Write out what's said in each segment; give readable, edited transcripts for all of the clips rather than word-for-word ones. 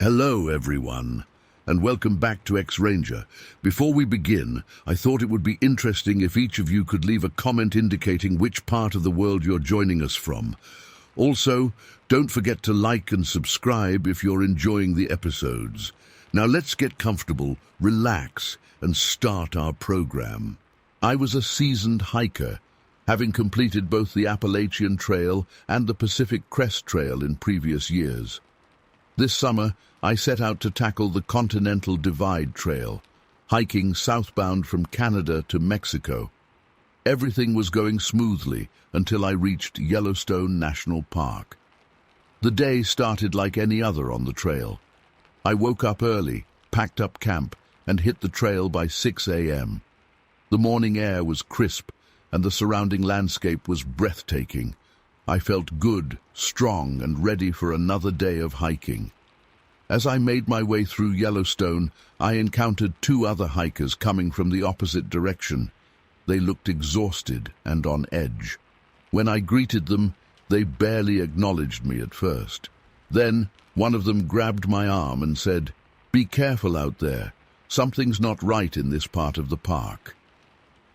Hello, everyone, and welcome back to X-Ranger. Before we begin, I thought it would be interesting if each of you could leave a comment indicating which part of the world you're joining us from. Also, don't forget to like and subscribe if you're enjoying the episodes. Now let's get comfortable, relax, and start our program. I was a seasoned hiker, having completed both the Appalachian Trail and the Pacific Crest Trail in previous years. This summer, I set out to tackle the Continental Divide Trail, hiking southbound from Canada to Mexico. Everything was going smoothly until I reached Yellowstone National Park. The day started like any other on the trail. I woke up early, packed up camp, and hit the trail by 6 a.m. The morning air was crisp, and the surrounding landscape was breathtaking. I felt good, strong, and ready for another day of hiking. As I made my way through Yellowstone, I encountered two other hikers coming from the opposite direction. They looked exhausted and on edge. When I greeted them, they barely acknowledged me at first. Then, one of them grabbed my arm and said, "Be careful out there. Something's not right in this part of the park."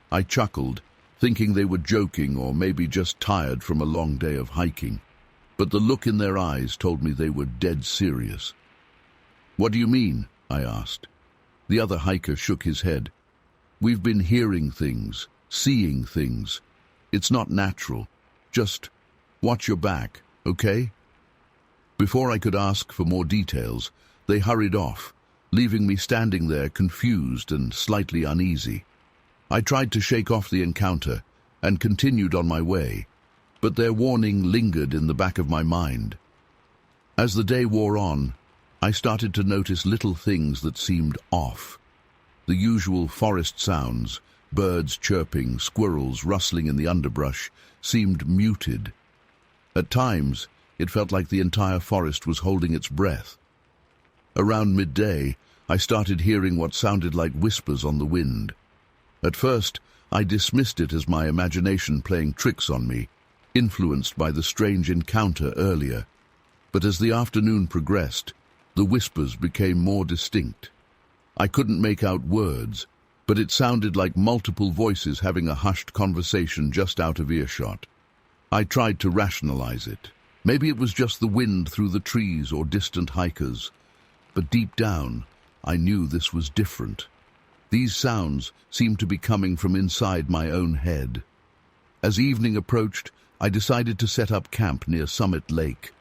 I chuckled, thinking they were joking or maybe just tired from a long day of hiking. But the look in their eyes told me they were dead serious. "What do you mean?" I asked. The other hiker shook his head. "We've been hearing things, seeing things. It's not natural. Just watch your back, okay?" Before I could ask for more details, they hurried off, leaving me standing there confused and slightly uneasy. I tried to shake off the encounter and continued on my way, but their warning lingered in the back of my mind. As the day wore on, I started to notice little things that seemed off. The usual forest sounds, birds chirping, squirrels rustling in the underbrush, seemed muted. At times, it felt like the entire forest was holding its breath. Around midday, I started hearing what sounded like whispers on the wind. At first, I dismissed it as my imagination playing tricks on me, influenced by the strange encounter earlier. But as the afternoon progressed, the whispers became more distinct. I couldn't make out words, but it sounded like multiple voices having a hushed conversation just out of earshot. I tried to rationalize it. Maybe it was just the wind through the trees or distant hikers. But deep down, I knew this was different. These sounds seemed to be coming from inside my own head. As evening approached, I decided to set up camp near Summit Lake.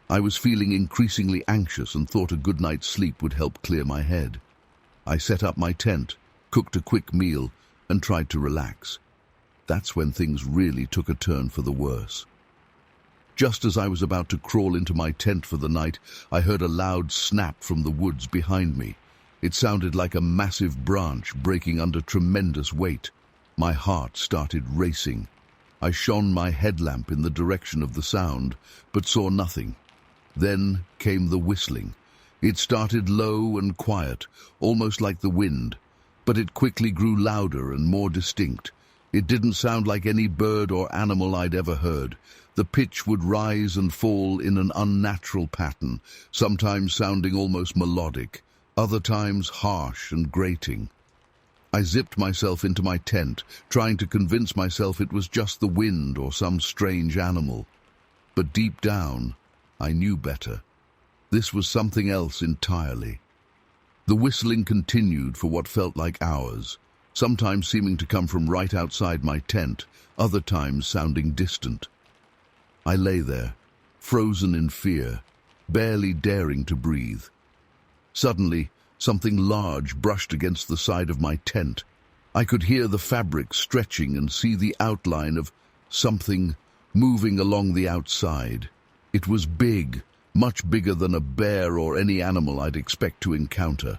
I was feeling increasingly anxious and thought a good night's sleep would help clear my head. I set up my tent, cooked a quick meal, and tried to relax. That's when things really took a turn for the worse. Just as I was about to crawl into my tent for the night, I heard a loud snap from the woods behind me. It sounded like a massive branch breaking under tremendous weight. My heart started racing. I shone my headlamp in the direction of the sound, but saw nothing. Then came the whistling. It started low and quiet, almost like the wind, but it quickly grew louder and more distinct. It didn't sound like any bird or animal I'd ever heard. The pitch would rise and fall in an unnatural pattern, sometimes sounding almost melodic, other times harsh and grating. I zipped myself into my tent, trying to convince myself it was just the wind or some strange animal. But deep down, I knew better. This was something else entirely. The whistling continued for what felt like hours, sometimes seeming to come from right outside my tent, other times sounding distant. I lay there, frozen in fear, barely daring to breathe. Suddenly, something large brushed against the side of my tent. I could hear the fabric stretching and see the outline of something moving along the outside. It was big, much bigger than a bear or any animal I'd expect to encounter.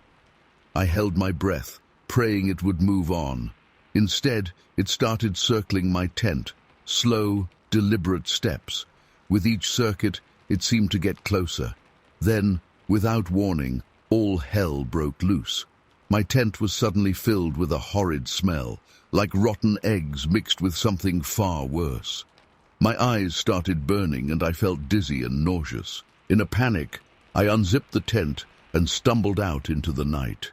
I held my breath, praying it would move on. Instead, it started circling my tent, slow, deliberate steps. With each circuit, it seemed to get closer. Then, without warning, all hell broke loose. My tent was suddenly filled with a horrid smell, like rotten eggs mixed with something far worse. My eyes started burning and I felt dizzy and nauseous. In a panic, I unzipped the tent and stumbled out into the night.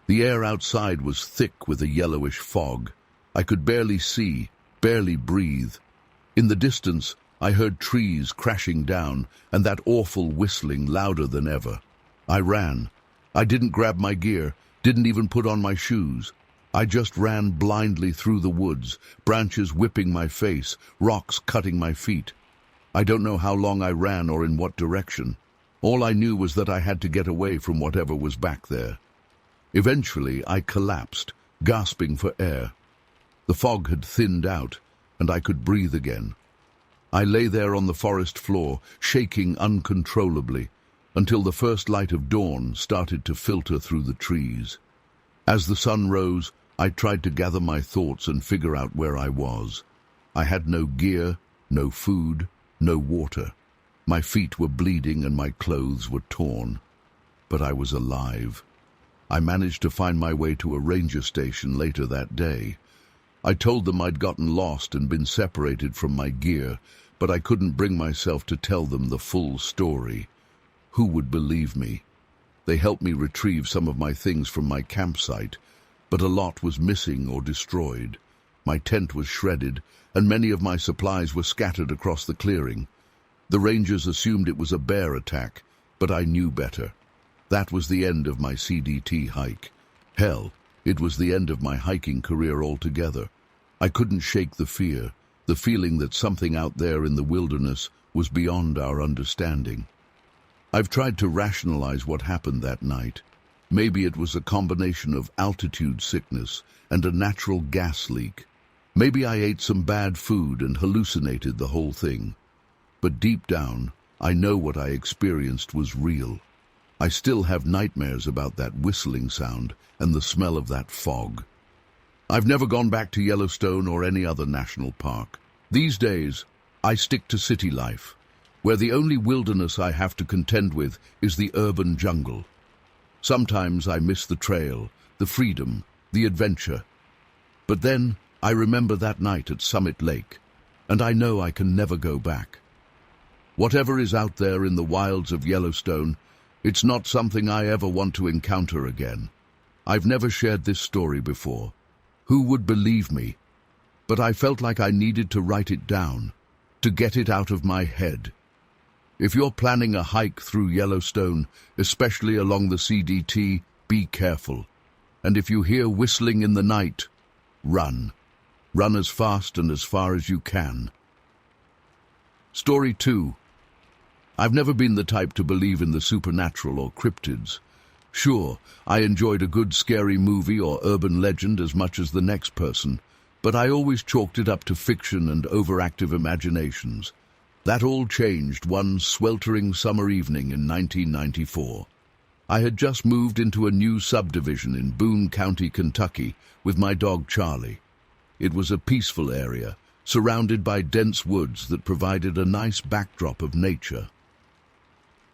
The air outside was thick with a yellowish fog. I could barely see, barely breathe. In the distance, I heard trees crashing down and that awful whistling louder than ever. I ran. I didn't grab my gear, didn't even put on my shoes. I just ran blindly through the woods, branches whipping my face, rocks cutting my feet. I don't know how long I ran or in what direction. All I knew was that I had to get away from whatever was back there. Eventually, I collapsed, gasping for air. The fog had thinned out, and I could breathe again. I lay there on the forest floor, shaking uncontrollably, until the first light of dawn started to filter through the trees. As the sun rose, I tried to gather my thoughts and figure out where I was. I had no gear, no food, no water. My feet were bleeding and my clothes were torn. But I was alive. I managed to find my way to a ranger station later that day. I told them I'd gotten lost and been separated from my gear, but I couldn't bring myself to tell them the full story. Who would believe me? They helped me retrieve some of my things from my campsite, but a lot was missing or destroyed. My tent was shredded, and many of my supplies were scattered across the clearing. The rangers assumed it was a bear attack, but I knew better. That was the end of my CDT hike. Hell, it was the end of my hiking career altogether. I couldn't shake the fear, the feeling that something out there in the wilderness was beyond our understanding. I've tried to rationalize what happened that night. Maybe it was a combination of altitude sickness and a natural gas leak. Maybe I ate some bad food and hallucinated the whole thing. But deep down, I know what I experienced was real. I still have nightmares about that whistling sound and the smell of that fog. I've never gone back to Yellowstone or any other national park. These days, I stick to city life, where the only wilderness I have to contend with is the urban jungle. Sometimes I miss the trail, the freedom, the adventure. But then I remember that night at Summit Lake, and I know I can never go back. Whatever is out there in the wilds of Yellowstone, it's not something I ever want to encounter again. I've never shared this story before. Who would believe me? But I felt like I needed to write it down, to get it out of my head. If you're planning a hike through Yellowstone, especially along the CDT, be careful. And if you hear whistling in the night, run. Run as fast and as far as you can. Story 2. I've never been the type to believe in the supernatural or cryptids. Sure, I enjoyed a good scary movie or urban legend as much as the next person, but I always chalked it up to fiction and overactive imaginations. That all changed one sweltering summer evening in 1994. I had just moved into a new subdivision in Boone County, Kentucky, with my dog Charlie. It was a peaceful area, surrounded by dense woods that provided a nice backdrop of nature.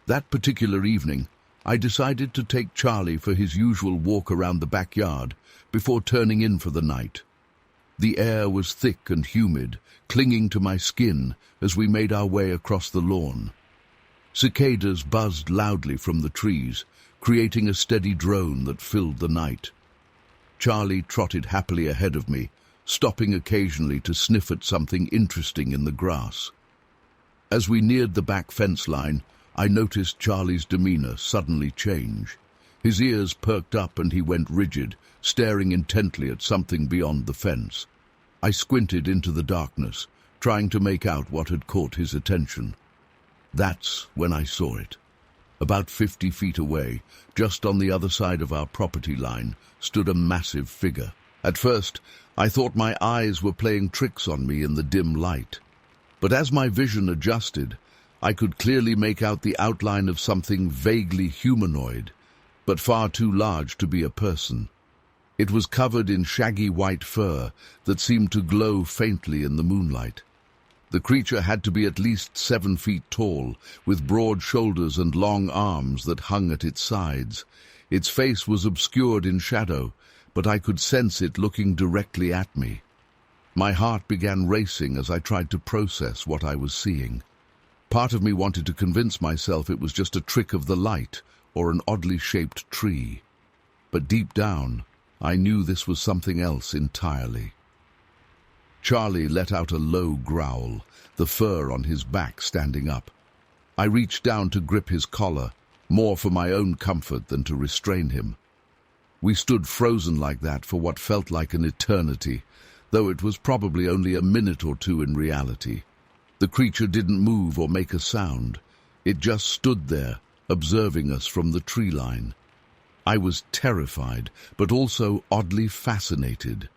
That particular evening, I decided to take Charlie for his usual walk around the backyard before turning in for the night. The air was thick and humid, clinging to my skin as we made our way across the lawn. Cicadas buzzed loudly from the trees, creating a steady drone that filled the night. Charlie trotted happily ahead of me, stopping occasionally to sniff at something interesting in the grass. As we neared the back fence line, I noticed Charlie's demeanor suddenly change. His ears perked up and he went rigid, staring intently at something beyond the fence. I squinted into the darkness, trying to make out what had caught his attention. That's when I saw it. About 50 feet away, just on the other side of our property line, stood a massive figure. At first, I thought my eyes were playing tricks on me in the dim light. But as my vision adjusted, I could clearly make out the outline of something vaguely humanoid, but far too large to be a person. It was covered in shaggy white fur that seemed to glow faintly in the moonlight. The creature had to be at least 7 feet tall, with broad shoulders and long arms that hung at its sides. Its face was obscured in shadow, but I could sense it looking directly at me. My heart began racing as I tried to process what I was seeing. Part of me wanted to convince myself it was just a trick of the light or an oddly shaped tree. But deep down, I knew this was something else entirely. Charlie let out a low growl, the fur on his back standing up. I reached down to grip his collar, more for my own comfort than to restrain him. We stood frozen like that for what felt like an eternity, though it was probably only a minute or two in reality. The creature didn't move or make a sound. It just stood there, observing us from the tree line. I was terrified, but also oddly fascinated.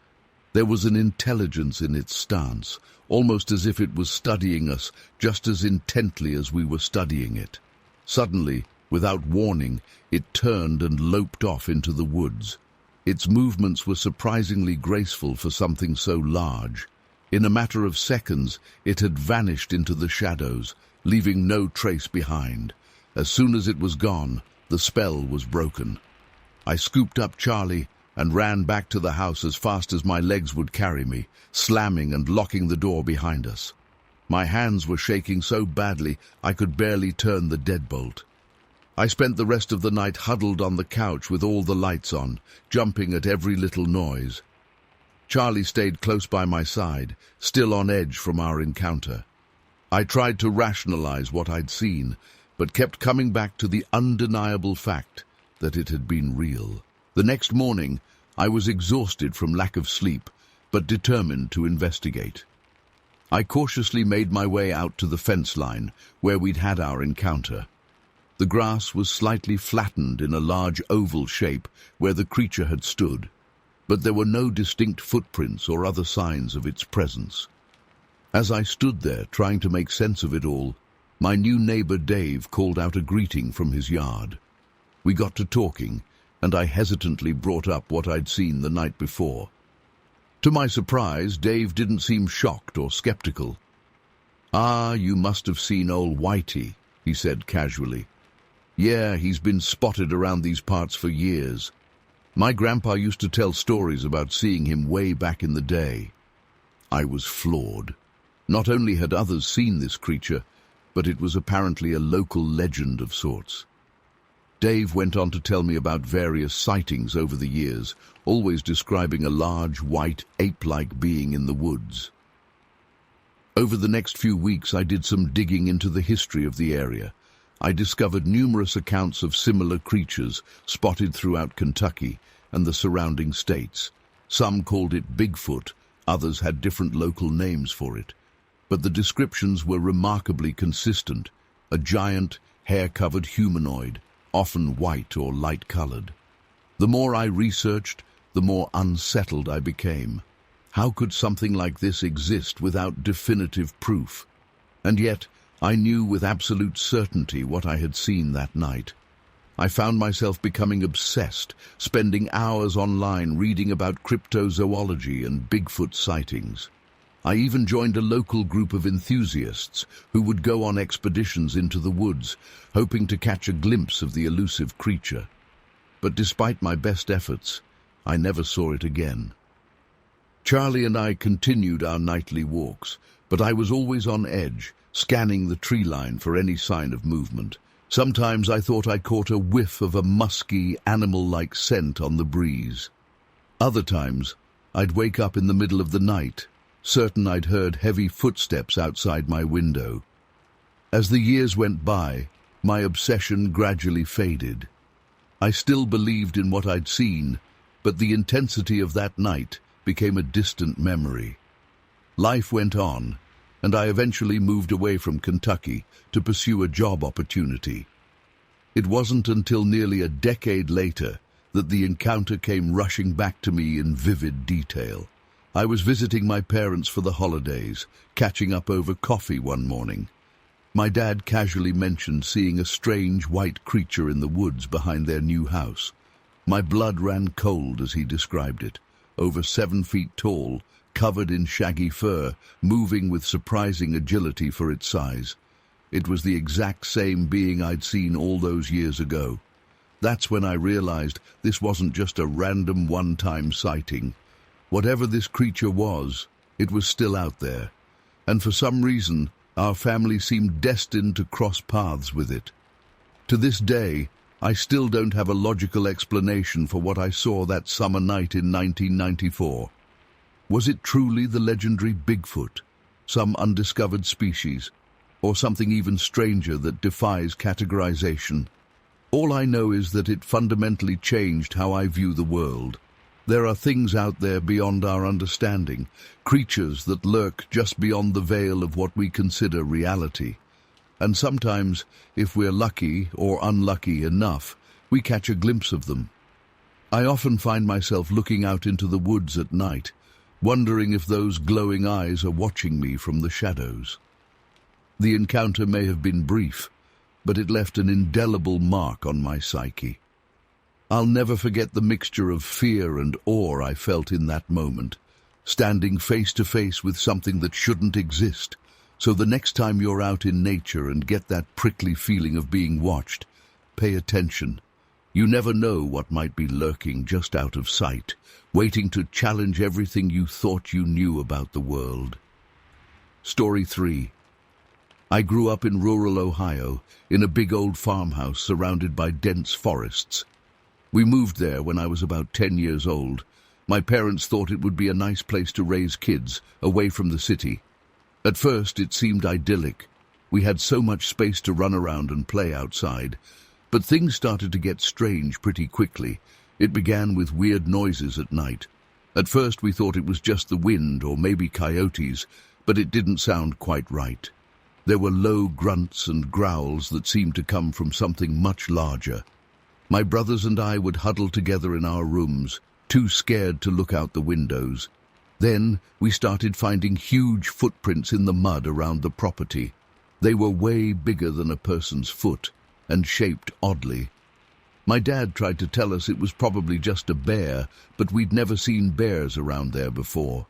There was an intelligence in its stance, almost as if it was studying us just as intently as we were studying it. Suddenly, without warning, it turned and loped off into the woods. Its movements were surprisingly graceful for something so large. In a matter of seconds, it had vanished into the shadows, leaving no trace behind. As soon as it was gone, the spell was broken. I scooped up Charlie and ran back to the house as fast as my legs would carry me, slamming and locking the door behind us. My hands were shaking so badly I could barely turn the deadbolt. I spent the rest of the night huddled on the couch with all the lights on, jumping at every little noise. Charlie stayed close by my side, still on edge from our encounter. I tried to rationalize what I'd seen, but kept coming back to the undeniable fact that it had been real. The next morning, I was exhausted from lack of sleep, but determined to investigate. I cautiously made my way out to the fence line, where we'd had our encounter. The grass was slightly flattened in a large oval shape where the creature had stood, but there were no distinct footprints or other signs of its presence. As I stood there trying to make sense of it all, my new neighbor Dave called out a greeting from his yard. We got to talking, and I hesitantly brought up what I'd seen the night before. To my surprise, Dave didn't seem shocked or skeptical. "Ah, you must have seen old Whitey," he said casually. "Yeah, he's been spotted around these parts for years. My grandpa used to tell stories about seeing him way back in the day." I was floored. Not only had others seen this creature, but it was apparently a local legend of sorts. Dave went on to tell me about various sightings over the years, always describing a large, white, ape-like being in the woods. Over the next few weeks, I did some digging into the history of the area. I discovered numerous accounts of similar creatures spotted throughout Kentucky and the surrounding states. Some called it Bigfoot, others had different local names for it. But the descriptions were remarkably consistent: a giant, hair-covered humanoid, often white or light-colored. The more I researched, the more unsettled I became. How could something like this exist without definitive proof? And yet, I knew with absolute certainty what I had seen that night. I found myself becoming obsessed, spending hours online reading about cryptozoology and Bigfoot sightings. I even joined a local group of enthusiasts who would go on expeditions into the woods, hoping to catch a glimpse of the elusive creature. But despite my best efforts, I never saw it again. Charlie and I continued our nightly walks, but I was always on edge, scanning the tree line for any sign of movement. Sometimes I thought I caught a whiff of a musky, animal-like scent on the breeze. Other times, I'd wake up in the middle of the night, certain I'd heard heavy footsteps outside my window. As the years went by, my obsession gradually faded. I still believed in what I'd seen, but the intensity of that night became a distant memory. Life went on, and I eventually moved away from Kentucky to pursue a job opportunity. It wasn't until nearly a decade later that the encounter came rushing back to me in vivid detail. I was visiting my parents for the holidays, catching up over coffee one morning. My dad casually mentioned seeing a strange white creature in the woods behind their new house. My blood ran cold as he described it, over 7 feet tall, covered in shaggy fur, moving with surprising agility for its size. It was the exact same being I'd seen all those years ago. That's when I realized this wasn't just a random one-time sighting. Whatever this creature was, it was still out there, and for some reason, Our family seemed destined to cross paths with it. To this day, I still don't have a logical explanation for what I saw that summer night in 1994. Was it truly the legendary Bigfoot, some undiscovered species, or something even stranger that defies categorization? All I know is that it fundamentally changed how I view the world. There are things out there beyond our understanding, creatures that lurk just beyond the veil of what we consider reality. And sometimes, if we're lucky or unlucky enough, we catch a glimpse of them. I often find myself looking out into the woods at night, wondering if those glowing eyes are watching me from the shadows. The encounter may have been brief, but it left an indelible mark on my psyche. I'll never forget the mixture of fear and awe I felt in that moment, standing face to face with something that shouldn't exist. So the next time you're out in nature and get that prickly feeling of being watched, pay attention. You never know what might be lurking just out of sight, waiting to challenge everything you thought you knew about the world. Story 3. I grew up in rural Ohio, in a big old farmhouse surrounded by dense forests. We moved there when I was about 10 years old. My parents thought it would be a nice place to raise kids, away from the city. At first, it seemed idyllic. We had so much space to run around and play outside. But things started to get strange pretty quickly. It began with weird noises at night. At first, we thought it was just the wind or maybe coyotes, but it didn't sound quite right. There were low grunts and growls that seemed to come from something much larger. My brothers and I would huddle together in our rooms, too scared to look out the windows. Then we started finding huge footprints in the mud around the property. They were way bigger than a person's foot and shaped oddly. My dad tried to tell us it was probably just a bear, but we'd never seen bears around there before.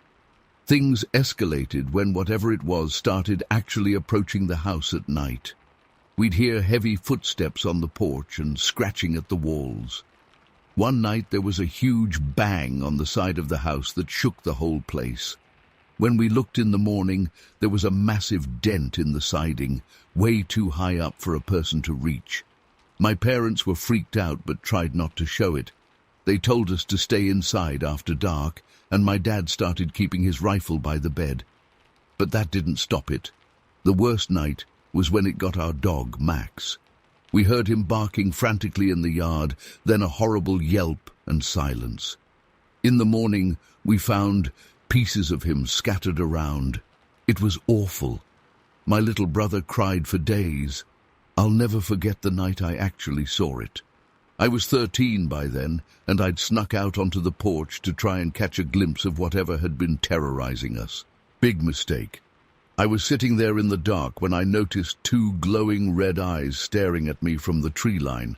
Things escalated when whatever it was started actually approaching the house at night. We'd hear heavy footsteps on the porch and scratching at the walls. One night there was a huge bang on the side of the house that shook the whole place. When we looked in the morning, there was a massive dent in the siding, way too high up for a person to reach. My parents were freaked out but tried not to show it. They told us to stay inside after dark, and my dad started keeping his rifle by the bed. But that didn't stop it. The worst night was when it got our dog, Max. We heard him barking frantically in the yard, then a horrible yelp and silence. In the morning, we found pieces of him scattered around. It was awful. My little brother cried for days. I'll never forget the night I actually saw it. I was 13 by then, and I'd snuck out onto the porch to try and catch a glimpse of whatever had been terrorizing us. Big mistake. I was sitting there in the dark when I noticed two glowing red eyes staring at me from the tree line.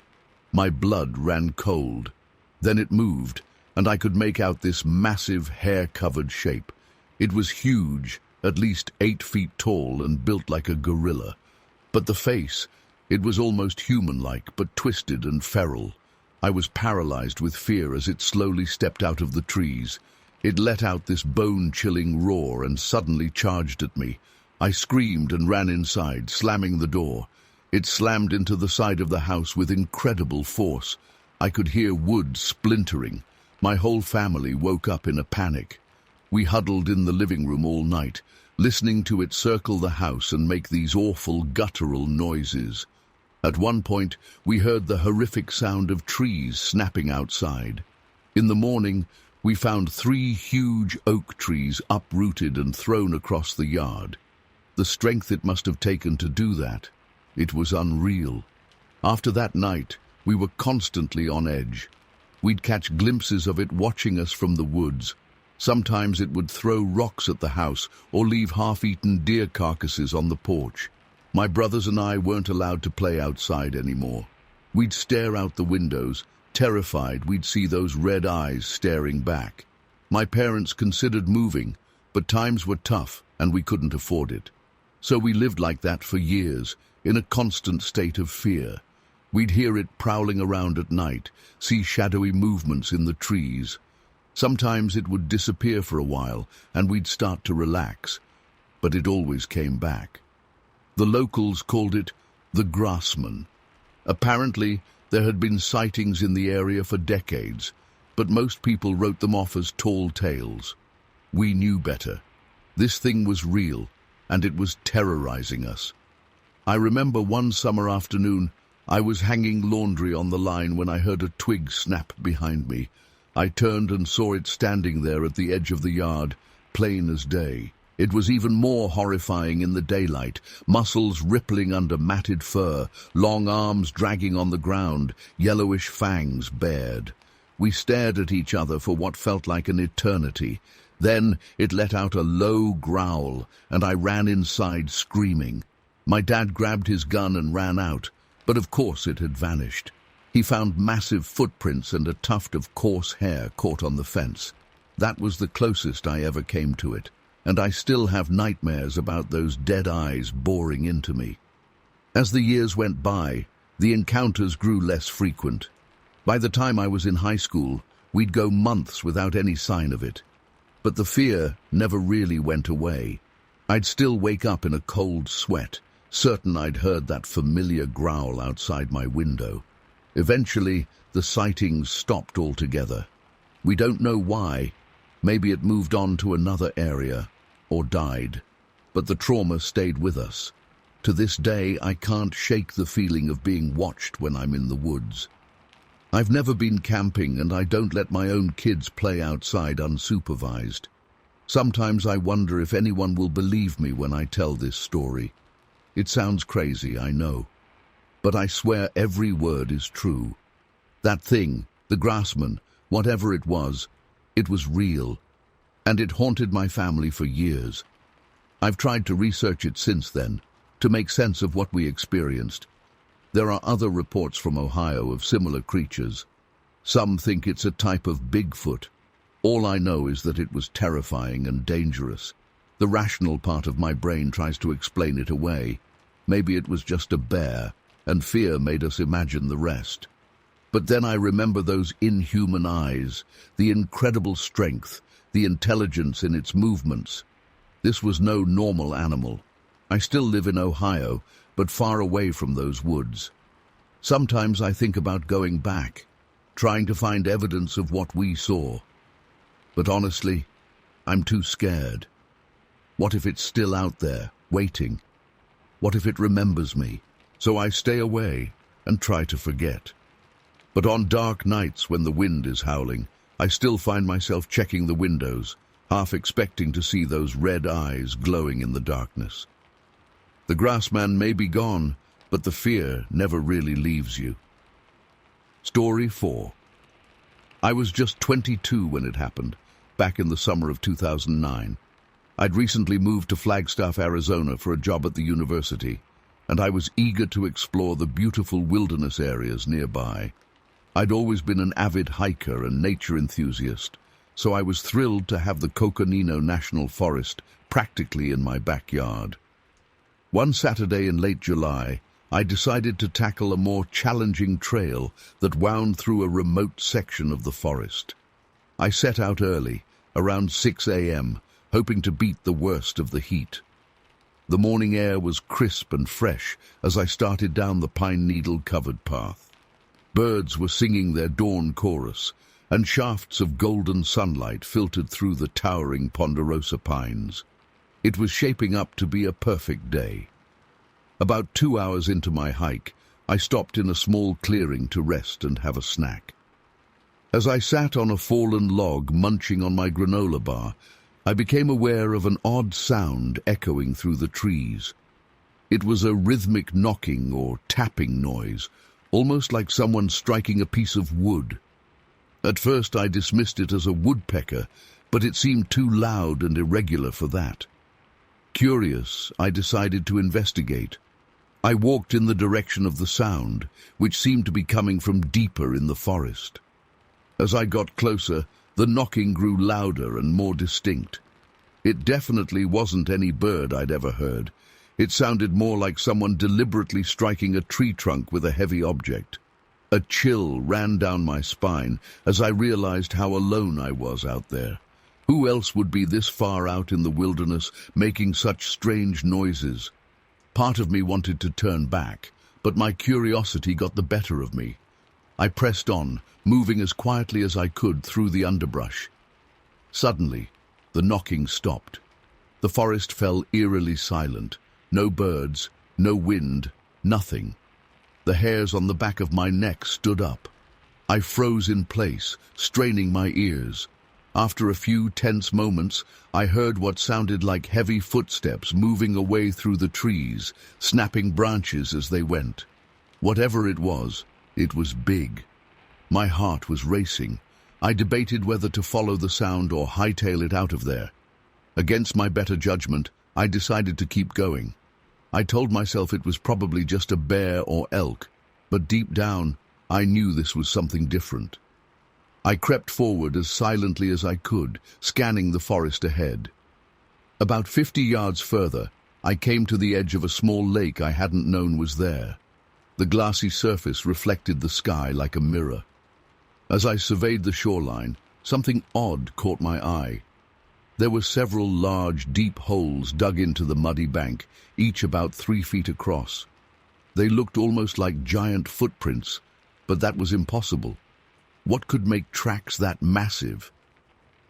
My blood ran cold. Then it moved, and I could make out this massive, hair-covered shape. It was huge, at least 8 feet tall and built like a gorilla. But the face, it was almost human-like, but twisted and feral. I was paralyzed with fear as it slowly stepped out of the trees. It let out this bone-chilling roar and suddenly charged at me. I screamed and ran inside, slamming the door. It slammed into the side of the house with incredible force. I could hear wood splintering. My whole family woke up in a panic. We huddled in the living room all night, listening to it circle the house and make these awful guttural noises. At one point, we heard the horrific sound of trees snapping outside. In the morning, we found 3 huge oak trees uprooted and thrown across the yard. The strength it must have taken to do that. It was unreal. After that night, we were constantly on edge. We'd catch glimpses of it watching us from the woods. Sometimes it would throw rocks at the house or leave half-eaten deer carcasses on the porch. My brothers and I weren't allowed to play outside anymore. We'd stare out the windows, terrified we'd see those red eyes staring back. My parents considered moving, but times were tough and we couldn't afford it. So we lived like that for years, in a constant state of fear. We'd hear it prowling around at night, see shadowy movements in the trees. Sometimes it would disappear for a while and we'd start to relax, but it always came back. The locals called it the Grassman. Apparently, there had been sightings in the area for decades, but most people wrote them off as tall tales. We knew better. This thing was real, and it was terrorizing us. I remember one summer afternoon, I was hanging laundry on the line when I heard a twig snap behind me. I turned and saw it standing there at the edge of the yard, plain as day. It was even more horrifying in the daylight, muscles rippling under matted fur, long arms dragging on the ground, yellowish fangs bared. We stared at each other for what felt like an eternity. Then it let out a low growl, and I ran inside screaming. My dad grabbed his gun and ran out, but of course it had vanished. He found massive footprints and a tuft of coarse hair caught on the fence. That was the closest I ever came to it, and I still have nightmares about those dead eyes boring into me. As the years went by, the encounters grew less frequent. By the time I was in high school, we'd go months without any sign of it. But the fear never really went away. I'd still wake up in a cold sweat, certain I'd heard that familiar growl outside my window. Eventually, the sightings stopped altogether. We don't know why. Maybe it moved on to another area, or died. But the trauma stayed with us. To this day, I can't shake the feeling of being watched when I'm in the woods. I've never been camping, and I don't let my own kids play outside unsupervised. Sometimes I wonder if anyone will believe me when I tell this story. It sounds crazy, I know. But I swear every word is true. That thing, the Grassman, whatever it was real. And it haunted my family for years. I've tried to research it since then, to make sense of what we experienced. There are other reports from Ohio of similar creatures. Some think it's a type of Bigfoot. All I know is that it was terrifying and dangerous. The rational part of my brain tries to explain it away. Maybe it was just a bear, and fear made us imagine the rest. But then I remember those inhuman eyes, the incredible strength, the intelligence in its movements. This was no normal animal. I still live in Ohio, but far away from those woods. Sometimes I think about going back, trying to find evidence of what we saw. But honestly, I'm too scared. What if it's still out there, waiting? What if it remembers me? So I stay away and try to forget. But on dark nights when the wind is howling, I still find myself checking the windows, half expecting to see those red eyes glowing in the darkness. The Grassman may be gone, but the fear never really leaves you. Story 4. I was just 22 when it happened, back in the summer of 2009. I'd recently moved to Flagstaff, Arizona for a job at the university, and I was eager to explore the beautiful wilderness areas nearby. I'd always been an avid hiker and nature enthusiast, so I was thrilled to have the Coconino National Forest practically in my backyard. One Saturday in late July, I decided to tackle a more challenging trail that wound through a remote section of the forest. I set out early, around 6 a.m., hoping to beat the worst of the heat. The morning air was crisp and fresh as I started down the pine needle-covered path. Birds were singing their dawn chorus, and shafts of golden sunlight filtered through the towering ponderosa pines. It was shaping up to be a perfect day. About 2 hours into my hike, I stopped in a small clearing to rest and have a snack. As I sat on a fallen log munching on my granola bar, I became aware of an odd sound echoing through the trees. It was a rhythmic knocking or tapping noise, almost like someone striking a piece of wood. At first I dismissed it as a woodpecker, but it seemed too loud and irregular for that. Curious, I decided to investigate. I walked in the direction of the sound, which seemed to be coming from deeper in the forest. As I got closer, the knocking grew louder and more distinct. It definitely wasn't any bird I'd ever heard. It sounded more like someone deliberately striking a tree trunk with a heavy object. A chill ran down my spine as I realized how alone I was out there. Who else would be this far out in the wilderness making such strange noises? Part of me wanted to turn back, but my curiosity got the better of me. I pressed on, moving as quietly as I could through the underbrush. Suddenly, the knocking stopped. The forest fell eerily silent. No birds, no wind, nothing. The hairs on the back of my neck stood up. I froze in place, straining my ears. After a few tense moments, I heard what sounded like heavy footsteps moving away through the trees, snapping branches as they went. Whatever it was big. My heart was racing. I debated whether to follow the sound or hightail it out of there. Against my better judgment, I decided to keep going. I told myself it was probably just a bear or elk, but deep down, I knew this was something different. I crept forward as silently as I could, scanning the forest ahead. About 50 yards further, I came to the edge of a small lake I hadn't known was there. The glassy surface reflected the sky like a mirror. As I surveyed the shoreline, something odd caught my eye. There were several large, deep holes dug into the muddy bank, each about 3 feet across. They looked almost like giant footprints, but that was impossible. What could make tracks that massive?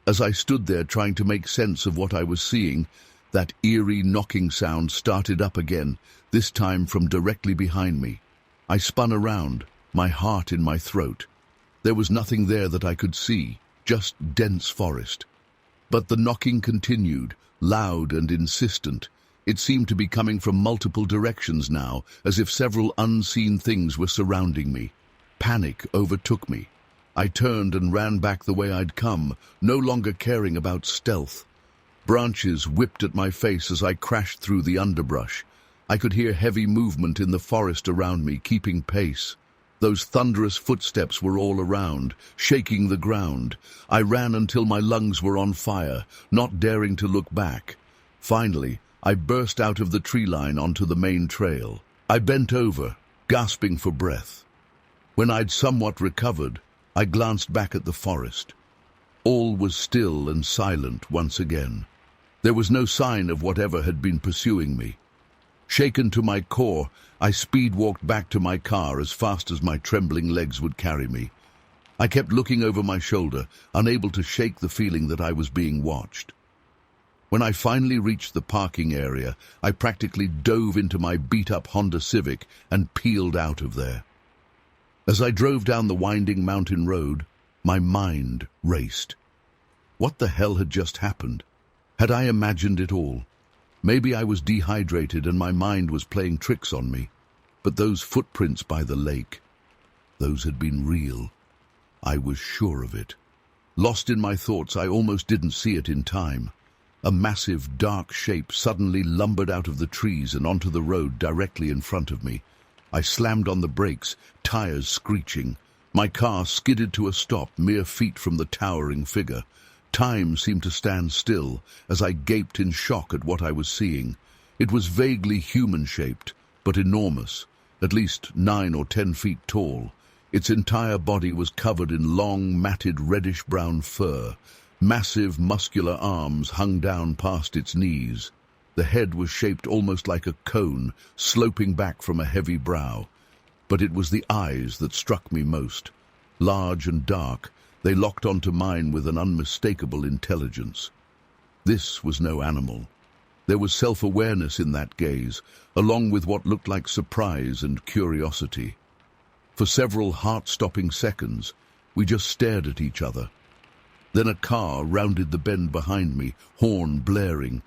As I stood there trying to make sense of what I was seeing, that eerie knocking sound started up again, this time from directly behind me. I spun around, my heart in my throat. There was nothing there that I could see, just dense forest. But the knocking continued, loud and insistent. It seemed to be coming from multiple directions now, as if several unseen things were surrounding me. Panic overtook me. I turned and ran back the way I'd come, no longer caring about stealth. Branches whipped at my face as I crashed through the underbrush. I could hear heavy movement in the forest around me, keeping pace. Those thunderous footsteps were all around, shaking the ground. I ran until my lungs were on fire, not daring to look back. Finally, I burst out of the tree line onto the main trail. I bent over, gasping for breath. When I'd somewhat recovered, I glanced back at the forest. All was still and silent once again. There was no sign of whatever had been pursuing me. Shaken to my core, I speed-walked back to my car as fast as my trembling legs would carry me. I kept looking over my shoulder, unable to shake the feeling that I was being watched. When I finally reached the parking area, I practically dove into my beat-up Honda Civic and peeled out of there. As I drove down the winding mountain road, my mind raced. What the hell had just happened? Had I imagined it all? Maybe I was dehydrated and my mind was playing tricks on me. But those footprints by the lake, those had been real. I was sure of it. Lost in my thoughts, I almost didn't see it in time. A massive, dark shape suddenly lumbered out of the trees and onto the road directly in front of me. I slammed on the brakes, tires screeching. My car skidded to a stop mere feet from the towering figure. Time seemed to stand still as I gaped in shock at what I was seeing. It was vaguely human-shaped, but enormous, at least 9 or 10 feet tall. Its entire body was covered in long, matted reddish-brown fur. Massive, muscular arms hung down past its knees. The head was shaped almost like a cone, sloping back from a heavy brow. But it was the eyes that struck me most. Large and dark, they locked onto mine with an unmistakable intelligence. This was no animal. There was self-awareness in that gaze, along with what looked like surprise and curiosity. For several heart-stopping seconds, we just stared at each other. Then a car rounded the bend behind me, horn blaring.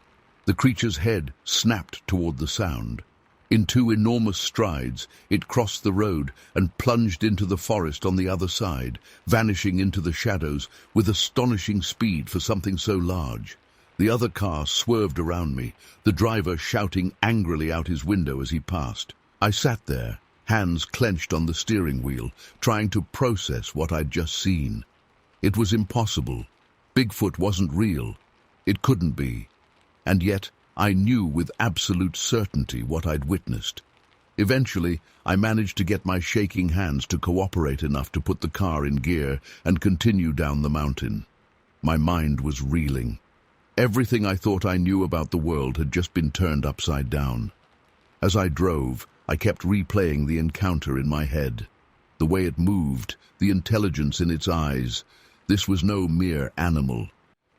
The creature's head snapped toward the sound. In 2 enormous strides, it crossed the road and plunged into the forest on the other side, vanishing into the shadows with astonishing speed for something so large. The other car swerved around me, the driver shouting angrily out his window as he passed. I sat there, hands clenched on the steering wheel, trying to process what I'd just seen. It was impossible. Bigfoot wasn't real. It couldn't be. And yet, I knew with absolute certainty what I'd witnessed. Eventually, I managed to get my shaking hands to cooperate enough to put the car in gear and continue down the mountain. My mind was reeling. Everything I thought I knew about the world had just been turned upside down. As I drove, I kept replaying the encounter in my head. The way it moved, the intelligence in its eyes. This was no mere animal.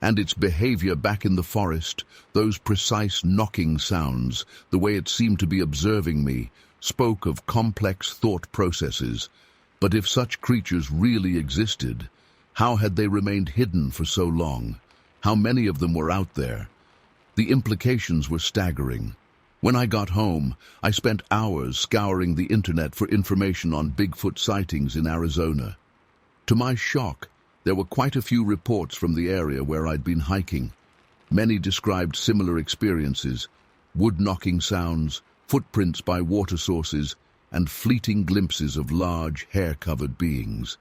And its behavior back in the forest, those precise knocking sounds, the way it seemed to be observing me, spoke of complex thought processes. But if such creatures really existed, how had they remained hidden for so long? How many of them were out there? The implications were staggering. When I got home, I spent hours scouring the internet for information on Bigfoot sightings in Arizona. To my shock, there were quite a few reports from the area where I'd been hiking. Many described similar experiences: wood-knocking sounds, footprints by water sources, and fleeting glimpses of large, hair-covered beings.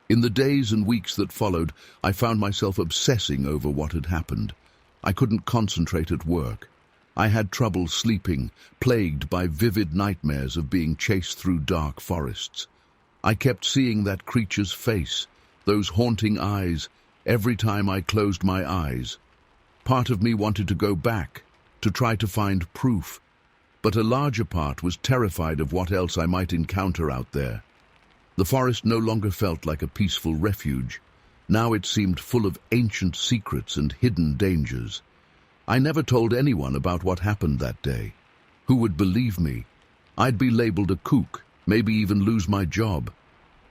In the days and weeks that followed, I found myself obsessing over what had happened. I couldn't concentrate at work. I had trouble sleeping, plagued by vivid nightmares of being chased through dark forests. I kept seeing that creature's face, those haunting eyes, every time I closed my eyes. Part of me wanted to go back, to try to find proof, but a larger part was terrified of what else I might encounter out there. The forest no longer felt like a peaceful refuge. Now it seemed full of ancient secrets and hidden dangers. I never told anyone about what happened that day. Who would believe me? I'd be labeled a kook, maybe even lose my job.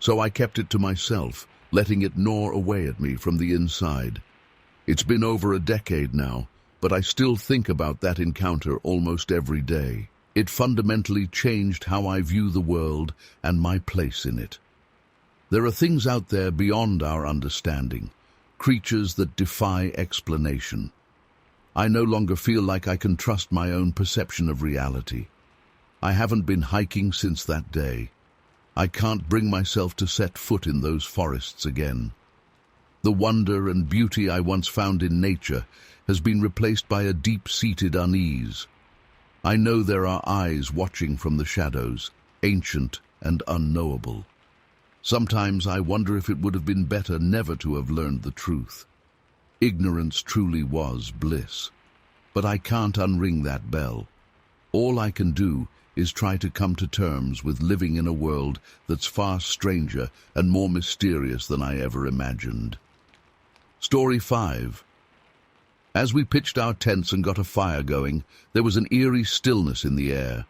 So I kept it to myself, letting it gnaw away at me from the inside. It's been over a decade now, but I still think about that encounter almost every day. It fundamentally changed how I view the world and my place in it. There are things out there beyond our understanding, creatures that defy explanation. I no longer feel like I can trust my own perception of reality. I haven't been hiking since that day. I can't bring myself to set foot in those forests again. The wonder and beauty I once found in nature has been replaced by a deep-seated unease. I know there are eyes watching from the shadows, ancient and unknowable. Sometimes I wonder if it would have been better never to have learned the truth. Ignorance truly was bliss. But I can't unring that bell. All I can do is try to come to terms with living in a world that's far stranger and more mysterious than I ever imagined. Story 5. As we pitched our tents and got a fire going, there was an eerie stillness in the air.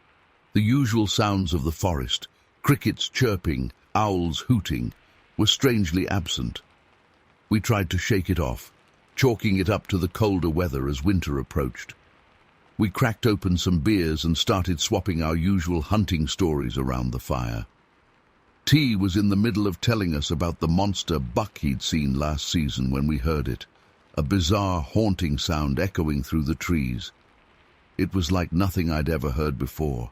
The usual sounds of the forest, crickets chirping, owls hooting, were strangely absent. We tried to shake it off, chalking it up to the colder weather as winter approached. We cracked open some beers and started swapping our usual hunting stories around the fire. T was in the middle of telling us about the monster buck he'd seen last season when we heard it, a bizarre, haunting sound echoing through the trees. It was like nothing I'd ever heard before,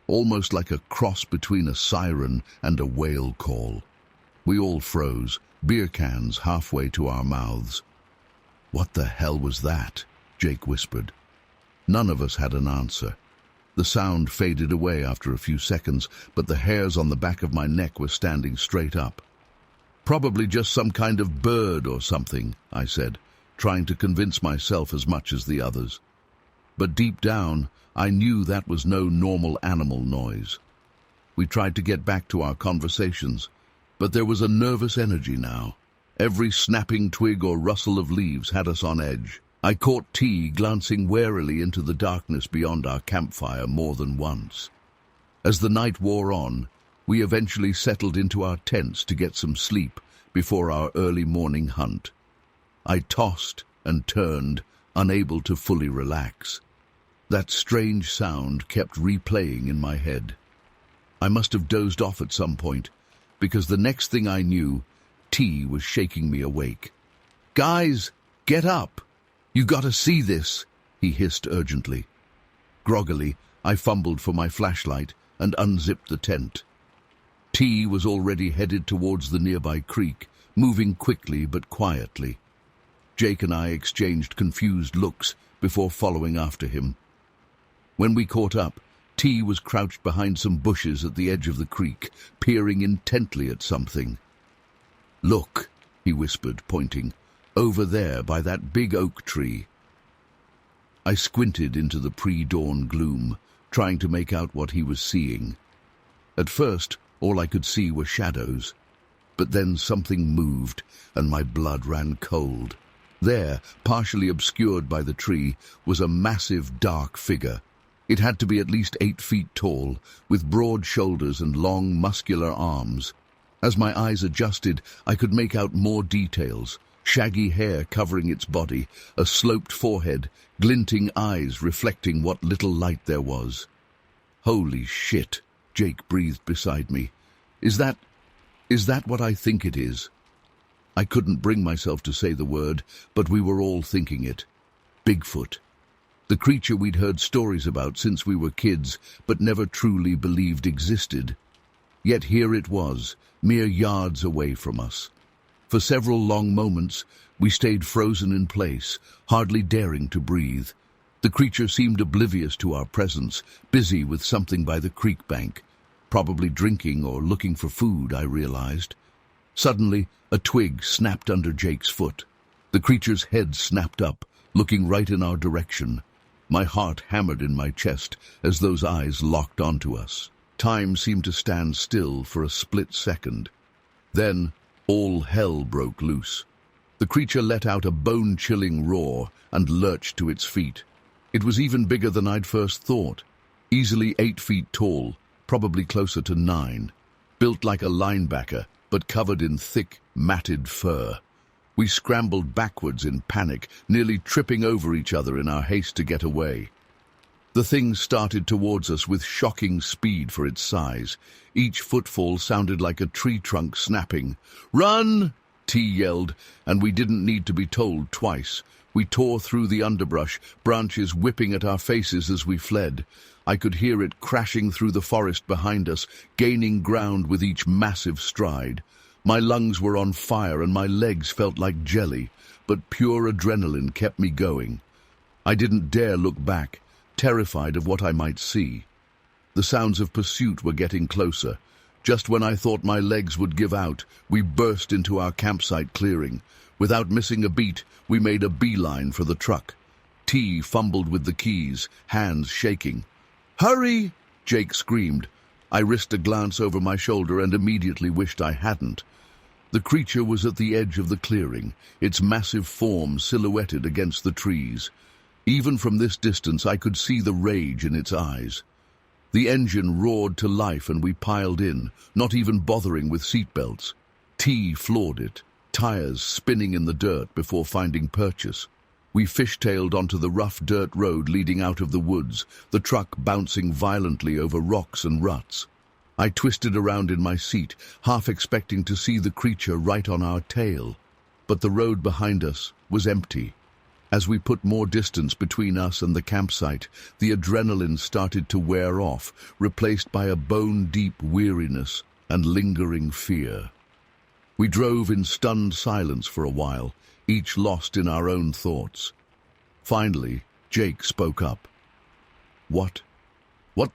almost like a cross between a siren and a whale call. We all froze, beer cans halfway to our mouths. "What the hell was that?" Jake whispered. None of us had an answer. The sound faded away after a few seconds, but the hairs on the back of my neck were standing straight up. "Probably just some kind of bird or something," I said, trying to convince myself as much as the others. But deep down, I knew that was no normal animal noise. We tried to get back to our conversations, but there was a nervous energy now. Every snapping twig or rustle of leaves had us on edge. I caught T glancing warily into the darkness beyond our campfire more than once. As the night wore on, we eventually settled into our tents to get some sleep before our early morning hunt. I tossed and turned, unable to fully relax. That strange sound kept replaying in my head. I must have dozed off at some point, because the next thing I knew, T was shaking me awake. "Guys, get up! You gotta see this," he hissed urgently. Groggily, I fumbled for my flashlight and unzipped the tent. T was already headed towards the nearby creek, moving quickly but quietly. Jake and I exchanged confused looks before following after him. When we caught up, T was crouched behind some bushes at the edge of the creek, peering intently at something. "Look," he whispered, pointing, "over there by that big oak tree." I squinted into the pre-dawn gloom, trying to make out what he was seeing. At first, all I could see were shadows. But then something moved, and my blood ran cold. There, partially obscured by the tree, was a massive, dark figure. It had to be at least 8 feet tall, with broad shoulders and long, muscular arms. As my eyes adjusted, I could make out more details. Shaggy hair covering its body, a sloped forehead, glinting eyes reflecting what little light there was. "Holy shit," Jake breathed beside me. Is that what I think it is?" I couldn't bring myself to say the word, but we were all thinking it. Bigfoot. The creature we'd heard stories about since we were kids, but never truly believed existed. Yet here it was, mere yards away from us. For several long moments, we stayed frozen in place, hardly daring to breathe. The creature seemed oblivious to our presence, busy with something by the creek bank. Probably drinking or looking for food, I realized. Suddenly, a twig snapped under Jake's foot. The creature's head snapped up, looking right in our direction. My heart hammered in my chest as those eyes locked onto us. Time seemed to stand still for a split second. Then, all hell broke loose. The creature let out a bone-chilling roar and lurched to its feet. It was even bigger than I'd first thought. Easily 8 feet tall, probably closer to 9. Built like a linebacker, but covered in thick, matted fur. We scrambled backwards in panic, nearly tripping over each other in our haste to get away. The thing started towards us with shocking speed for its size. Each footfall sounded like a tree trunk snapping. "Run!" T yelled, and we didn't need to be told twice. We tore through the underbrush, branches whipping at our faces as we fled. I could hear it crashing through the forest behind us, gaining ground with each massive stride. My lungs were on fire and my legs felt like jelly, but pure adrenaline kept me going. I didn't dare look back, terrified of what I might see. The sounds of pursuit were getting closer. Just when I thought my legs would give out, we burst into our campsite clearing. Without missing a beat, we made a beeline for the truck. T fumbled with the keys, hands shaking. "Hurry!" Jake screamed. I risked a glance over my shoulder and immediately wished I hadn't. The creature was at the edge of the clearing, its massive form silhouetted against the trees. Even from this distance, I could see the rage in its eyes. The engine roared to life and we piled in, not even bothering with seatbelts. T floored it, tires spinning in the dirt before finding purchase. We fishtailed onto the rough dirt road leading out of the woods, the truck bouncing violently over rocks and ruts. I twisted around in my seat, half expecting to see the creature right on our tail. But the road behind us was empty. As we put more distance between us and the campsite, the adrenaline started to wear off, replaced by a bone-deep weariness and lingering fear. We drove in stunned silence for a while, each lost in our own thoughts. Finally, Jake spoke up. What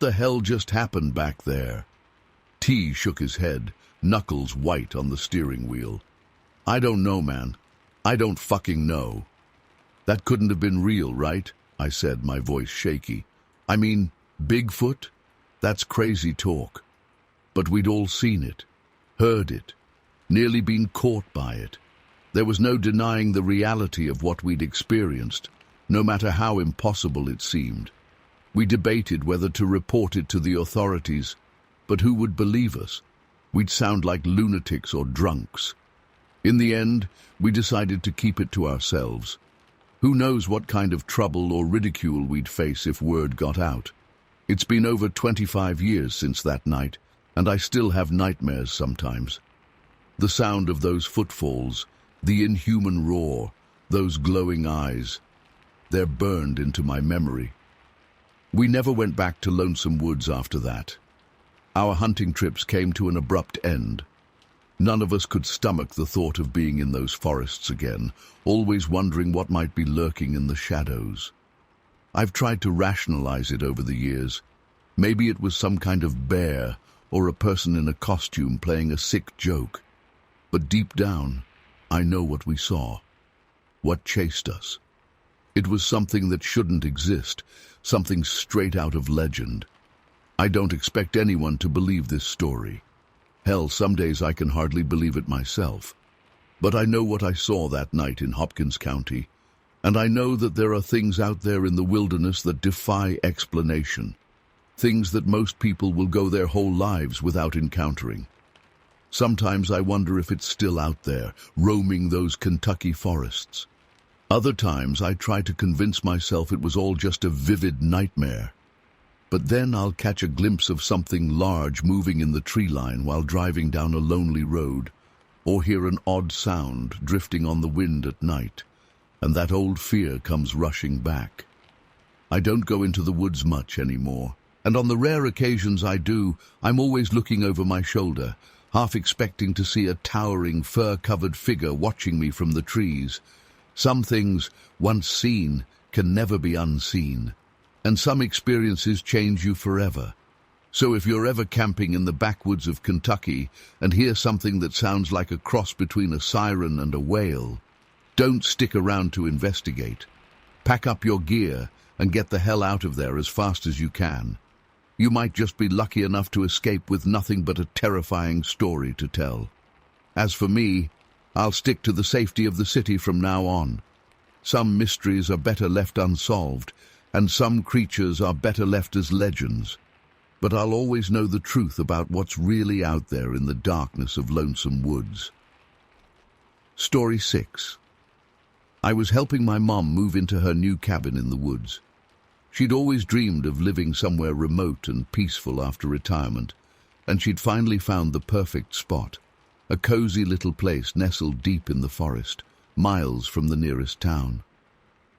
the hell just happened back there?" T shook his head, knuckles white on the steering wheel. "I don't know, man. I don't fucking know." "That couldn't have been real, right?" I said, my voice shaky. "I mean, Bigfoot? That's crazy talk. But we'd all seen it, heard it, nearly been caught by it. There was no denying the reality of what we'd experienced, no matter how impossible it seemed. We debated whether to report it to the authorities, but who would believe us? We'd sound like lunatics or drunks. In the end, we decided to keep it to ourselves. Who knows what kind of trouble or ridicule we'd face if word got out. It's been over 25 years since that night, and I still have nightmares sometimes. The sound of those footfalls, the inhuman roar, those glowing eyes, they're burned into my memory. We never went back to Lonesome Woods after that. Our hunting trips came to an abrupt end. None of us could stomach the thought of being in those forests again, always wondering what might be lurking in the shadows. I've tried to rationalize it over the years. Maybe it was some kind of bear or a person in a costume playing a sick joke. But deep down, I know what we saw, what chased us. It was something that shouldn't exist, something straight out of legend. I don't expect anyone to believe this story. Hell, some days I can hardly believe it myself. But I know what I saw that night in Hopkins County, and I know that there are things out there in the wilderness that defy explanation, things that most people will go their whole lives without encountering. Sometimes I wonder if it's still out there, roaming those Kentucky forests. Other times I try to convince myself it was all just a vivid nightmare. But then I'll catch a glimpse of something large moving in the tree line while driving down a lonely road, or hear an odd sound drifting on the wind at night, and that old fear comes rushing back. I don't go into the woods much anymore, and on the rare occasions I do, I'm always looking over my shoulder, half expecting to see a towering, fur-covered figure watching me from the trees. Some things, once seen, can never be unseen, and some experiences change you forever. So if you're ever camping in the backwoods of Kentucky and hear something that sounds like a cross between a siren and a whale, don't stick around to investigate. Pack up your gear and get the hell out of there as fast as you can. You might just be lucky enough to escape with nothing but a terrifying story to tell. As for me, I'll stick to the safety of the city from now on. Some mysteries are better left unsolved, and some creatures are better left as legends. But I'll always know the truth about what's really out there in the darkness of Lonesome Woods. Story 6. I was helping my mom move into her new cabin in the woods. She'd always dreamed of living somewhere remote and peaceful after retirement, and she'd finally found the perfect spot. A cozy little place nestled deep in the forest, miles from the nearest town.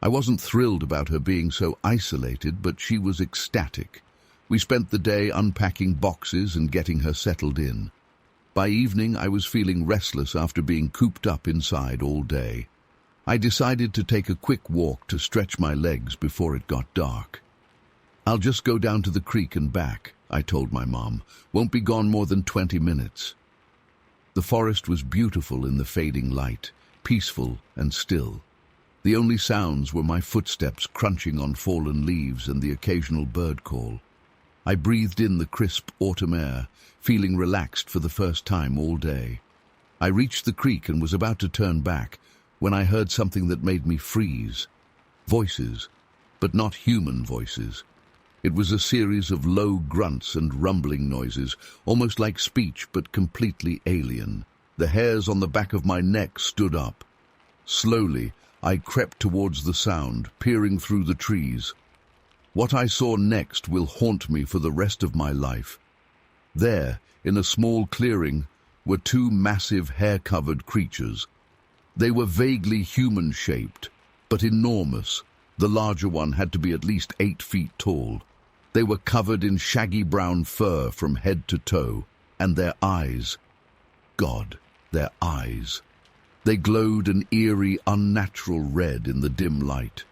I wasn't thrilled about her being so isolated, but she was ecstatic. We spent the day unpacking boxes and getting her settled in. By evening, I was feeling restless after being cooped up inside all day. I decided to take a quick walk to stretch my legs before it got dark. "I'll just go down to the creek and back," I told my mom. "Won't be gone more than 20 minutes. The forest was beautiful in the fading light, peaceful and still. The only sounds were my footsteps crunching on fallen leaves and the occasional bird call. I breathed in the crisp autumn air, feeling relaxed for the first time all day. I reached the creek and was about to turn back when I heard something that made me freeze. Voices, but not human voices. It was a series of low grunts and rumbling noises, almost like speech but completely alien. The hairs on the back of my neck stood up. Slowly, I crept towards the sound, peering through the trees. What I saw next will haunt me for the rest of my life. There, in a small clearing, were two massive hair-covered creatures. They were vaguely human-shaped, but enormous. The larger one had to be at least 8 feet tall. They were covered in shaggy brown fur from head to toe, and their eyes, God, their eyes. They glowed an eerie, unnatural red in the dim light.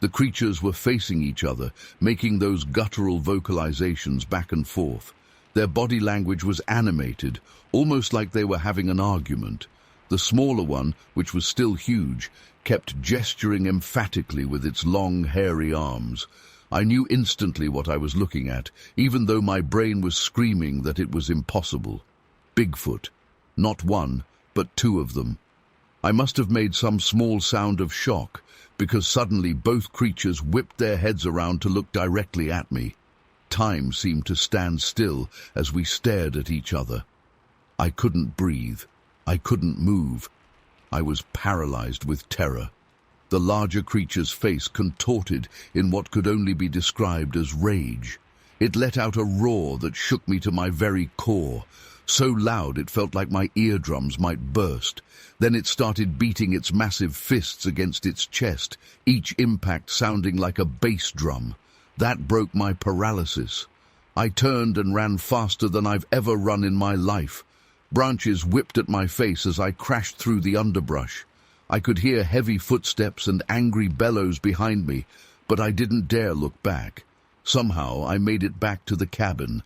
The creatures were facing each other, making those guttural vocalizations back and forth. Their body language was animated, almost like they were having an argument. The smaller one, which was still huge, kept gesturing emphatically with its long, hairy arms. I knew instantly what I was looking at, even though my brain was screaming that it was impossible. Bigfoot. Not one, but 2 of them. I must have made some small sound of shock, because suddenly both creatures whipped their heads around to look directly at me. Time seemed to stand still as we stared at each other. I couldn't breathe. I couldn't move. I was paralyzed with terror. The larger creature's face contorted in what could only be described as rage. It let out a roar that shook me to my very core, so loud it felt like my eardrums might burst. Then it started beating its massive fists against its chest, each impact sounding like a bass drum. That broke my paralysis. I turned and ran faster than I've ever run in my life. Branches whipped at my face as I crashed through the underbrush. I could hear heavy footsteps and angry bellows behind me, but I didn't dare look back. Somehow I made it back to the cabin.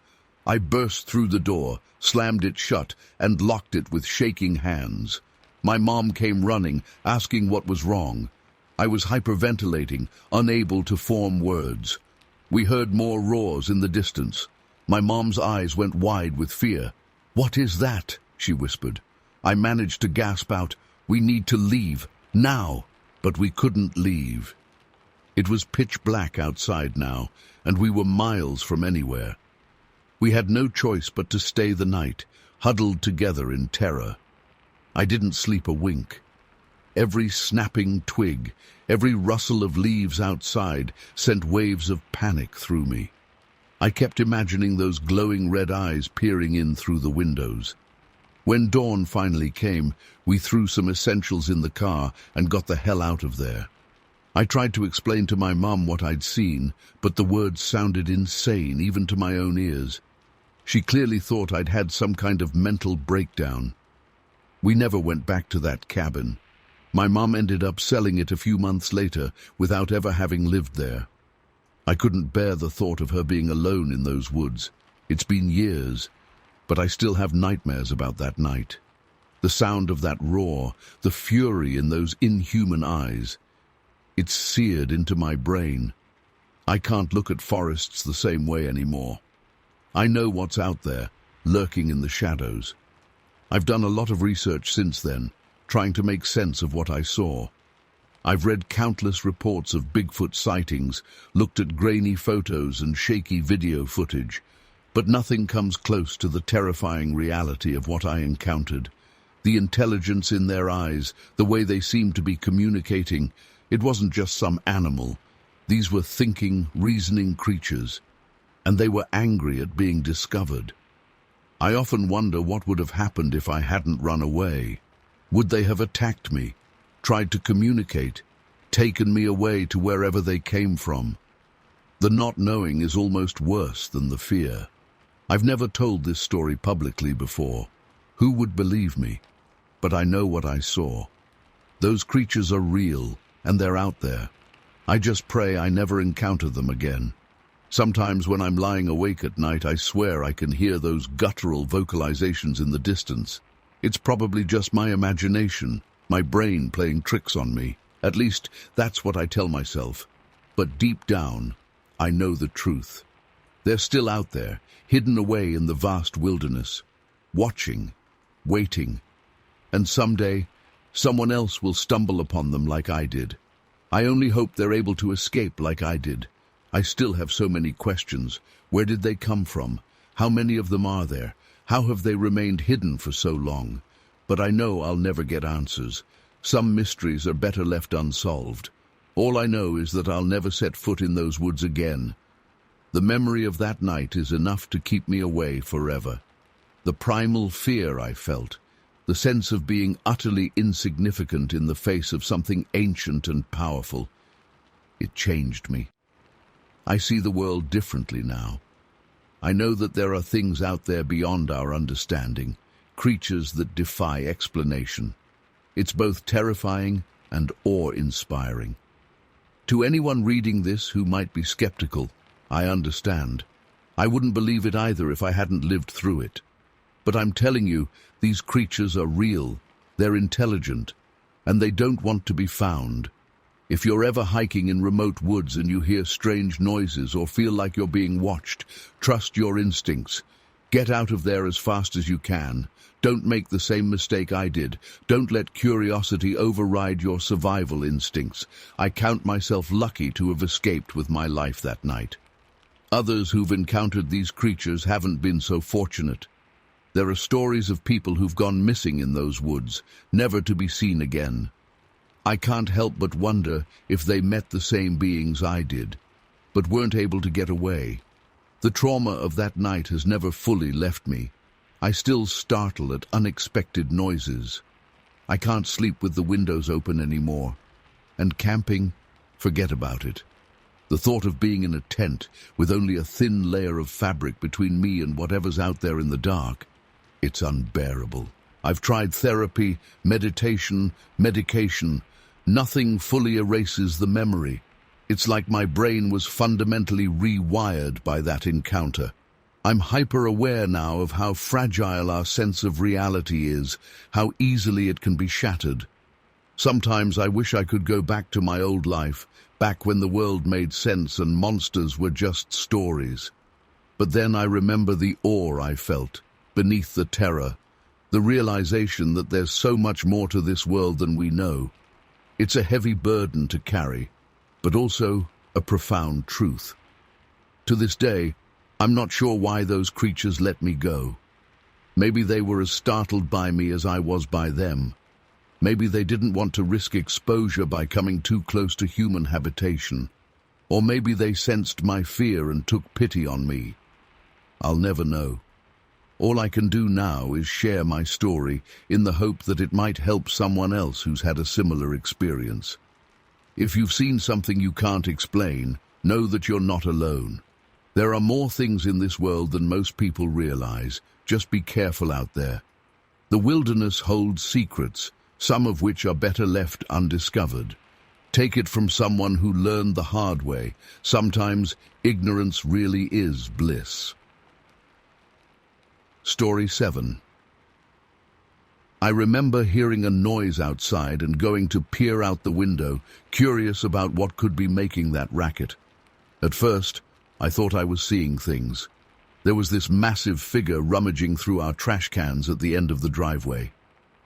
I burst through the door, slammed it shut, and locked it with shaking hands. My mom came running, asking what was wrong. I was hyperventilating, unable to form words. We heard more roars in the distance. My mom's eyes went wide with fear. "What is that?" she whispered. I managed to gasp out, "We need to leave, now!" But we couldn't leave. It was pitch black outside now, and we were miles from anywhere. We had no choice but to stay the night, huddled together in terror. I didn't sleep a wink. Every snapping twig, every rustle of leaves outside sent waves of panic through me. I kept imagining those glowing red eyes peering in through the windows. When dawn finally came, we threw some essentials in the car and got the hell out of there. I tried to explain to my mom what I'd seen, but the words sounded insane even to my own ears. She clearly thought I'd had some kind of mental breakdown. We never went back to that cabin. My mom ended up selling it a few months later without ever having lived there. I couldn't bear the thought of her being alone in those woods. It's been years, but I still have nightmares about that night. The sound of that roar, the fury in those inhuman eyes. It's seared into my brain. I can't look at forests the same way anymore. I know what's out there, lurking in the shadows. I've done a lot of research since then, trying to make sense of what I saw. I've read countless reports of Bigfoot sightings, looked at grainy photos and shaky video footage, but nothing comes close to the terrifying reality of what I encountered. The intelligence in their eyes, the way they seemed to be communicating, it wasn't just some animal. These were thinking, reasoning creatures, and they were angry at being discovered. I often wonder what would have happened if I hadn't run away. Would they have attacked me, tried to communicate, taken me away to wherever they came from? The not knowing is almost worse than the fear. I've never told this story publicly before. Who would believe me? But I know what I saw. Those creatures are real, and they're out there. I just pray I never encounter them again. Sometimes when I'm lying awake at night, I swear I can hear those guttural vocalizations in the distance. It's probably just my imagination, my brain playing tricks on me. At least, that's what I tell myself. But deep down, I know the truth. They're still out there, hidden away in the vast wilderness, watching, waiting. And someday, someone else will stumble upon them like I did. I only hope they're able to escape like I did. I still have so many questions. Where did they come from? How many of them are there? How have they remained hidden for so long? But I know I'll never get answers. Some mysteries are better left unsolved. All I know is that I'll never set foot in those woods again. The memory of that night is enough to keep me away forever. The primal fear I felt, the sense of being utterly insignificant in the face of something ancient and powerful, it changed me. I see the world differently now. I know that there are things out there beyond our understanding, creatures that defy explanation. It's both terrifying and awe-inspiring. To anyone reading this who might be skeptical, I understand. I wouldn't believe it either if I hadn't lived through it. But I'm telling you, these creatures are real, they're intelligent, and they don't want to be found. If you're ever hiking in remote woods and you hear strange noises or feel like you're being watched, trust your instincts. Get out of there as fast as you can. Don't make the same mistake I did. Don't let curiosity override your survival instincts. I count myself lucky to have escaped with my life that night. Others who've encountered these creatures haven't been so fortunate. There are stories of people who've gone missing in those woods, never to be seen again. I can't help but wonder if they met the same beings I did, but weren't able to get away. The trauma of that night has never fully left me. I still startle at unexpected noises. I can't sleep with the windows open anymore. And camping, forget about it. The thought of being in a tent with only a thin layer of fabric between me and whatever's out there in the dark, it's unbearable. I've tried therapy, meditation, medication. Nothing fully erases the memory. It's like my brain was fundamentally rewired by that encounter. I'm hyper-aware now of how fragile our sense of reality is, how easily it can be shattered. Sometimes I wish I could go back to my old life, back when the world made sense and monsters were just stories. But then I remember the awe I felt beneath the terror, the realization that there's so much more to this world than we know. It's a heavy burden to carry, but also a profound truth. To this day, I'm not sure why those creatures let me go. Maybe they were as startled by me as I was by them. Maybe they didn't want to risk exposure by coming too close to human habitation. Or maybe they sensed my fear and took pity on me. I'll never know. All I can do now is share my story in the hope that it might help someone else who's had a similar experience. If you've seen something you can't explain, know that you're not alone. There are more things in this world than most people realize. Just be careful out there. The wilderness holds secrets, some of which are better left undiscovered. Take it from someone who learned the hard way. Sometimes ignorance really is bliss. Story 7. I remember hearing a noise outside and going to peer out the window, curious about what could be making that racket. At first, I thought I was seeing things. There was this massive figure rummaging through our trash cans at the end of the driveway.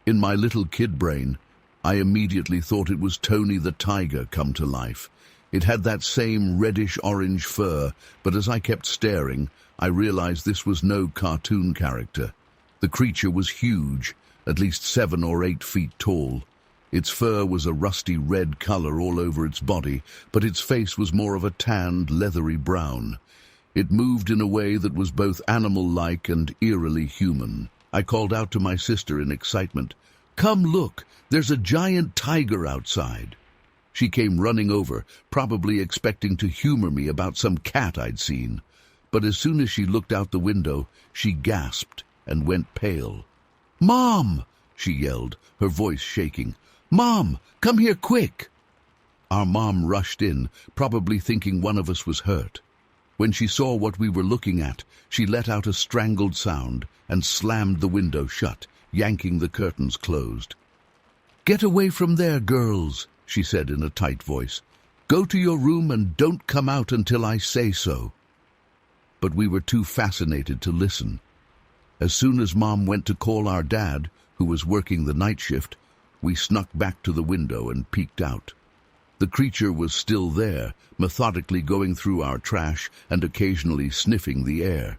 In my little kid brain, I immediately thought it was Tony the tiger come to life. It had that same reddish-orange fur, but as I kept staring, I realized this was no cartoon character. The creature was huge, at least 7 or 8 feet tall. Its fur was a rusty red color all over its body, but its face was more of a tanned, leathery brown. It moved in a way that was both animal-like and eerily human. I called out to my sister in excitement, "Come look, there's a giant tiger outside." She came running over, probably expecting to humor me about some cat I'd seen. But as soon as she looked out the window, she gasped and went pale. "Mom!" she yelled, her voice shaking. "Mom, come here quick!" Our mom rushed in, probably thinking one of us was hurt. When she saw what we were looking at, she let out a strangled sound and slammed the window shut, yanking the curtains closed. "Get away from there, girls," she said in a tight voice. "Go to your room and don't come out until I say so." But we were too fascinated to listen. As soon as Mom went to call our dad, who was working the night shift, we snuck back to the window and peeked out. The creature was still there, methodically going through our trash and occasionally sniffing the air.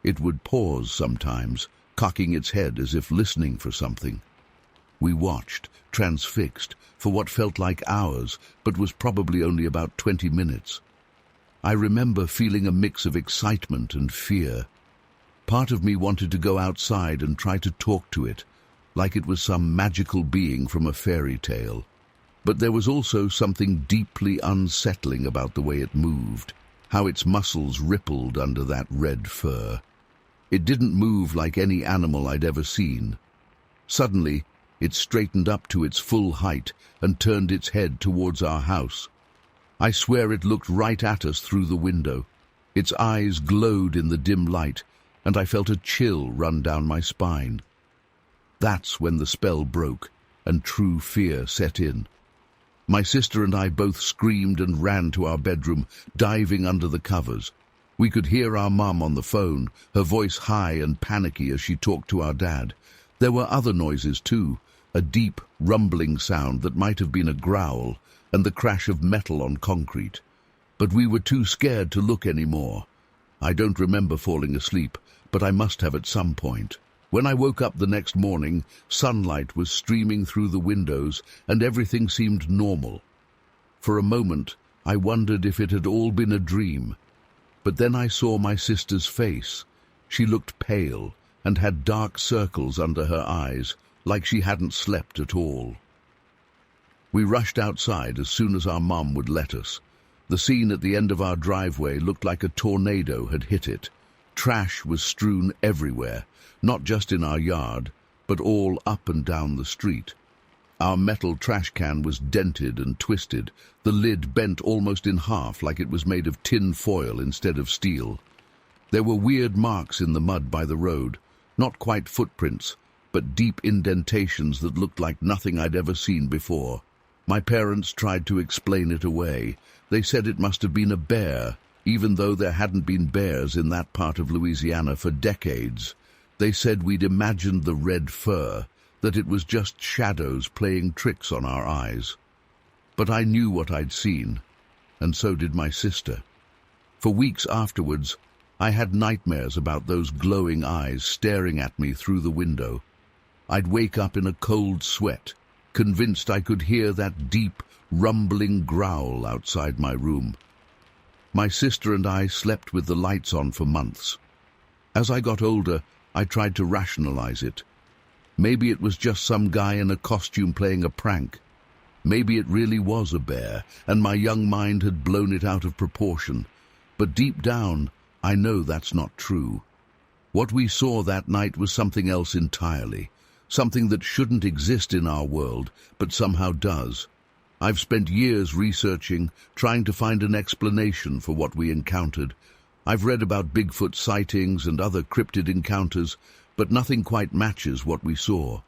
It would pause sometimes, cocking its head as if listening for something. We watched, transfixed, for what felt like hours, but was probably only about 20 minutes. I remember feeling a mix of excitement and fear. Part of me wanted to go outside and try to talk to it, like it was some magical being from a fairy tale. But there was also something deeply unsettling about the way it moved, how its muscles rippled under that red fur. It didn't move like any animal I'd ever seen. Suddenly, it straightened up to its full height and turned its head towards our house. I swear it looked right at us through the window. Its eyes glowed in the dim light, and I felt a chill run down my spine. That's when the spell broke, and true fear set in. My sister and I both screamed and ran to our bedroom, diving under the covers. We could hear our mum on the phone, her voice high and panicky as she talked to our dad. There were other noises too, a deep, rumbling sound that might have been a growl, and the crash of metal on concrete. But we were too scared to look anymore. I don't remember falling asleep, but I must have at some point. When I woke up the next morning, sunlight was streaming through the windows, and everything seemed normal. For a moment, I wondered if it had all been a dream. But then I saw my sister's face. She looked pale, and had dark circles under her eyes, like she hadn't slept at all. We rushed outside as soon as our mum would let us. The scene at the end of our driveway looked like a tornado had hit it. Trash was strewn everywhere, not just in our yard, but all up and down the street. Our metal trash can was dented and twisted, the lid bent almost in half like it was made of tin foil instead of steel. There were weird marks in the mud by the road, not quite footprints, but deep indentations that looked like nothing I'd ever seen before. My parents tried to explain it away. They said it must have been a bear, even though there hadn't been bears in that part of Louisiana for decades. They said we'd imagined the red fur, that it was just shadows playing tricks on our eyes. But I knew what I'd seen, and so did my sister. For weeks afterwards, I had nightmares about those glowing eyes staring at me through the window. I'd wake up in a cold sweat, convinced I could hear that deep, rumbling growl outside my room. My sister and I slept with the lights on for months. As I got older, I tried to rationalize it. Maybe it was just some guy in a costume playing a prank. Maybe it really was a bear, and my young mind had blown it out of proportion. But deep down, I know that's not true. What we saw that night was something else entirely, something that shouldn't exist in our world, but somehow does. I've spent years researching, trying to find an explanation for what we encountered. I've read about Bigfoot sightings and other cryptid encounters, but nothing quite matches what we saw.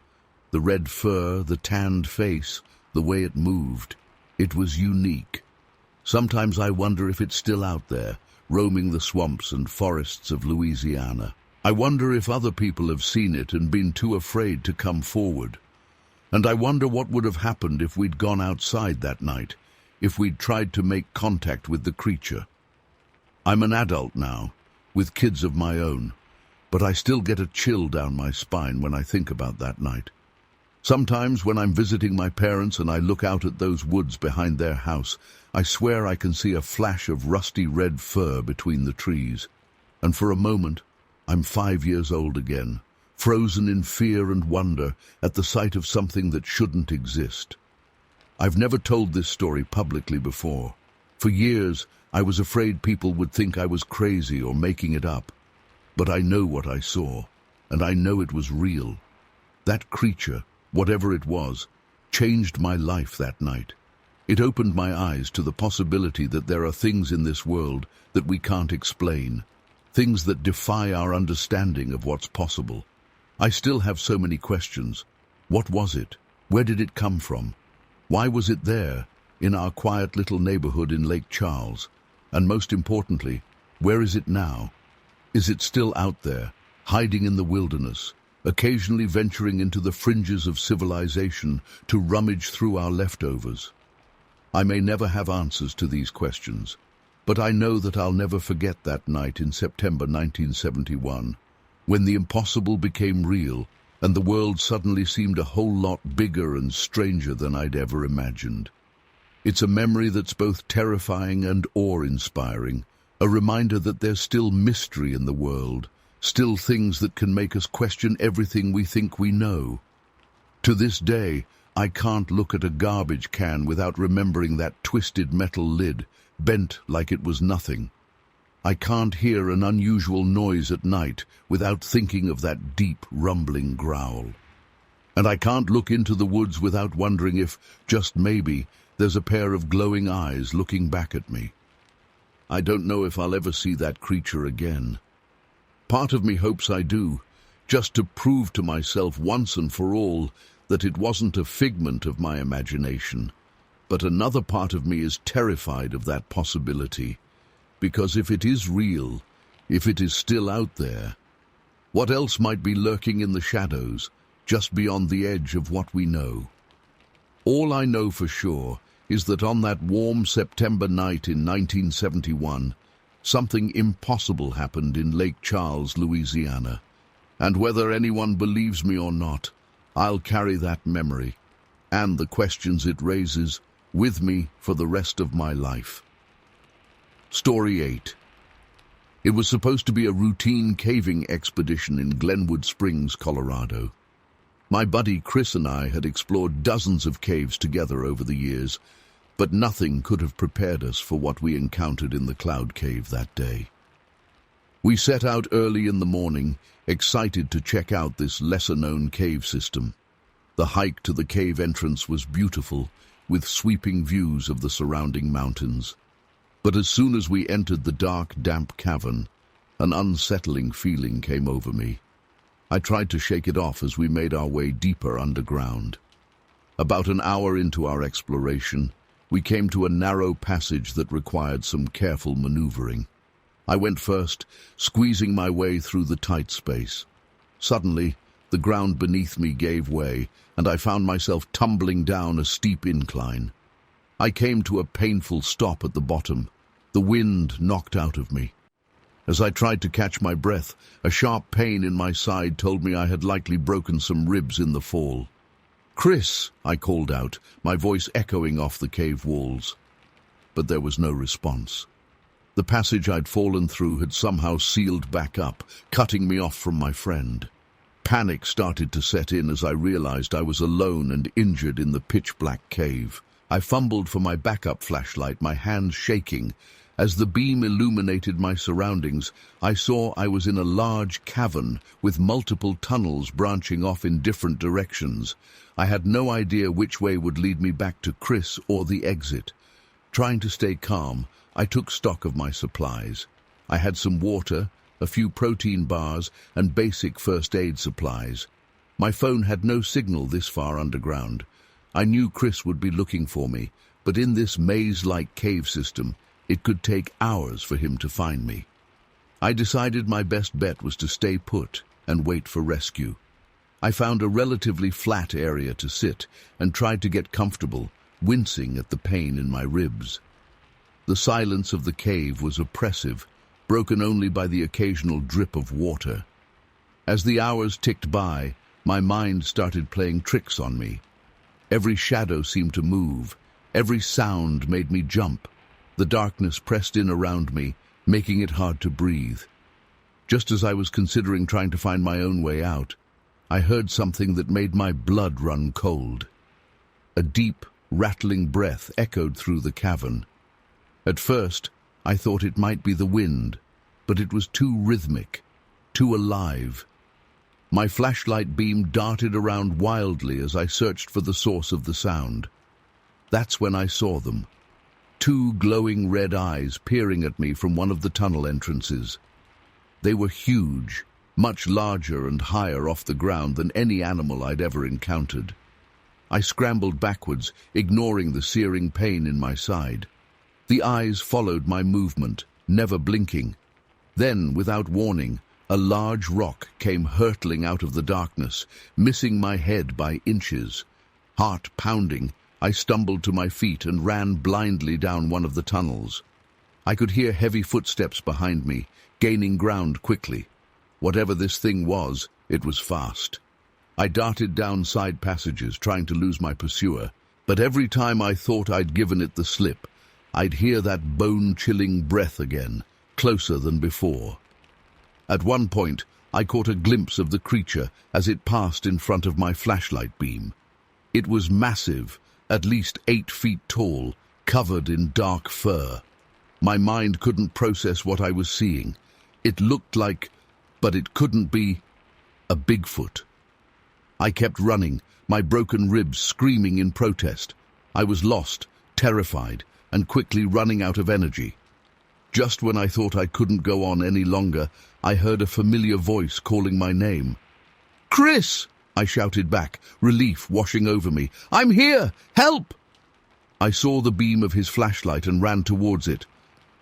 The red fur, the tanned face, the way it moved. It was unique. Sometimes I wonder if it's still out there, roaming the swamps and forests of Louisiana. I wonder if other people have seen it and been too afraid to come forward. And I wonder what would have happened if we'd gone outside that night, if we'd tried to make contact with the creature. I'm an adult now, with kids of my own, but I still get a chill down my spine when I think about that night. Sometimes when I'm visiting my parents and I look out at those woods behind their house, I swear I can see a flash of rusty red fur between the trees. And for a moment, I'm 5 years old again, frozen in fear and wonder at the sight of something that shouldn't exist. I've never told this story publicly before. For years, I was afraid people would think I was crazy or making it up. But I know what I saw, and I know it was real. That creature, whatever it was, changed my life that night. It opened my eyes to the possibility that there are things in this world that we can't explain, things that defy our understanding of what's possible. I still have so many questions. What was it? Where did it come from? Why was it there, in our quiet little neighborhood in Lake Charles? And most importantly, where is it now? Is it still out there, hiding in the wilderness, occasionally venturing into the fringes of civilization to rummage through our leftovers? I may never have answers to these questions, but I know that I'll never forget that night in September 1971, when the impossible became real and the world suddenly seemed a whole lot bigger and stranger than I'd ever imagined. It's a memory that's both terrifying and awe-inspiring, a reminder that there's still mystery in the world, still things that can make us question everything we think we know. To this day, I can't look at a garbage can without remembering that twisted metal lid, bent like it was nothing. I can't hear an unusual noise at night without thinking of that deep, rumbling growl. And I can't look into the woods without wondering if, just maybe, there's a pair of glowing eyes looking back at me. I don't know if I'll ever see that creature again. Part of me hopes I do, just to prove to myself once and for all that it wasn't a figment of my imagination. But another part of me is terrified of that possibility, because if it is real, if it is still out there, what else might be lurking in the shadows, just beyond the edge of what we know? All I know for sure is that on that warm September night in 1971, something impossible happened in Lake Charles, Louisiana. And whether anyone believes me or not, I'll carry that memory, and the questions it raises, with me for the rest of my life. Story 8. It was supposed to be a routine caving expedition in Glenwood Springs, Colorado. My buddy Chris and I had explored dozens of caves together over the years, but nothing could have prepared us for what we encountered in the Cloud Cave that day. We set out early in the morning, excited to check out this lesser-known cave system. The hike to the cave entrance was beautiful, with sweeping views of the surrounding mountains. But as soon as we entered the dark, damp cavern, an unsettling feeling came over me. I tried to shake it off as we made our way deeper underground. About an hour into our exploration, we came to a narrow passage that required some careful maneuvering. I went first, squeezing my way through the tight space. Suddenly, the ground beneath me gave way, and I found myself tumbling down a steep incline. I came to a painful stop at the bottom, the wind knocked out of me. As I tried to catch my breath, a sharp pain in my side told me I had likely broken some ribs in the fall. "Chris!" I called out, my voice echoing off the cave walls. But there was no response. The passage I'd fallen through had somehow sealed back up, cutting me off from my friend. Panic started to set in as I realized I was alone and injured in the pitch-black cave. I fumbled for my backup flashlight, my hands shaking. As the beam illuminated my surroundings, I saw I was in a large cavern with multiple tunnels branching off in different directions. I had no idea which way would lead me back to Chris or the exit. Trying to stay calm, I took stock of my supplies. I had some water, a few protein bars, and basic first aid supplies. My phone had no signal this far underground. I knew Chris would be looking for me, but in this maze-like cave system, it could take hours for him to find me. I decided my best bet was to stay put and wait for rescue. I found a relatively flat area to sit and tried to get comfortable, wincing at the pain in my ribs. The silence of the cave was oppressive, broken only by the occasional drip of water. As the hours ticked by, my mind started playing tricks on me. Every shadow seemed to move. Every sound made me jump. The darkness pressed in around me, making it hard to breathe. Just as I was considering trying to find my own way out, I heard something that made my blood run cold. A deep, rattling breath echoed through the cavern. At first, I thought it might be the wind, but it was too rhythmic, too alive. My flashlight beam darted around wildly as I searched for the source of the sound. That's when I saw them. Two glowing red eyes peering at me from one of the tunnel entrances. They were huge, much larger and higher off the ground than any animal I'd ever encountered. I scrambled backwards, ignoring the searing pain in my side. The eyes followed my movement, never blinking. Then, without warning, a large rock came hurtling out of the darkness, missing my head by inches. Heart pounding, I stumbled to my feet and ran blindly down one of the tunnels. I could hear heavy footsteps behind me, gaining ground quickly. Whatever this thing was, it was fast. I darted down side passages, trying to lose my pursuer, but every time I thought I'd given it the slip, I'd hear that bone-chilling breath again, closer than before. At one point, I caught a glimpse of the creature as it passed in front of my flashlight beam. It was massive, at least 8 feet tall, covered in dark fur. My mind couldn't process what I was seeing. It looked like, but it couldn't be, a Bigfoot. I kept running, my broken ribs screaming in protest. I was lost, terrified, and quickly running out of energy. Just when I thought I couldn't go on any longer, I heard a familiar voice calling my name. "Chris!" I shouted back, relief washing over me. "I'm here! Help!" I saw the beam of his flashlight and ran towards it.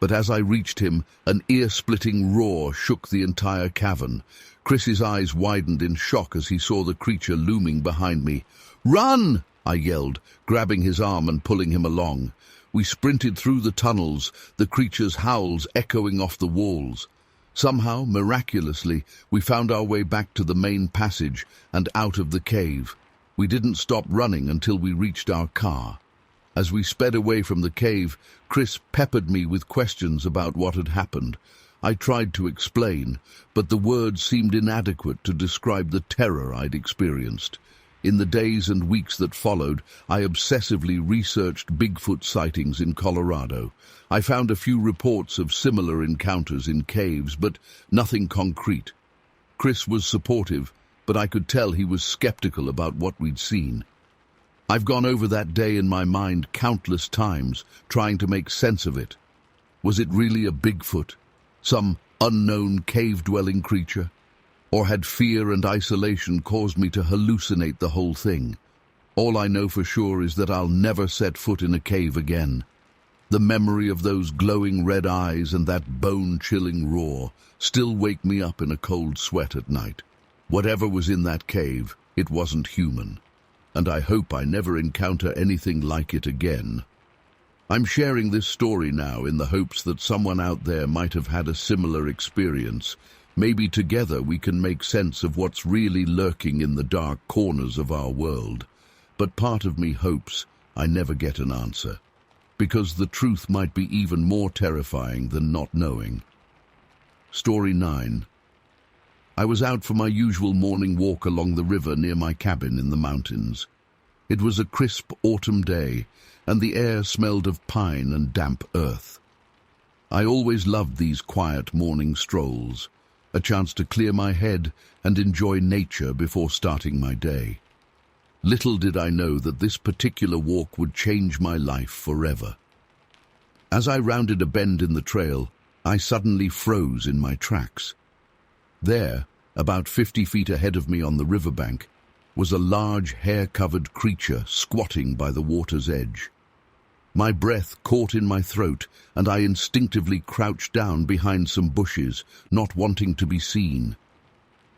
But as I reached him, an ear-splitting roar shook the entire cavern. Chris's eyes widened in shock as he saw the creature looming behind me. "Run!" I yelled, grabbing his arm and pulling him along. We sprinted through the tunnels, the creature's howls echoing off the walls. Somehow, miraculously, we found our way back to the main passage and out of the cave. We didn't stop running until we reached our car. As we sped away from the cave, Chris peppered me with questions about what had happened. I tried to explain, but the words seemed inadequate to describe the terror I'd experienced. In the days and weeks that followed, I obsessively researched Bigfoot sightings in Colorado. I found a few reports of similar encounters in caves, but nothing concrete. Chris was supportive, but I could tell he was skeptical about what we'd seen. I've gone over that day in my mind countless times, trying to make sense of it. Was it really a Bigfoot? Some unknown cave-dwelling creature? Or had fear and isolation caused me to hallucinate the whole thing? All I know for sure is that I'll never set foot in a cave again. The memory of those glowing red eyes and that bone-chilling roar still wake me up in a cold sweat at night. Whatever was in that cave, it wasn't human, and I hope I never encounter anything like it again. I'm sharing this story now in the hopes that someone out there might have had a similar experience. Maybe together we can make sense of what's really lurking in the dark corners of our world. But part of me hopes I never get an answer, because the truth might be even more terrifying than not knowing. Story 9. I was out for my usual morning walk along the river near my cabin in the mountains. It was a crisp autumn day, and the air smelled of pine and damp earth. I always loved these quiet morning strolls, a chance to clear my head and enjoy nature before starting my day. Little did I know that this particular walk would change my life forever. As I rounded a bend in the trail, I suddenly froze in my tracks. There, about 50 feet ahead of me on the riverbank, was a large hair-covered creature squatting by the water's edge. My breath caught in my throat, and I instinctively crouched down behind some bushes, not wanting to be seen.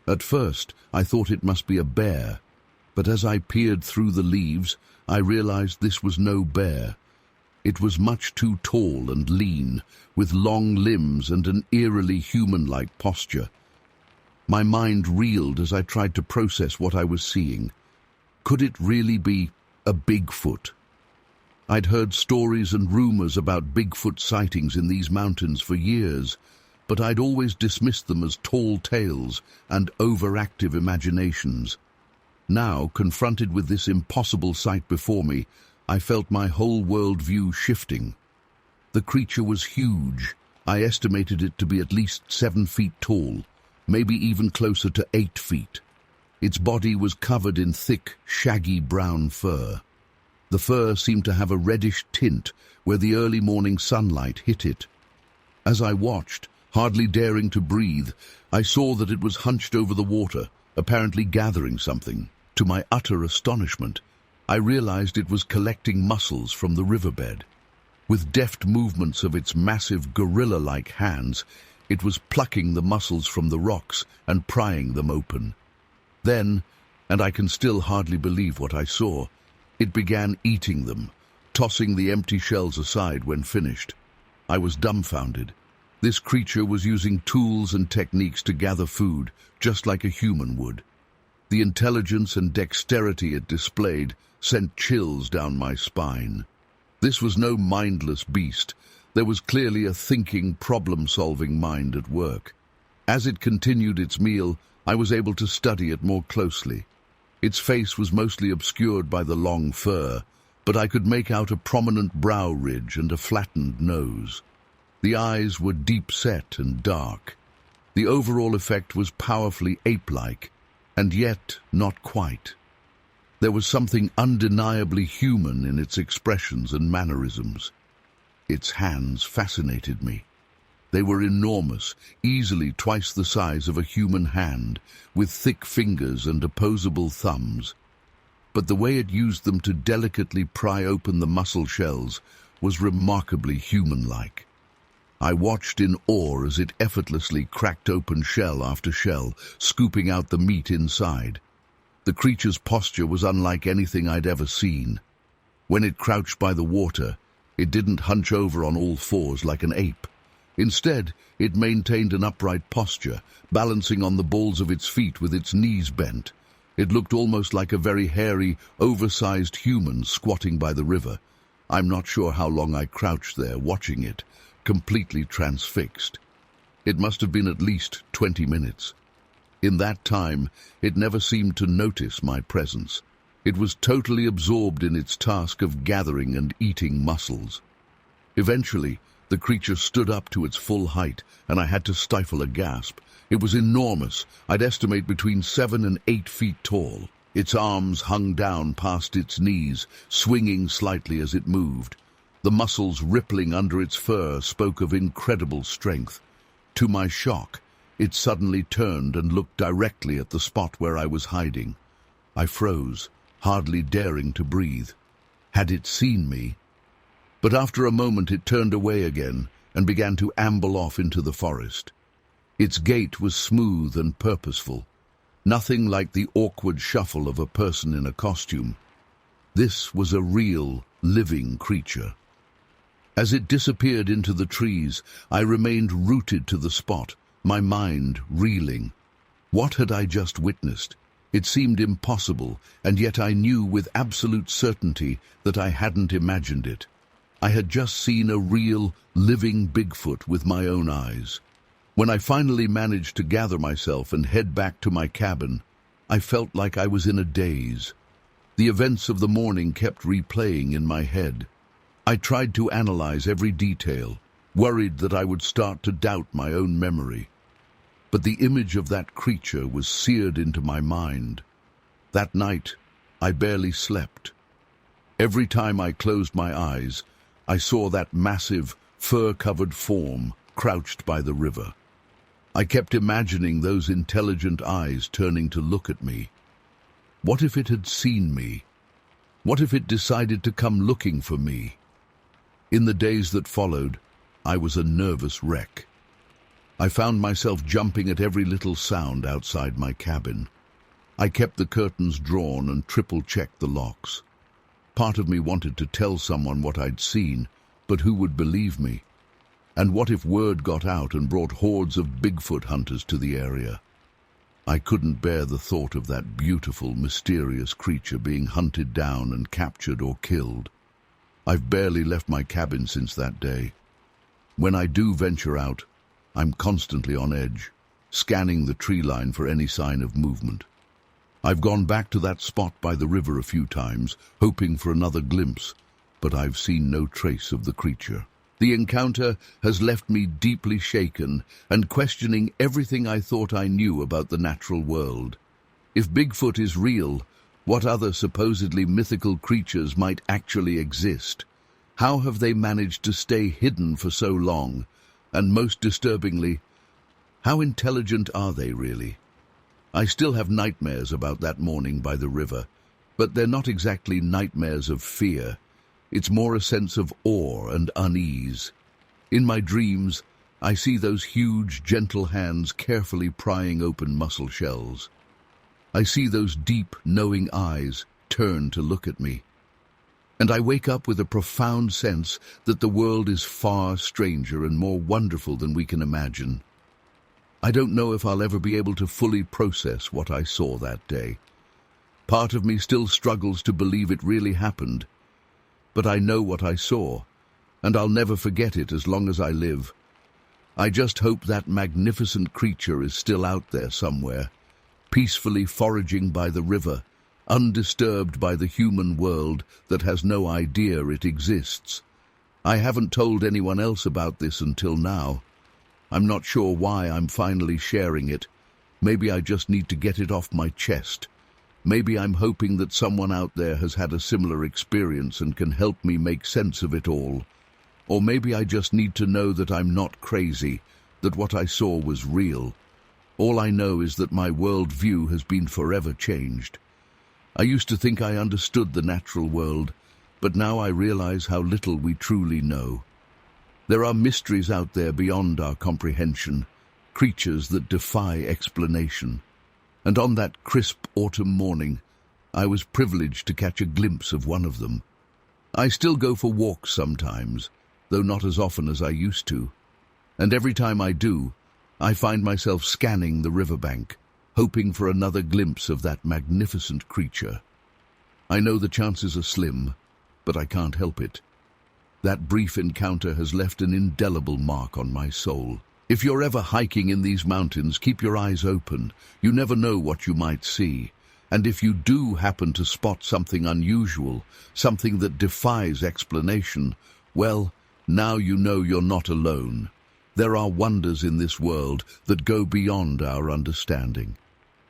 At first, I thought it must be a bear, but as I peered through the leaves, I realized this was no bear. It was much too tall and lean, with long limbs and an eerily human-like posture. My mind reeled as I tried to process what I was seeing. Could it really be a Bigfoot? I'd heard stories and rumors about Bigfoot sightings in these mountains for years, but I'd always dismissed them as tall tales and overactive imaginations. Now, confronted with this impossible sight before me, I felt my whole worldview shifting. The creature was huge. I estimated it to be at least 7 feet tall, maybe even closer to 8 feet. Its body was covered in thick, shaggy brown fur. The fur seemed to have a reddish tint where the early morning sunlight hit it. As I watched, hardly daring to breathe, I saw that it was hunched over the water, apparently gathering something. To my utter astonishment, I realized it was collecting mussels from the riverbed. With deft movements of its massive gorilla-like hands, it was plucking the mussels from the rocks and prying them open. Then, and I can still hardly believe what I saw, it began eating them, tossing the empty shells aside when finished. I was dumbfounded. This creature was using tools and techniques to gather food, just like a human would. The intelligence and dexterity it displayed sent chills down my spine. This was no mindless beast. There was clearly a thinking, problem-solving mind at work. As it continued its meal, I was able to study it more closely. Its face was mostly obscured by the long fur, but I could make out a prominent brow ridge and a flattened nose. The eyes were deep-set and dark. The overall effect was powerfully ape-like, and yet not quite. There was something undeniably human in its expressions and mannerisms. Its hands fascinated me. They were enormous, easily twice the size of a human hand, with thick fingers and opposable thumbs. But the way it used them to delicately pry open the mussel shells was remarkably human-like. I watched in awe as it effortlessly cracked open shell after shell, scooping out the meat inside. The creature's posture was unlike anything I'd ever seen. When it crouched by the water, it didn't hunch over on all fours like an ape. Instead, it maintained an upright posture, balancing on the balls of its feet with its knees bent. It looked almost like a very hairy, oversized human squatting by the river. I'm not sure how long I crouched there, watching it, completely transfixed. It must have been at least 20 minutes. In that time, it never seemed to notice my presence. It was totally absorbed in its task of gathering and eating mussels. Eventually, the creature stood up to its full height, and I had to stifle a gasp. It was enormous. I'd estimate between 7 and 8 feet tall. Its arms hung down past its knees, swinging slightly as it moved. The muscles rippling under its fur spoke of incredible strength. To my shock, it suddenly turned and looked directly at the spot where I was hiding. I froze, hardly daring to breathe. Had it seen me? But after a moment it turned away again and began to amble off into the forest. Its gait was smooth and purposeful, nothing like the awkward shuffle of a person in a costume. This was a real, living creature. As it disappeared into the trees, I remained rooted to the spot, my mind reeling. What had I just witnessed? It seemed impossible, and yet I knew with absolute certainty that I hadn't imagined it. I had just seen a real, living Bigfoot with my own eyes. When I finally managed to gather myself and head back to my cabin, I felt like I was in a daze. The events of the morning kept replaying in my head. I tried to analyze every detail, worried that I would start to doubt my own memory. But the image of that creature was seared into my mind. That night, I barely slept. Every time I closed my eyes, I saw that massive, fur-covered form crouched by the river. I kept imagining those intelligent eyes turning to look at me. What if it had seen me? What if it decided to come looking for me? In the days that followed, I was a nervous wreck. I found myself jumping at every little sound outside my cabin. I kept the curtains drawn and triple-checked the locks. Part of me wanted to tell someone what I'd seen, but who would believe me? And what if word got out and brought hordes of Bigfoot hunters to the area? I couldn't bear the thought of that beautiful, mysterious creature being hunted down and captured or killed. I've barely left my cabin since that day. When I do venture out, I'm constantly on edge, scanning the tree line for any sign of movement. I've gone back to that spot by the river a few times, hoping for another glimpse, but I've seen no trace of the creature. The encounter has left me deeply shaken and questioning everything I thought I knew about the natural world. If Bigfoot is real, what other supposedly mythical creatures might actually exist? How have they managed to stay hidden for so long? And most disturbingly, how intelligent are they really? I still have nightmares about that morning by the river, but they're not exactly nightmares of fear. It's more a sense of awe and unease. In my dreams, I see those huge, gentle hands carefully prying open mussel shells. I see those deep, knowing eyes turn to look at me. And I wake up with a profound sense that the world is far stranger and more wonderful than we can imagine. I don't know if I'll ever be able to fully process what I saw that day. Part of me still struggles to believe it really happened. But I know what I saw, and I'll never forget it as long as I live. I just hope that magnificent creature is still out there somewhere, peacefully foraging by the river, undisturbed by the human world that has no idea it exists. I haven't told anyone else about this until now. I'm not sure why I'm finally sharing it. Maybe I just need to get it off my chest. Maybe I'm hoping that someone out there has had a similar experience and can help me make sense of it all. Or maybe I just need to know that I'm not crazy, that what I saw was real. All I know is that my world view has been forever changed. I used to think I understood the natural world, but now I realize how little we truly know. There are mysteries out there beyond our comprehension, creatures that defy explanation. And on that crisp autumn morning, I was privileged to catch a glimpse of one of them. I still go for walks sometimes, though not as often as I used to. And every time I do, I find myself scanning the riverbank, hoping for another glimpse of that magnificent creature. I know the chances are slim, but I can't help it. That brief encounter has left an indelible mark on my soul. If you're ever hiking in these mountains, keep your eyes open. You never know what you might see. And if you do happen to spot something unusual, something that defies explanation, well, now you know you're not alone. There are wonders in this world that go beyond our understanding.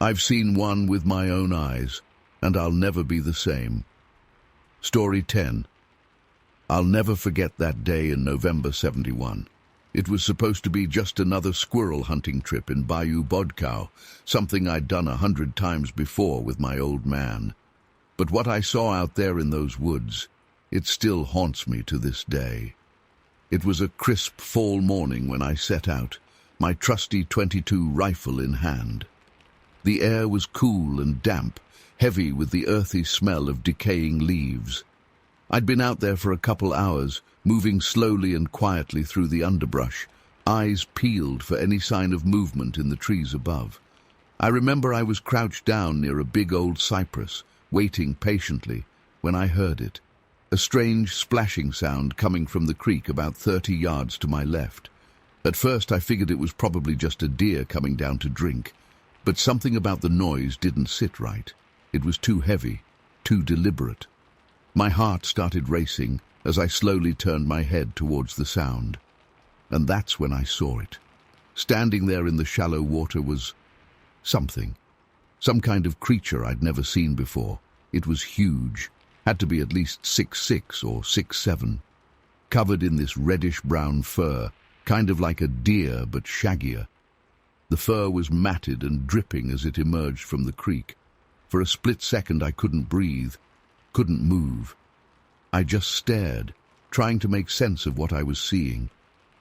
I've seen one with my own eyes, and I'll never be the same. Story 10. I'll never forget that day in November '71. It was supposed to be just another squirrel hunting trip in Bayou Bodow, something I'd done 100 times before with my old man. But what I saw out there in those woods, it still haunts me to this day. It was a crisp fall morning when I set out, my trusty .22 rifle in hand. The air was cool and damp, heavy with the earthy smell of decaying leaves. I'd been out there for a couple hours, moving slowly and quietly through the underbrush, eyes peeled for any sign of movement in the trees above. I remember I was crouched down near a big old cypress, waiting patiently, when I heard it. A strange splashing sound coming from the creek about 30 yards to my left. At first I figured it was probably just a deer coming down to drink, but something about the noise didn't sit right. It was too heavy, too deliberate. My heart started racing as I slowly turned my head towards the sound. And that's when I saw it. Standing there in the shallow water was something. Some kind of creature I'd never seen before. It was huge, had to be at least 6'6" or 6'7", covered in this reddish-brown fur, kind of like a deer but shaggier. The fur was matted and dripping as it emerged from the creek. For a split second I couldn't breathe, couldn't move. I just stared, trying to make sense of what I was seeing.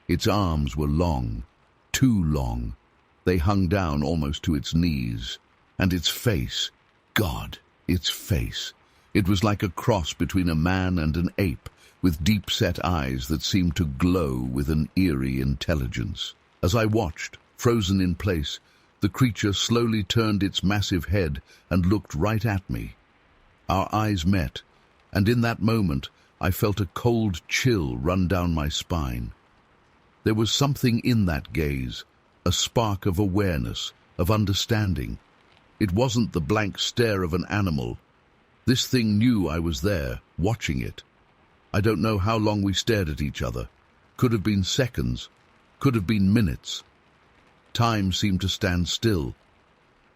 Its arms were long, too long. They hung down almost to its knees. And its face, God, its face. It was like a cross between a man and an ape, with deep-set eyes that seemed to glow with an eerie intelligence. As I watched, frozen in place, the creature slowly turned its massive head and looked right at me. Our eyes met, and in that moment I felt a cold chill run down my spine. There was something in that gaze, a spark of awareness, of understanding. It wasn't the blank stare of an animal. This thing knew I was there, watching it. I don't know how long we stared at each other. Could have been seconds, could have been minutes. Time seemed to stand still.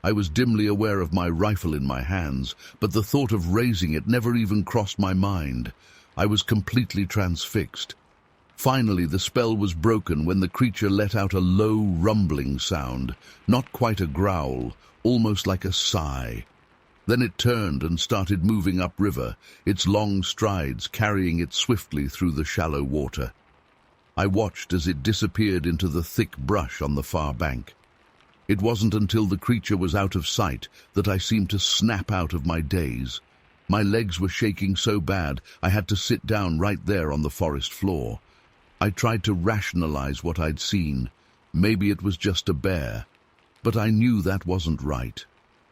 I was dimly aware of my rifle in my hands, but the thought of raising it never even crossed my mind. I was completely transfixed. Finally, the spell was broken when the creature let out a low, rumbling sound, not quite a growl, almost like a sigh. Then it turned and started moving upriver, its long strides carrying it swiftly through the shallow water. I watched as it disappeared into the thick brush on the far bank. It wasn't until the creature was out of sight that I seemed to snap out of my daze. My legs were shaking so bad I had to sit down right there on the forest floor. I tried to rationalize what I'd seen. Maybe it was just a bear. But I knew that wasn't right.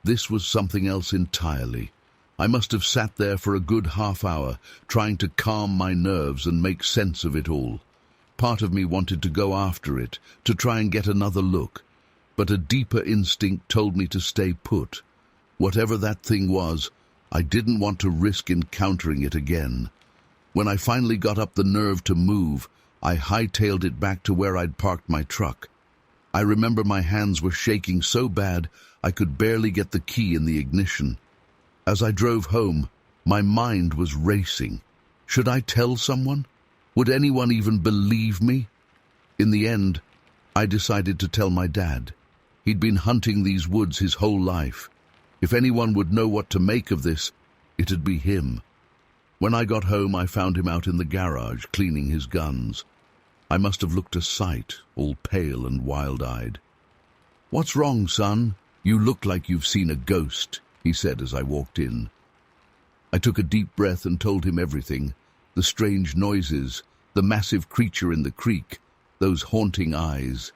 This was something else entirely. I must have sat there for a good half hour, trying to calm my nerves and make sense of it all. Part of me wanted to go after it, to try and get another look. But a deeper instinct told me to stay put. Whatever that thing was, I didn't want to risk encountering it again. When I finally got up the nerve to move, I hightailed it back to where I'd parked my truck. I remember my hands were shaking so bad I could barely get the key in the ignition. As I drove home, my mind was racing. Should I tell someone? Would anyone even believe me? In the end, I decided to tell my dad. He'd been hunting these woods his whole life. If anyone would know what to make of this, it'd be him. When I got home, I found him out in the garage, cleaning his guns. I must have looked a sight, all pale and wild-eyed. "What's wrong, son? You look like you've seen a ghost," he said as I walked in. I took a deep breath and told him everything. The strange noises, the massive creature in the creek, those haunting eyes.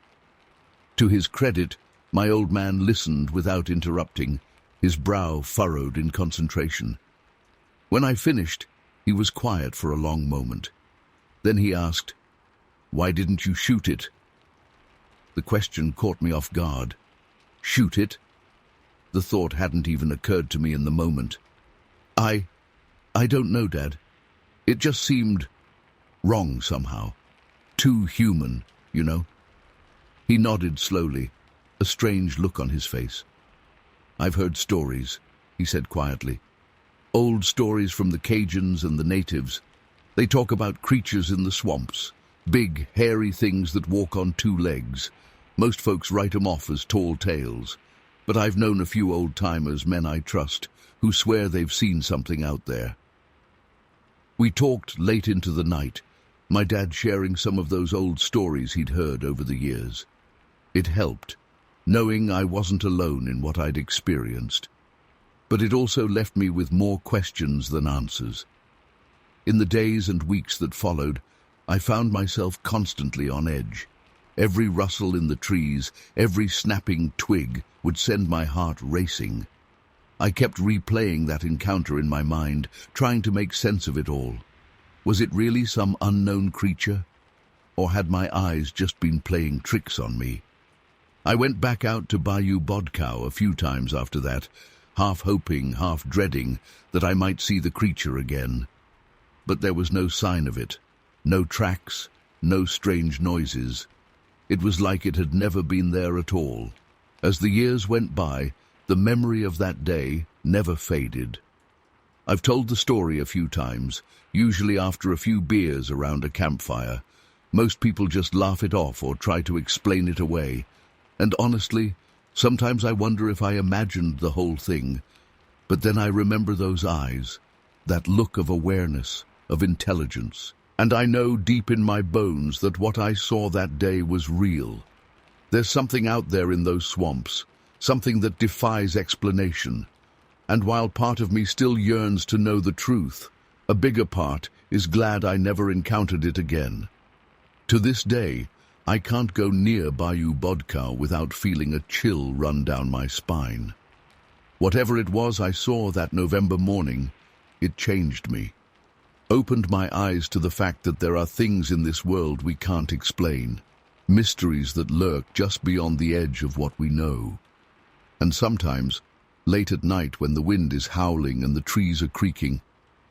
To his credit, my old man listened without interrupting, his brow furrowed in concentration. When I finished, he was quiet for a long moment. Then he asked, "Why didn't you shoot it?" The question caught me off guard. Shoot it? The thought hadn't even occurred to me in the moment. I don't know, Dad. It just seemed wrong somehow. Too human, you know. He nodded slowly, a strange look on his face. "I've heard stories," he said quietly. "Old stories from the Cajuns and the natives. They talk about creatures in the swamps, Big, hairy things that walk on two legs. Most folks write 'em off as tall tales, but I've known a few old-timers, men I trust, who swear they've seen something out there. We talked late into the night, my dad sharing some of those old stories he'd heard over the years. It helped, knowing I wasn't alone in what I'd experienced. But it also left me with more questions than answers. In the days and weeks that followed, I found myself constantly on edge. Every rustle in the trees, every snapping twig would send my heart racing. I kept replaying that encounter in my mind, trying to make sense of it all. Was it really some unknown creature? Or had my eyes just been playing tricks on me? I went back out to Bayou Bodow a few times after that, half hoping, half dreading that I might see the creature again. But there was no sign of it, no tracks, no strange noises. It was like it had never been there at all. As the years went by, the memory of that day never faded. I've told the story a few times, usually after a few beers around a campfire. Most people just laugh it off or try to explain it away. And honestly, sometimes I wonder if I imagined the whole thing. But then I remember those eyes, that look of awareness, of intelligence. And I know deep in my bones that what I saw that day was real. There's something out there in those swamps, something that defies explanation. And while part of me still yearns to know the truth, a bigger part is glad I never encountered it again. To this day, I can't go near Bayou Bodow without feeling a chill run down my spine. Whatever it was I saw that November morning, it changed me. Opened my eyes to the fact that there are things in this world we can't explain, mysteries that lurk just beyond the edge of what we know. And sometimes, late at night when the wind is howling and the trees are creaking,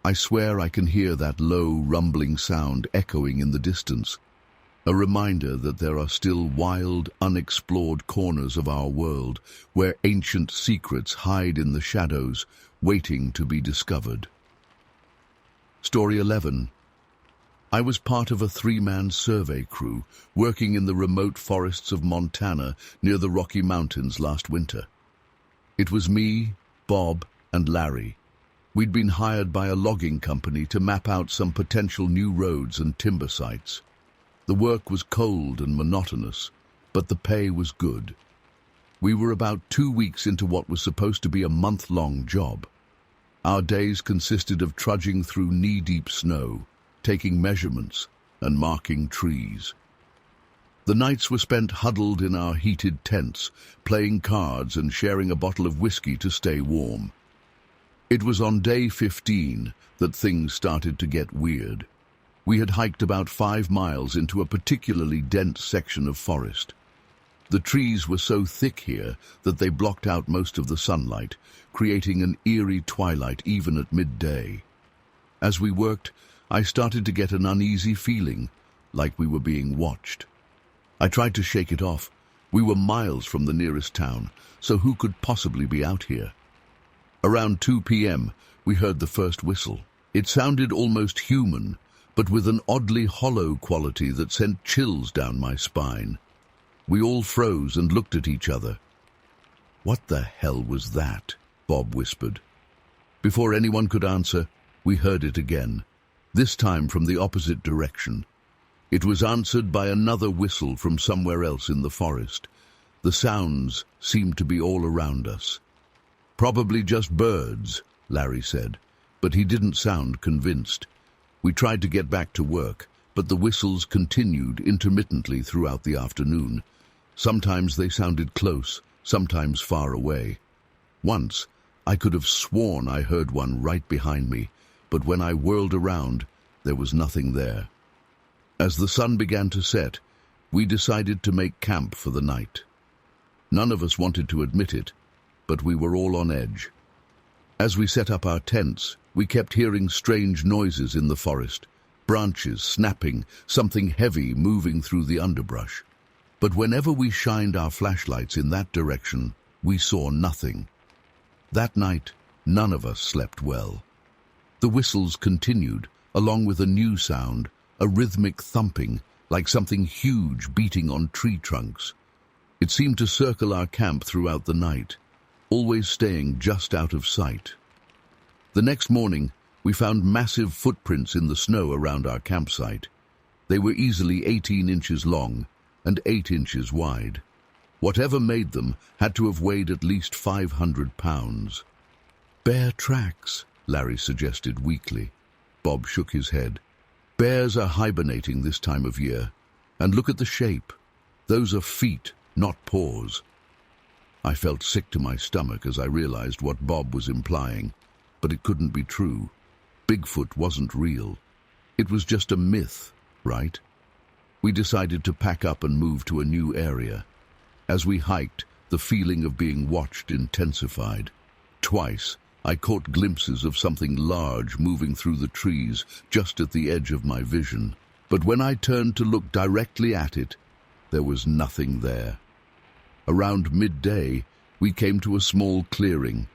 I swear I can hear that low, rumbling sound echoing in the distance, a reminder that there are still wild, unexplored corners of our world where ancient secrets hide in the shadows, waiting to be discovered. Story 11. I was part of a 3-man survey crew working in the remote forests of Montana near the Rocky Mountains last winter. It was me, Bob, and Larry. We'd been hired by a logging company to map out some potential new roads and timber sites. The work was cold and monotonous, but the pay was good. We were about 2 weeks into what was supposed to be a month-long job. Our days consisted of trudging through knee-deep snow, taking measurements, and marking trees. The nights were spent huddled in our heated tents, playing cards and sharing a bottle of whiskey to stay warm. It was on day 15 that things started to get weird. We had hiked about 5 miles into a particularly dense section of forest. The trees were so thick here that they blocked out most of the sunlight, creating an eerie twilight even at midday. As we worked, I started to get an uneasy feeling, like we were being watched. I tried to shake it off. We were miles from the nearest town, so who could possibly be out here? Around 2 p.m., we heard the first whistle. It sounded almost human, but with an oddly hollow quality that sent chills down my spine. We all froze and looked at each other. "What the hell was that?" Bob whispered. Before anyone could answer, we heard it again, this time from the opposite direction. It was answered by another whistle from somewhere else in the forest. The sounds seemed to be all around us. "Probably just birds," Larry said, but he didn't sound convinced. We tried to get back to work, but the whistles continued intermittently throughout the afternoon. Sometimes they sounded close, sometimes far away. Once, I could have sworn I heard one right behind me, but when I whirled around, there was nothing there. As the sun began to set, we decided to make camp for the night. None of us wanted to admit it, but we were all on edge. As we set up our tents, we kept hearing strange noises in the forest, branches snapping, something heavy moving through the underbrush. But whenever we shined our flashlights in that direction, we saw nothing. That night, none of us slept well. The whistles continued, along with a new sound, a rhythmic thumping, like something huge beating on tree trunks. It seemed to circle our camp throughout the night, always staying just out of sight. The next morning, we found massive footprints in the snow around our campsite. They were easily 18 inches long and 8 inches wide. Whatever made them had to have weighed at least 500 pounds. "Bear tracks," Larry suggested weakly. Bob shook his head. "Bears are hibernating this time of year. And look at the shape. Those are feet, not paws." I felt sick to my stomach as I realized what Bob was implying, but it couldn't be true. Bigfoot wasn't real. It was just a myth, right? We decided to pack up and move to a new area. As we hiked, the feeling of being watched intensified. Twice, I caught glimpses of something large moving through the trees just at the edge of my vision. But when I turned to look directly at it, there was nothing there. Around midday, we came to a small clearing.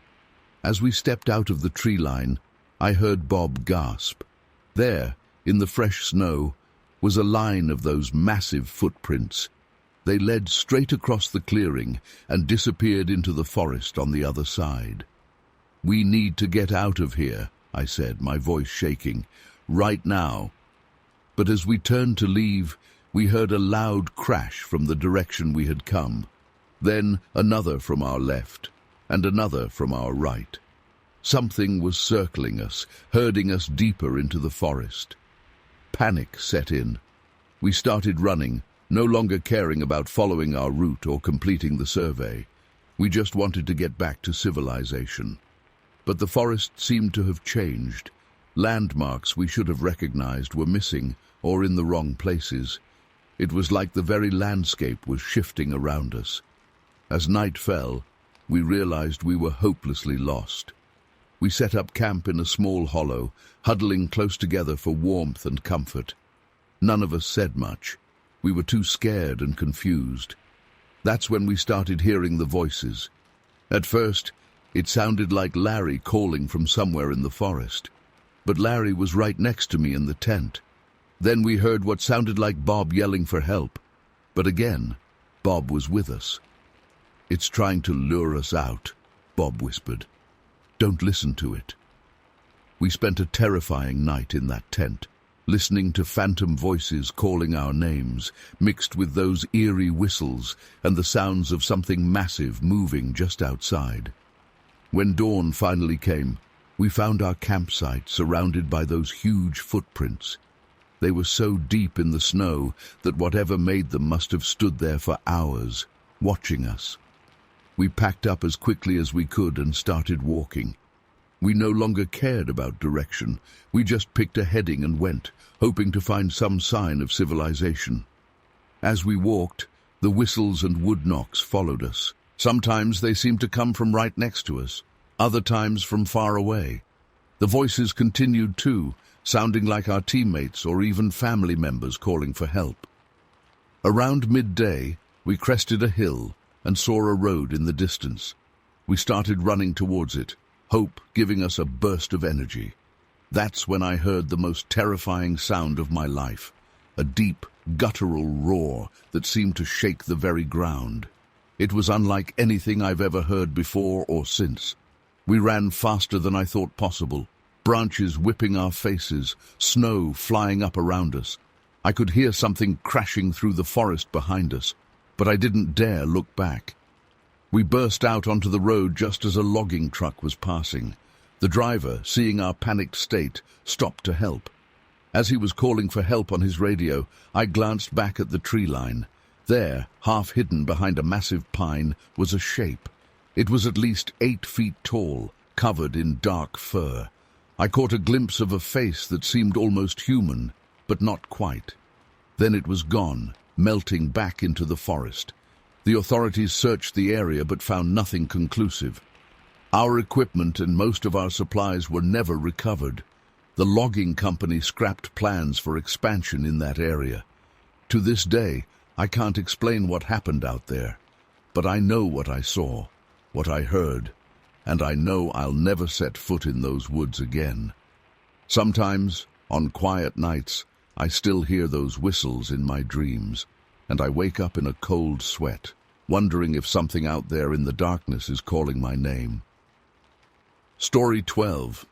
As we stepped out of the tree line, I heard Bob gasp. There, in the fresh snow, was a line of those massive footprints. They led straight across the clearing and disappeared into the forest on the other side. "We need to get out of here," I said, my voice shaking. "Right now." But as we turned to leave, we heard a loud crash from the direction we had come. Then another from our left, and another from our right. Something was circling us, herding us deeper into the forest. Panic set in. We started running, no longer caring about following our route or completing the survey. We just wanted to get back to civilization. But the forest seemed to have changed. Landmarks we should have recognized were missing or in the wrong places. It was like the very landscape was shifting around us. As night fell, we realized we were hopelessly lost. We set up camp in a small hollow, huddling close together for warmth and comfort. None of us said much. We were too scared and confused. That's when we started hearing the voices. At first, it sounded like Larry calling from somewhere in the forest. But Larry was right next to me in the tent. Then we heard what sounded like Bob yelling for help. But again, Bob was with us. "It's trying to lure us out," Bob whispered. "Don't listen to it." We spent a terrifying night in that tent, listening to phantom voices calling our names, mixed with those eerie whistles and the sounds of something massive moving just outside. When dawn finally came, we found our campsite surrounded by those huge footprints. They were so deep in the snow that whatever made them must have stood there for hours, watching us. We packed up as quickly as we could and started walking. We no longer cared about direction. We just picked a heading and went, hoping to find some sign of civilization. As we walked, the whistles and wood knocks followed us. Sometimes they seemed to come from right next to us, other times from far away. The voices continued too, sounding like our teammates or even family members calling for help. Around midday, we crested a hill and saw a road in the distance. We started running towards it, hope giving us a burst of energy. That's when I heard the most terrifying sound of my life, a deep, guttural roar that seemed to shake the very ground. It was unlike anything I've ever heard before or since. We ran faster than I thought possible, branches whipping our faces, snow flying up around us. I could hear something crashing through the forest behind us, but I didn't dare look back. We burst out onto the road just as a logging truck was passing. The driver, seeing our panicked state, stopped to help. As he was calling for help on his radio, I glanced back at the tree line. There, half hidden behind a massive pine, was a shape. It was at least 8 feet tall, covered in dark fur. I caught a glimpse of a face that seemed almost human, but not quite. Then it was gone, melting back into the forest. The authorities searched the area but found nothing conclusive. Our equipment and most of our supplies were never recovered. The logging company scrapped plans for expansion in that area. To this day, I can't explain what happened out there, but I know what I saw, what I heard, and I know I'll never set foot in those woods again. Sometimes, on quiet nights, I still hear those whistles in my dreams, and I wake up in a cold sweat, wondering if something out there in the darkness is calling my name. Story 12.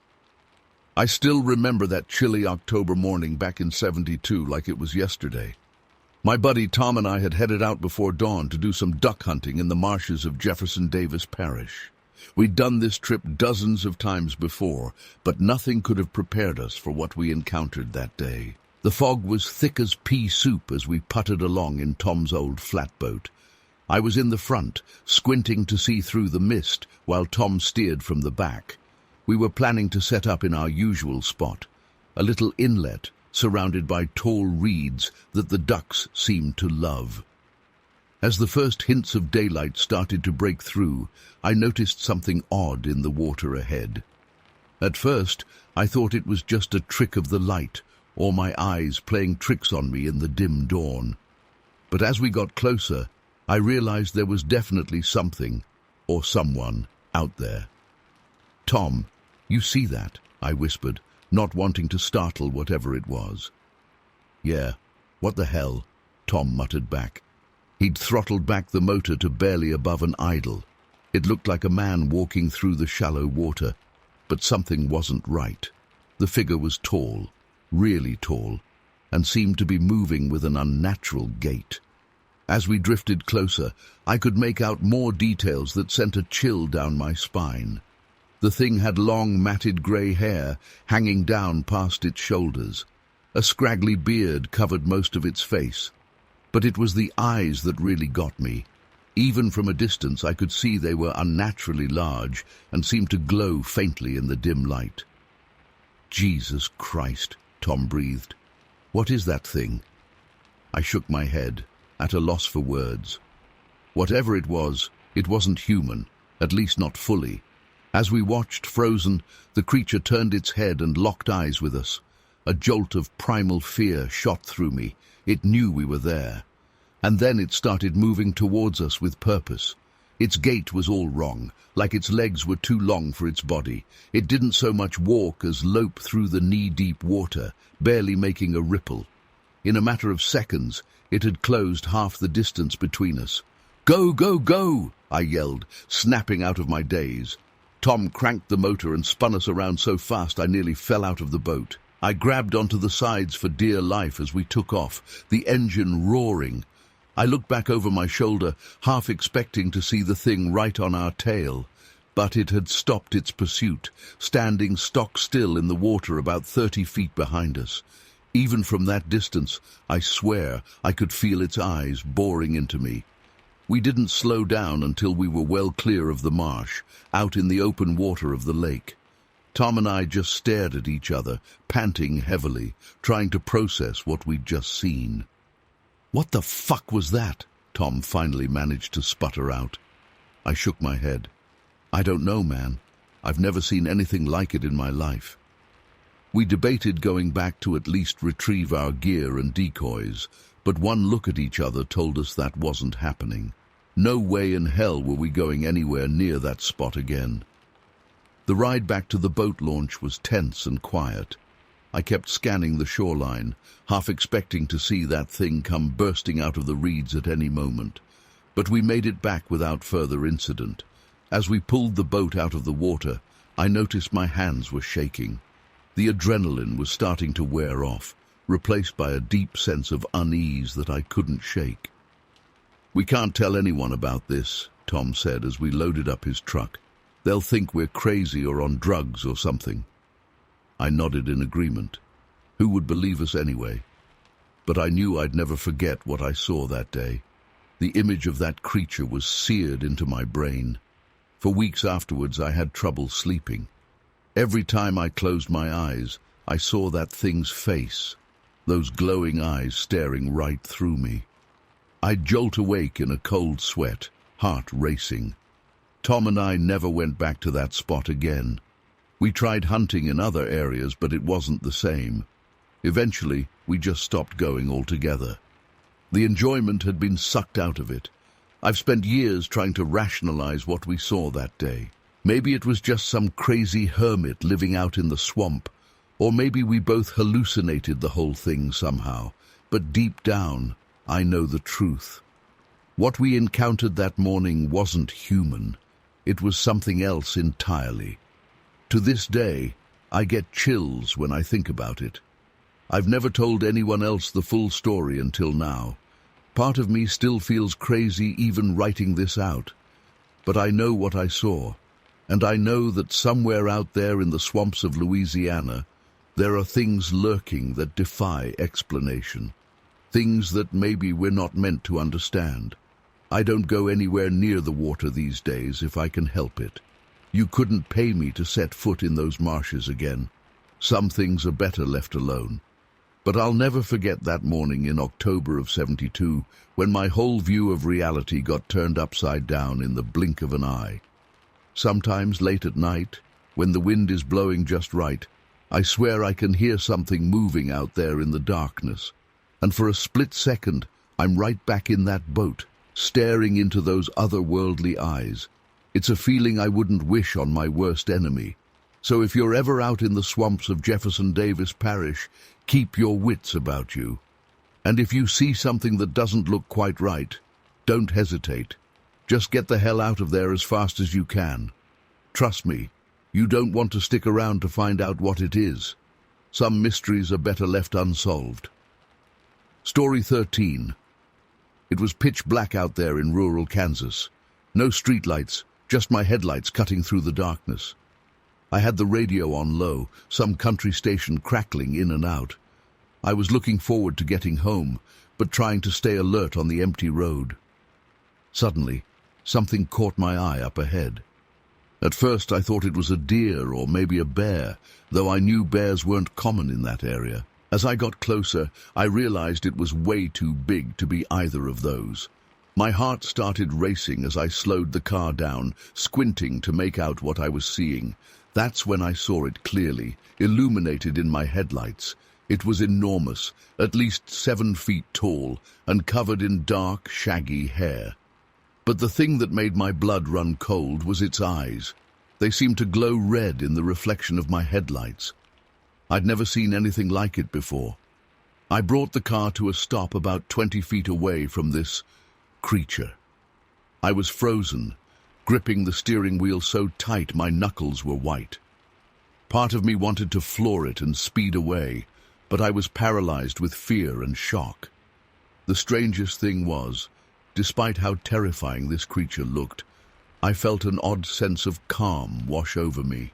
I still remember that chilly October morning back in '72 like it was yesterday. My buddy Tom and I had headed out before dawn to do some duck hunting in the marshes of Jefferson Davis Parish. We'd done this trip dozens of times before, but nothing could have prepared us for what we encountered that day. The fog was thick as pea soup as we putted along in Tom's old flatboat. I was in the front, squinting to see through the mist, while Tom steered from the back. We were planning to set up in our usual spot, a little inlet surrounded by tall reeds that the ducks seemed to love. As the first hints of daylight started to break through, I noticed something odd in the water ahead. At first, I thought it was just a trick of the light, or my eyes playing tricks on me in the dim dawn. But as we got closer, I realized there was definitely something, or someone, out there. "Tom, you see that?" I whispered, not wanting to startle whatever it was. "Yeah, what the hell?" Tom muttered back. He'd throttled back the motor to barely above an idle. It looked like a man walking through the shallow water, but something wasn't right. The figure was tall, really tall, and seemed to be moving with an unnatural gait. As we drifted closer, I could make out more details that sent a chill down my spine. The thing had long, matted grey hair hanging down past its shoulders. A scraggly beard covered most of its face. But it was the eyes that really got me. Even from a distance, I could see they were unnaturally large and seemed to glow faintly in the dim light. "Jesus Christ," Tom breathed. "What is that thing?" I shook my head, at a loss for words. Whatever it wasn't human, at least not fully. As we watched, frozen, the creature turned its head and locked eyes with us. A jolt of primal fear shot through me. It knew we were there. And then it started moving towards us with purpose. Its gait was all wrong, like its legs were too long for its body. It didn't so much walk as lope through the knee-deep water, barely making a ripple. In a matter of seconds, it had closed half the distance between us. "Go, go, go!" I yelled, snapping out of my daze. Tom cranked the motor and spun us around so fast I nearly fell out of the boat. I grabbed onto the sides for dear life as we took off, the engine roaring. I looked back over my shoulder, half expecting to see the thing right on our tail. But it had stopped its pursuit, standing stock still in the water about 30 feet behind us. Even from that distance, I swear, I could feel its eyes boring into me. We didn't slow down until we were well clear of the marsh, out in the open water of the lake. Tom and I just stared at each other, panting heavily, trying to process what we'd just seen. "What the fuck was that?" Tom finally managed to sputter out. I shook my head. "I don't know, man. I've never seen anything like it in my life." We debated going back to at least retrieve our gear and decoys, but one look at each other told us that wasn't happening. No way in hell were we going anywhere near that spot again. The ride back to the boat launch was tense and quiet. I kept scanning the shoreline, half expecting to see that thing come bursting out of the reeds at any moment. But we made it back without further incident. As we pulled the boat out of the water, I noticed my hands were shaking. The adrenaline was starting to wear off, replaced by a deep sense of unease that I couldn't shake. "We can't tell anyone about this," Tom said as we loaded up his truck. "They'll think we're crazy or on drugs or something." I nodded in agreement. Who would believe us anyway? But I knew I'd never forget what I saw that day. The image of that creature was seared into my brain. For weeks afterwards, I had trouble sleeping. Every time I closed my eyes, I saw that thing's face, those glowing eyes staring right through me. I'd jolt awake in a cold sweat, heart racing. Tom and I never went back to that spot again. We tried hunting in other areas, but it wasn't the same. Eventually, we just stopped going altogether. The enjoyment had been sucked out of it. I've spent years trying to rationalize what we saw that day. Maybe it was just some crazy hermit living out in the swamp, Or maybe we both hallucinated the whole thing somehow, but deep down, I know the truth. What we encountered that morning wasn't human. It was something else entirely. To this day, I get chills when I think about it. I've never told anyone else the full story until now. Part of me still feels crazy even writing this out. But I know what I saw, and I know that somewhere out there in the swamps of Louisiana, there are things lurking that defy explanation. Things that maybe we're not meant to understand. I don't go anywhere near the water these days if I can help it. You couldn't pay me to set foot in those marshes again. Some things are better left alone. But I'll never forget that morning in October of '72 when my whole view of reality got turned upside down in the blink of an eye. Sometimes late at night, when the wind is blowing just right, I swear I can hear something moving out there in the darkness. And for a split second, I'm right back in that boat, staring into those otherworldly eyes. It's a feeling I wouldn't wish on my worst enemy. So if you're ever out in the swamps of Jefferson Davis Parish, keep your wits about you. And if you see something that doesn't look quite right, don't hesitate. Just get the hell out of there as fast as you can. Trust me, you don't want to stick around to find out what it is. Some mysteries are better left unsolved. Story 13. It was pitch black out there in rural Kansas. No streetlights, just my headlights cutting through the darkness. I had the radio on low, some country station crackling in and out. I was looking forward to getting home, but trying to stay alert on the empty road. Suddenly, something caught my eye up ahead. At first I thought it was a deer or maybe a bear, though I knew bears weren't common in that area. As I got closer, I realized it was way too big to be either of those. My heart started racing as I slowed the car down, squinting to make out what I was seeing. That's when I saw it clearly, illuminated in my headlights. It was enormous, at least 7 feet tall, and covered in dark, shaggy hair. But the thing that made my blood run cold was its eyes. They seemed to glow red in the reflection of my headlights. I'd never seen anything like it before. I brought the car to a stop about 20 feet away from this creature. I was frozen, gripping the steering wheel so tight my knuckles were white. Part of me wanted to floor it and speed away, but I was paralyzed with fear and shock. The strangest thing was, despite how terrifying this creature looked, I felt an odd sense of calm wash over me.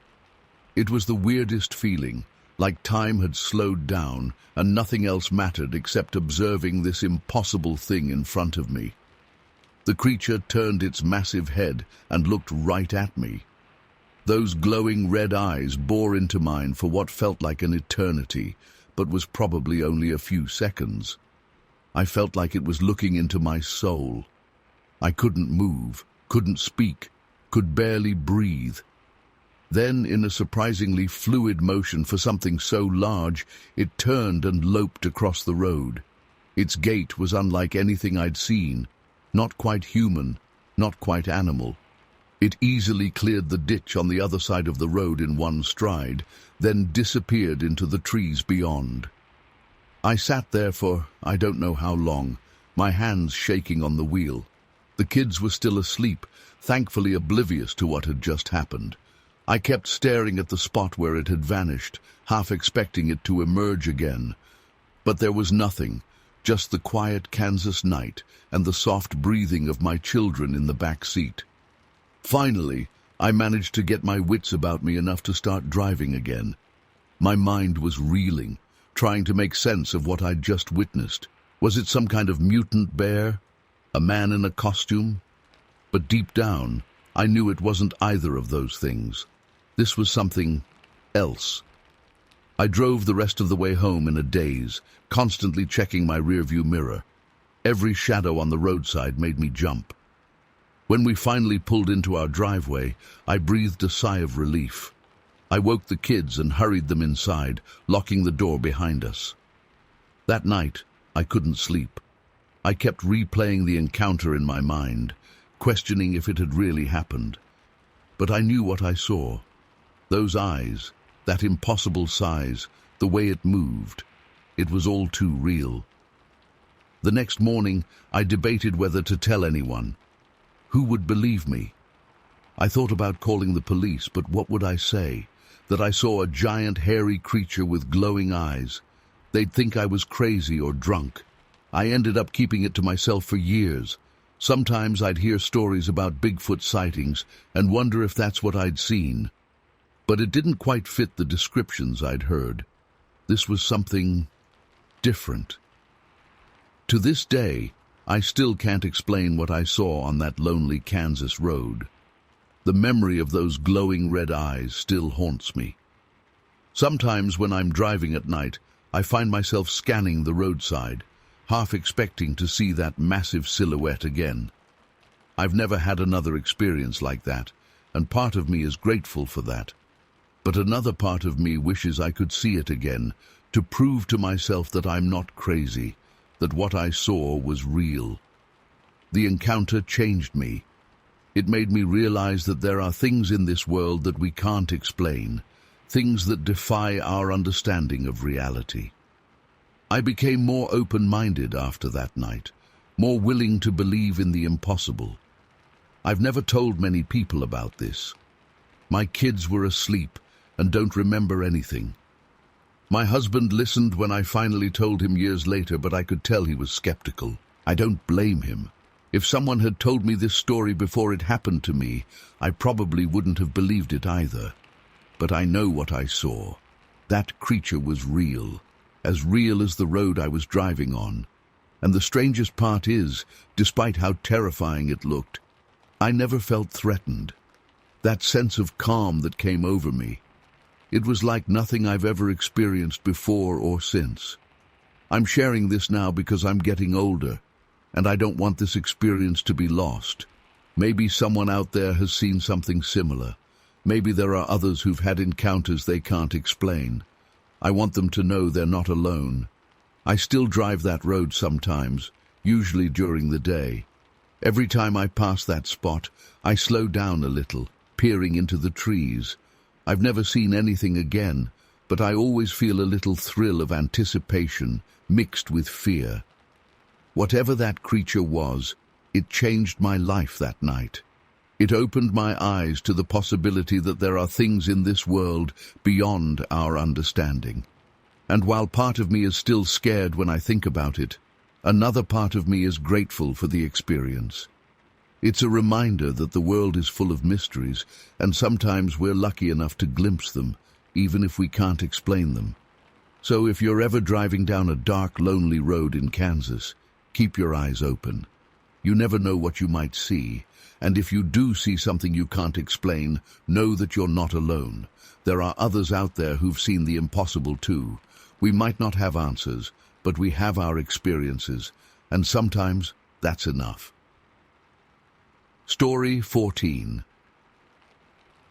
It was the weirdest feeling, like time had slowed down and nothing else mattered except observing this impossible thing in front of me. The creature turned its massive head and looked right at me. Those glowing red eyes bore into mine for what felt like an eternity, but was probably only a few seconds. I felt like it was looking into my soul. I couldn't move, couldn't speak, could barely breathe. Then, in a surprisingly fluid motion for something so large, it turned and loped across the road. Its gait was unlike anything I'd seen, not quite human, not quite animal. It easily cleared the ditch on the other side of the road in one stride, then disappeared into the trees beyond. I sat there for I don't know how long, my hands shaking on the wheel. The kids were still asleep, thankfully oblivious to what had just happened. I kept staring at the spot where it had vanished, half expecting it to emerge again. But there was nothing, just the quiet Kansas night and the soft breathing of my children in the back seat. Finally, I managed to get my wits about me enough to start driving again. My mind was reeling, trying to make sense of what I'd just witnessed. Was it some kind of mutant bear? A man in a costume? But deep down, I knew it wasn't either of those things. This was something else. I drove the rest of the way home in a daze, constantly checking my rearview mirror. Every shadow on the roadside made me jump. When we finally pulled into our driveway, I breathed a sigh of relief. I woke the kids and hurried them inside, locking the door behind us. That night, I couldn't sleep. I kept replaying the encounter in my mind, questioning if it had really happened. But I knew what I saw. Those eyes, That impossible size, the way it moved. It was all too real. The next morning, I debated whether to tell anyone. Who would believe me? I thought about calling the police, but what would I say? That I saw a giant hairy creature with glowing eyes. They'd think I was crazy or drunk. I ended up keeping it to myself for years. Sometimes I'd hear stories about Bigfoot sightings and wonder if that's what I'd seen. But it didn't quite fit the descriptions I'd heard. This was something different. To this day, I still can't explain what I saw on that lonely Kansas road. The memory of those glowing red eyes still haunts me. Sometimes when I'm driving at night, I find myself scanning the roadside, half expecting to see that massive silhouette again. I've never had another experience like that, and part of me is grateful for that. But another part of me wishes I could see it again, to prove to myself that I'm not crazy, that what I saw was real. The encounter changed me. It made me realize that there are things in this world that we can't explain, things that defy our understanding of reality. I became more open-minded after that night, more willing to believe in the impossible. I've never told many people about this. My kids were asleep and don't remember anything. My husband listened when I finally told him years later, but I could tell he was skeptical. I don't blame him. If someone had told me this story before it happened to me, I probably wouldn't have believed it either. But I know what I saw. That creature was real as the road I was driving on. And the strangest part is, despite how terrifying it looked, I never felt threatened. That sense of calm that came over me, it was like nothing I've ever experienced before or since. I'm sharing this now because I'm getting older, and I don't want this experience to be lost. Maybe someone out there has seen something similar. Maybe there are others who've had encounters they can't explain. I want them to know they're not alone. I still drive that road sometimes, usually during the day. Every time I pass that spot, I slow down a little, peering into the trees. I've never seen anything again, but I always feel a little thrill of anticipation mixed with fear. Whatever that creature was, it changed my life that night. It opened my eyes to the possibility that there are things in this world beyond our understanding. And while part of me is still scared when I think about it, another part of me is grateful for the experience. It's a reminder that the world is full of mysteries, and sometimes we're lucky enough to glimpse them, even if we can't explain them. So if you're ever driving down a dark, lonely road in Kansas, keep your eyes open. You never know what you might see, and if you do see something you can't explain, know that you're not alone. There are others out there who've seen the impossible too. We might not have answers, but we have our experiences, and sometimes that's enough. Story 14.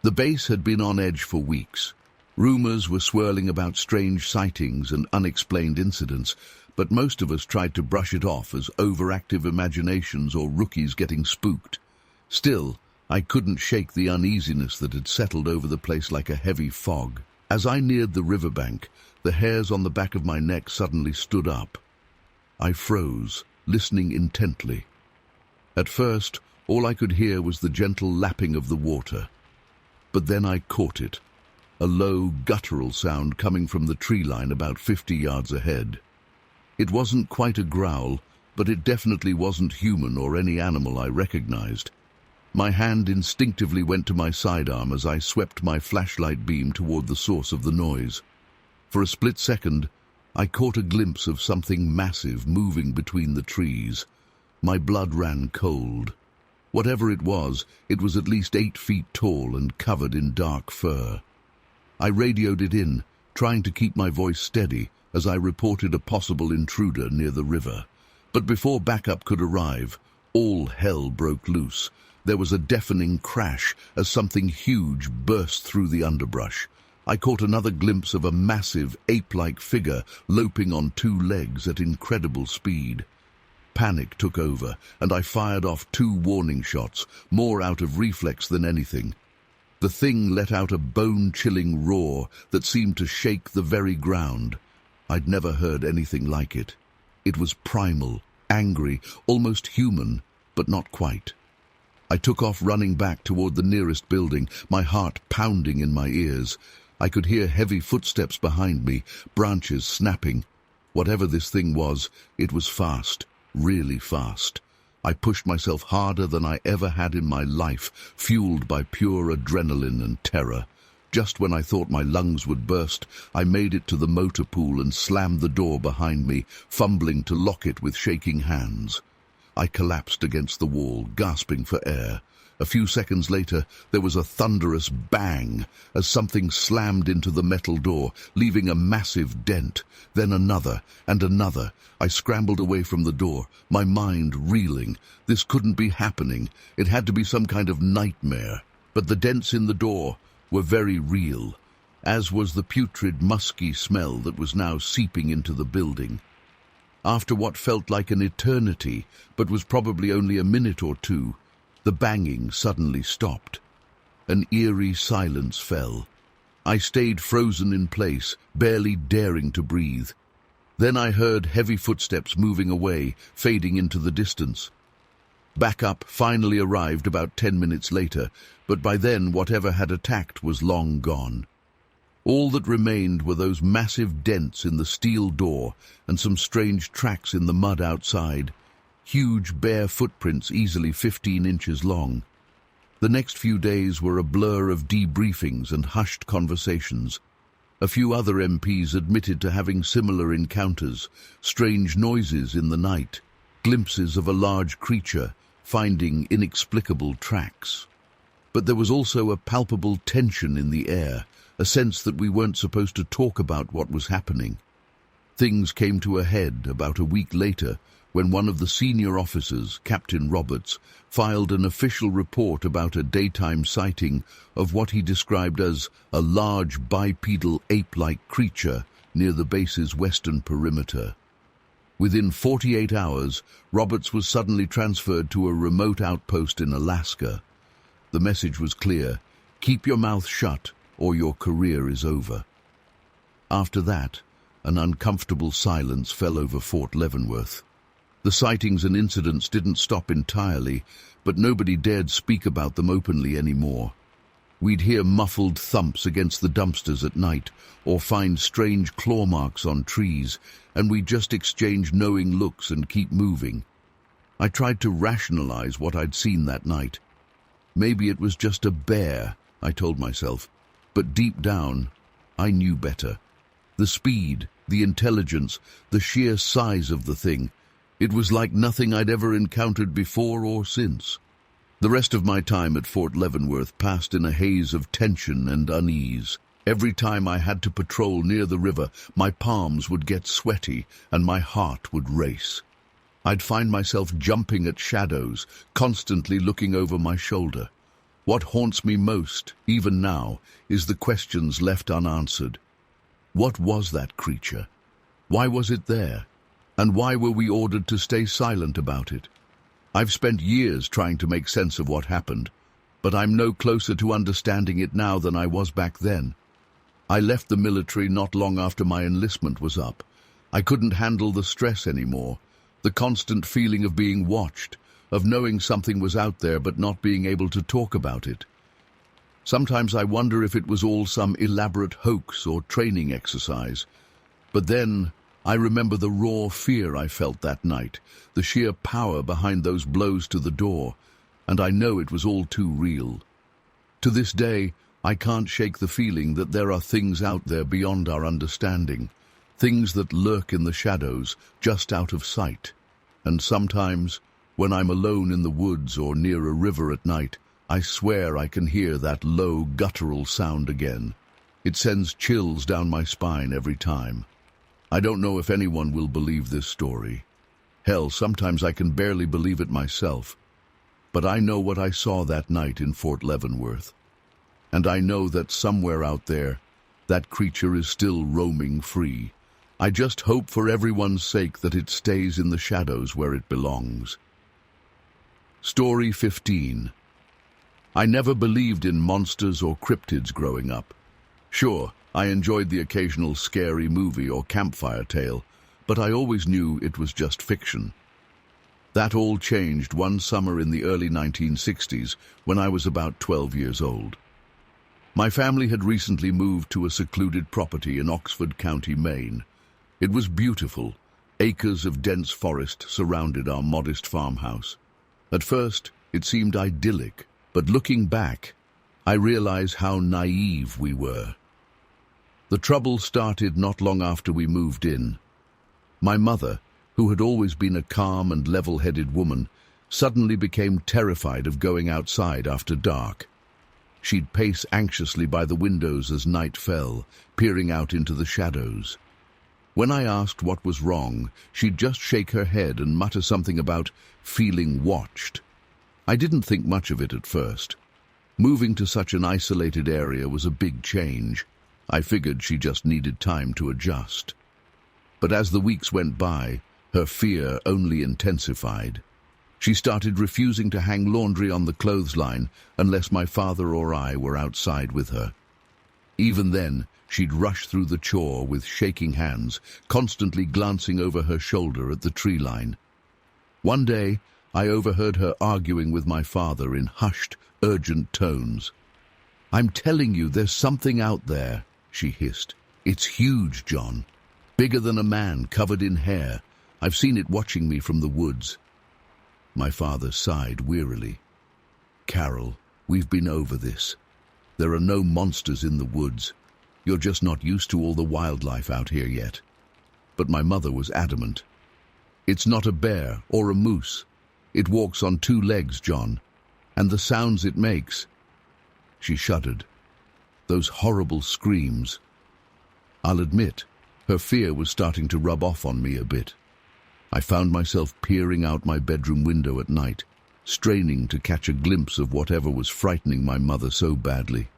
The base had been on edge for weeks. Rumors were swirling about strange sightings and unexplained incidents, but most of us tried to brush it off as overactive imaginations or rookies getting spooked. Still, I couldn't shake the uneasiness that had settled over the place like a heavy fog. As I neared the riverbank, the hairs on the back of my neck suddenly stood up. I froze, listening intently. At first, all I could hear was the gentle lapping of the water. But then I caught it, a low, guttural sound coming from the tree line about 50 yards ahead. It wasn't quite a growl, but it definitely wasn't human or any animal I recognized. My hand instinctively went to my sidearm as I swept my flashlight beam toward the source of the noise. For a split second, I caught a glimpse of something massive moving between the trees. My blood ran cold. Whatever it was at least 8 feet tall and covered in dark fur. I radioed it in, trying to keep my voice steady as I reported a possible intruder near the river. But before backup could arrive, all hell broke loose. There was a deafening crash as something huge burst through the underbrush. I caught another glimpse of a massive, ape-like figure loping on 2 legs at incredible speed. Panic took over, and I fired off 2 warning shots, more out of reflex than anything. The thing let out a bone-chilling roar that seemed to shake the very ground. I'd never heard anything like it. It was primal, angry, almost human, but not quite. I took off running back toward the nearest building, my heart pounding in my ears. I could hear heavy footsteps behind me, branches snapping. Whatever this thing was, it was fast, really fast. I pushed myself harder than I ever had in my life, fueled by pure adrenaline and terror. Just when I thought my lungs would burst, I made it to the motor pool and slammed the door behind me, fumbling to lock it with shaking hands. I collapsed against the wall, gasping for air. A few seconds later, there was a thunderous bang as something slammed into the metal door, leaving a massive dent. Then another and another. I scrambled away from the door, my mind reeling. This couldn't be happening. It had to be some kind of nightmare. But the dents in the door were very real, as was the putrid, musky smell that was now seeping into the building. After what felt like an eternity, but was probably only a minute or two, the banging suddenly stopped. An eerie silence fell. I stayed frozen in place, barely daring to breathe. Then I heard heavy footsteps moving away, fading into the distance. Backup finally arrived about 10 minutes later, but by then whatever had attacked was long gone. All that remained were those massive dents in the steel door and some strange tracks in the mud outside, huge bare footprints easily 15 inches long. The next few days were a blur of debriefings and hushed conversations. A few other MPs admitted to having similar encounters, strange noises in the night, glimpses of a large creature, finding inexplicable tracks. But there was also a palpable tension in the air, a sense that we weren't supposed to talk about what was happening. Things came to a head about a week later when one of the senior officers, Captain Roberts, filed an official report about a daytime sighting of what he described as a large bipedal ape-like creature near the base's western perimeter. Within 48 hours, Roberts was suddenly transferred to a remote outpost in Alaska. The message was clear: keep your mouth shut, or your career is over. After that, an uncomfortable silence fell over Fort Leavenworth. The sightings and incidents didn't stop entirely, but nobody dared speak about them openly anymore. We'd hear muffled thumps against the dumpsters at night, or find strange claw marks on trees, and we'd just exchange knowing looks and keep moving. I tried to rationalize what I'd seen that night. Maybe it was just a bear, I told myself. But deep down, I knew better. The speed, the intelligence, the sheer size of the thing. It was like nothing I'd ever encountered before or since. The rest of my time at Fort Leavenworth passed in a haze of tension and unease. Every time I had to patrol near the river, my palms would get sweaty and my heart would race. I'd find myself jumping at shadows, constantly looking over my shoulder. What haunts me most, even now, is the questions left unanswered. What was that creature? Why was it there? And why were we ordered to stay silent about it? I've spent years trying to make sense of what happened, but I'm no closer to understanding it now than I was back then. I left the military not long after my enlistment was up. I couldn't handle the stress anymore, the constant feeling of being watched, of knowing something was out there but not being able to talk about it. Sometimes I wonder if it was all some elaborate hoax or training exercise. But then I remember the raw fear I felt that night, the sheer power behind those blows to the door, and I know it was all too real. To this day, I can't shake the feeling that there are things out there beyond our understanding, things that lurk in the shadows, just out of sight. And sometimes, when I'm alone in the woods or near a river at night, I swear I can hear that low, guttural sound again. It sends chills down my spine every time. I don't know if anyone will believe this story. Hell, sometimes I can barely believe it myself. But I know what I saw that night in Fort Leavenworth. And I know that somewhere out there, that creature is still roaming free. I just hope for everyone's sake that it stays in the shadows where it belongs. Story 15. I never believed in monsters or cryptids growing up. Sure, I enjoyed the occasional scary movie or campfire tale, but I always knew it was just fiction. That all changed one summer in the early 1960s when I was about 12 years old. My family had recently moved to a secluded property in Oxford County, Maine. It was beautiful. Acres of dense forest surrounded our modest farmhouse. At first, it seemed idyllic, but looking back, I realized how naive we were. The trouble started not long after we moved in. My mother, who had always been a calm and level-headed woman, suddenly became terrified of going outside after dark. She'd pace anxiously by the windows as night fell, peering out into the shadows. When I asked what was wrong, she'd just shake her head and mutter something about feeling watched. I didn't think much of it at first. Moving to such an isolated area was a big change. I figured she just needed time to adjust. But as the weeks went by, her fear only intensified. She started refusing to hang laundry on the clothesline unless my father or I were outside with her. Even then, she'd rush through the chore with shaking hands, constantly glancing over her shoulder at the tree line. One day, I overheard her arguing with my father in hushed, urgent tones. "I'm telling you, there's something out there," she hissed. "It's huge, John. Bigger than a man, covered in hair. I've seen it watching me from the woods." My father sighed wearily. "Carol, we've been over this. There are no monsters in the woods. You're just not used to all the wildlife out here yet." But my mother was adamant. "It's not a bear or a moose. It walks on 2 legs, John. And the sounds it makes." She shuddered. Those horrible screams. I'll admit, her fear was starting to rub off on me a bit. I found myself peering out my bedroom window at night, straining to catch a glimpse of whatever was frightening my mother so badly.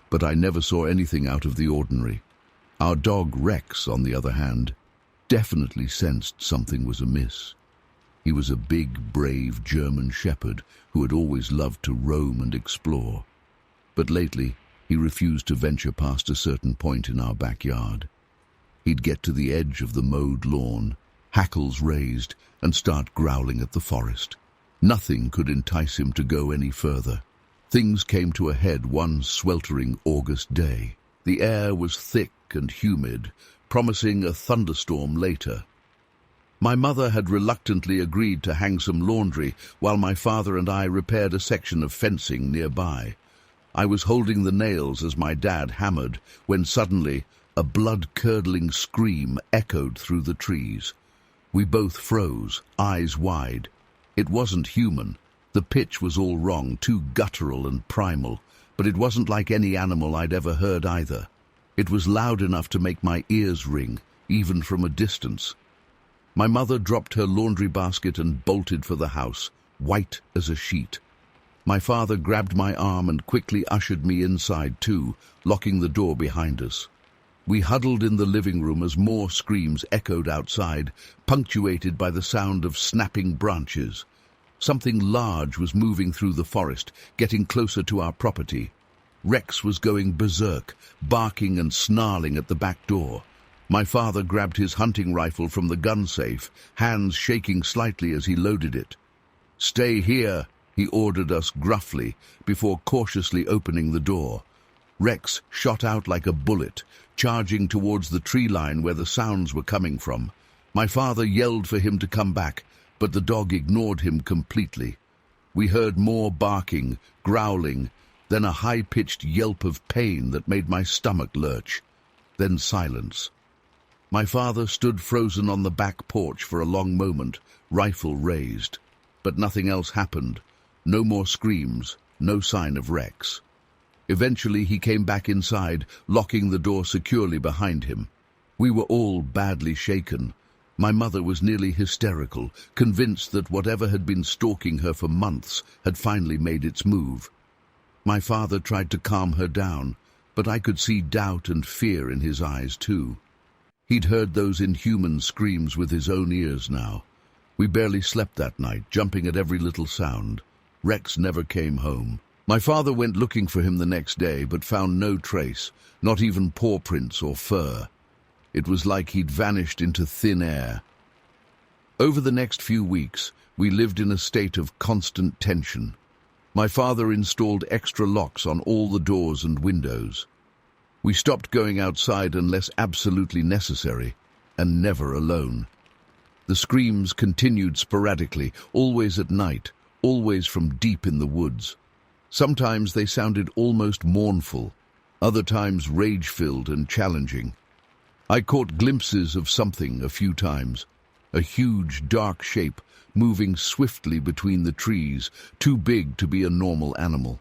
But I never saw anything out of the ordinary. Our dog Rex, on the other hand, definitely sensed something was amiss. He was a big, brave German shepherd who had always loved to roam and explore. But lately, he refused to venture past a certain point in our backyard. He'd get to the edge of the mowed lawn, hackles raised, and start growling at the forest. Nothing could entice him to go any further. Things came to a head one sweltering August day. The air was thick and humid, promising a thunderstorm later. My mother had reluctantly agreed to hang some laundry while my father and I repaired a section of fencing nearby. I was holding the nails as my dad hammered when suddenly a blood-curdling scream echoed through the trees. We both froze, eyes wide. It wasn't human. The pitch was all wrong, too guttural and primal, but it wasn't like any animal I'd ever heard either. It was loud enough to make my ears ring, even from a distance. My mother dropped her laundry basket and bolted for the house, white as a sheet. My father grabbed my arm and quickly ushered me inside too, locking the door behind us. We huddled in the living room as more screams echoed outside, punctuated by the sound of snapping branches. Something large was moving through the forest, getting closer to our property. Rex was going berserk, barking and snarling at the back door. My father grabbed his hunting rifle from the gun safe, hands shaking slightly as he loaded it. "Stay here," he ordered us gruffly, before cautiously opening the door. Rex shot out like a bullet, charging towards the tree line where the sounds were coming from. My father yelled for him to come back, but the dog ignored him completely. We heard more barking, growling, then a high-pitched yelp of pain that made my stomach lurch. Then silence. My father stood frozen on the back porch for a long moment, rifle raised. But nothing else happened. No more screams, no sign of Rex. Eventually he came back inside, locking the door securely behind him. We were all badly shaken. My mother was nearly hysterical, convinced that whatever had been stalking her for months had finally made its move. My father tried to calm her down, but I could see doubt and fear in his eyes too. He'd heard those inhuman screams with his own ears now. We barely slept that night, jumping at every little sound. Rex never came home. My father went looking for him the next day, but found no trace, not even paw prints or fur. It was like he'd vanished into thin air. Over the next few weeks, we lived in a state of constant tension. My father installed extra locks on all the doors and windows. We stopped going outside unless absolutely necessary, and never alone. The screams continued sporadically, always at night, always from deep in the woods. Sometimes they sounded almost mournful, other times rage-filled and challenging. I caught glimpses of something a few times, a huge, dark shape moving swiftly between the trees, too big to be a normal animal.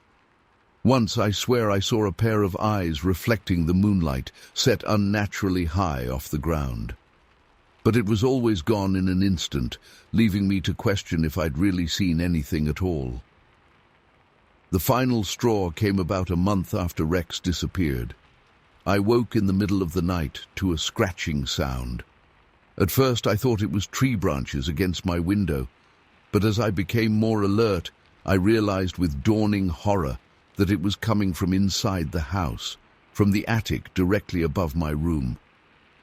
Once I swear I saw a pair of eyes reflecting the moonlight, set unnaturally high off the ground. But it was always gone in an instant, leaving me to question if I'd really seen anything at all. The final straw came about a month after Rex disappeared. I woke in the middle of the night to a scratching sound. At first I thought it was tree branches against my window, but as I became more alert, I realized with dawning horror that it was coming from inside the house, from the attic directly above my room.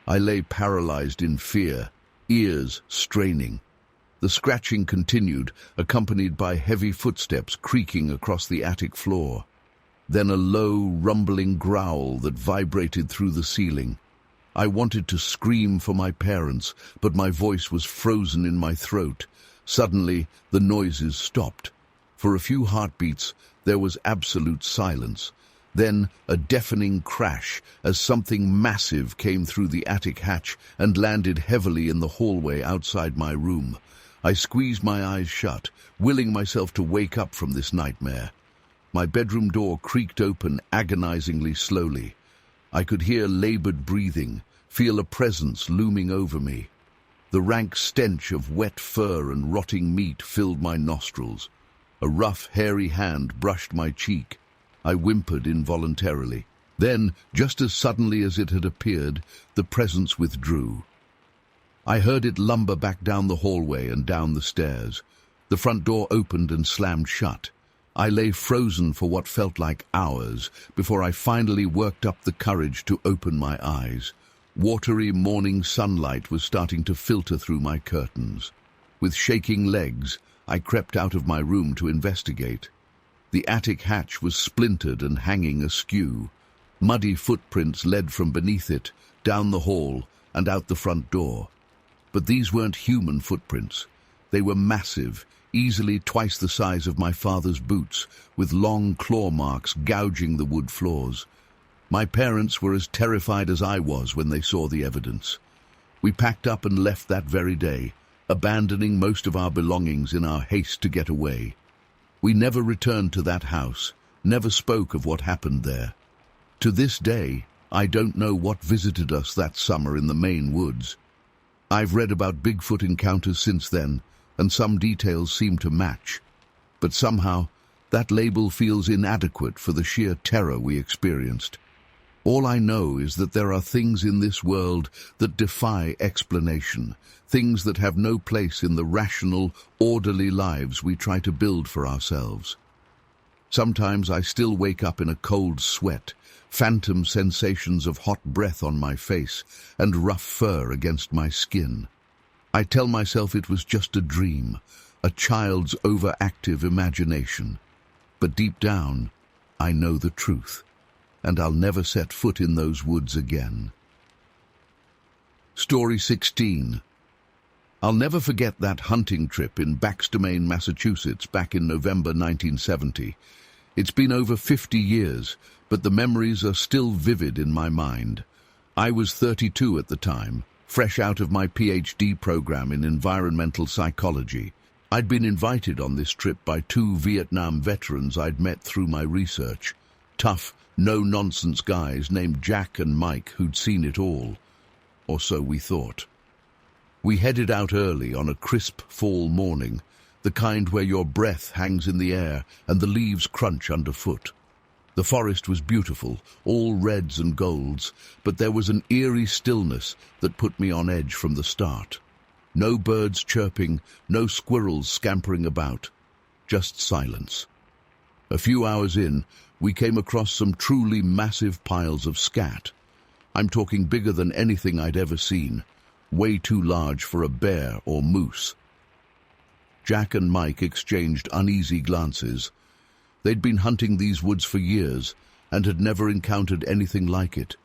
I lay paralyzed in fear, ears straining. The scratching continued, accompanied by heavy footsteps creaking across the attic floor. Then a low, rumbling growl that vibrated through the ceiling. I wanted to scream for my parents, but my voice was frozen in my throat. Suddenly, the noises stopped. For a few heartbeats, there was absolute silence. Then a deafening crash as something massive came through the attic hatch and landed heavily in the hallway outside my room. I squeezed my eyes shut, willing myself to wake up from this nightmare. My bedroom door creaked open agonizingly slowly. I could hear labored breathing, feel a presence looming over me. The rank stench of wet fur and rotting meat filled my nostrils. A rough, hairy hand brushed my cheek. I whimpered involuntarily. Then, just as suddenly as it had appeared, the presence withdrew. I heard it lumber back down the hallway and down the stairs. The front door opened and slammed shut. I lay frozen for what felt like hours before I finally worked up the courage to open my eyes. Watery morning sunlight was starting to filter through my curtains. With shaking legs, I crept out of my room to investigate. The attic hatch was splintered and hanging askew. Muddy footprints led from beneath it, down the hall, and out the front door. But these weren't human footprints. They were massive, easily twice the size of my father's boots, with long claw marks gouging the wood floors. My parents were as terrified as I was when they saw the evidence. We packed up and left that very day, abandoning most of our belongings in our haste to get away. We never returned to that house, never spoke of what happened there. To this day, I don't know what visited us that summer in the Maine woods. I've read about Bigfoot encounters since then, and some details seem to match. But somehow, that label feels inadequate for the sheer terror we experienced. All I know is that there are things in this world that defy explanation, things that have no place in the rational, orderly lives we try to build for ourselves. Sometimes I still wake up in a cold sweat, phantom sensations of hot breath on my face and rough fur against my skin. I tell myself it was just a dream, a child's overactive imagination. But deep down, I know the truth, and I'll never set foot in those woods again. Story 16. I'll never forget that hunting trip in Baxter, Maine, Massachusetts, back in November 1970. It's been over 50 years, but the memories are still vivid in my mind. I was 32 at the time, fresh out of my PhD program in environmental psychology. I'd been invited on this trip by 2 Vietnam veterans I'd met through my research. Tough, no-nonsense guys named Jack and Mike who'd seen it all. Or so we thought. We headed out early on a crisp fall morning, the kind where your breath hangs in the air and the leaves crunch underfoot. The forest was beautiful, all reds and golds, but there was an eerie stillness that put me on edge from the start. No birds chirping, no squirrels scampering about, just silence. A few hours in, we came across some truly massive piles of scat. I'm talking bigger than anything I'd ever seen, way too large for a bear or moose. Jack and Mike exchanged uneasy glances. They'd been hunting these woods for years and had never encountered anything like it.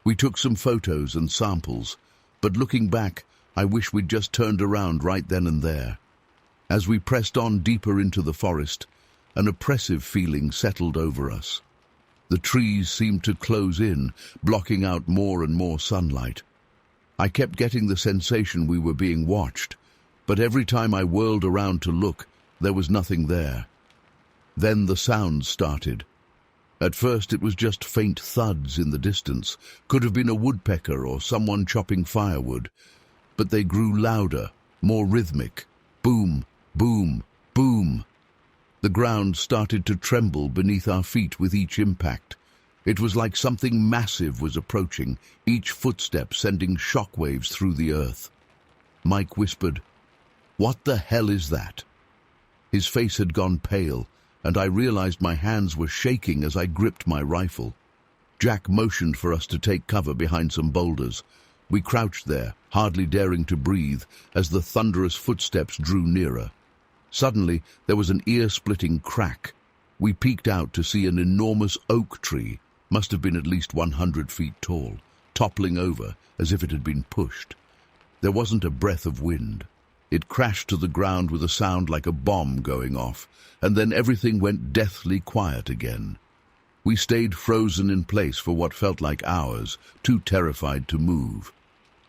We took some photos and samples, but looking back, I wish we'd just turned around right then and there. As we pressed on deeper into the forest, an oppressive feeling settled over us. The trees seemed to close in, blocking out more and more sunlight. I kept getting the sensation we were being watched, but every time I whirled around to look, there was nothing there. Then the sounds started. At first it was just faint thuds in the distance, could have been a woodpecker or someone chopping firewood, but they grew louder, more rhythmic. Boom, boom, boom. The ground started to tremble beneath our feet with each impact. It was like something massive was approaching, each footstep sending shockwaves through the earth. Mike whispered, "What the hell is that?" His face had gone pale, and I realized my hands were shaking as I gripped my rifle. Jack motioned for us to take cover behind some boulders. We crouched there, hardly daring to breathe, as the thunderous footsteps drew nearer. Suddenly, there was an ear-splitting crack. We peeked out to see an enormous oak tree, must have been at least 100 feet tall, toppling over as if it had been pushed. There wasn't a breath of wind. It crashed to the ground with a sound like a bomb going off, and then everything went deathly quiet again. We stayed frozen in place for what felt like hours, too terrified to move.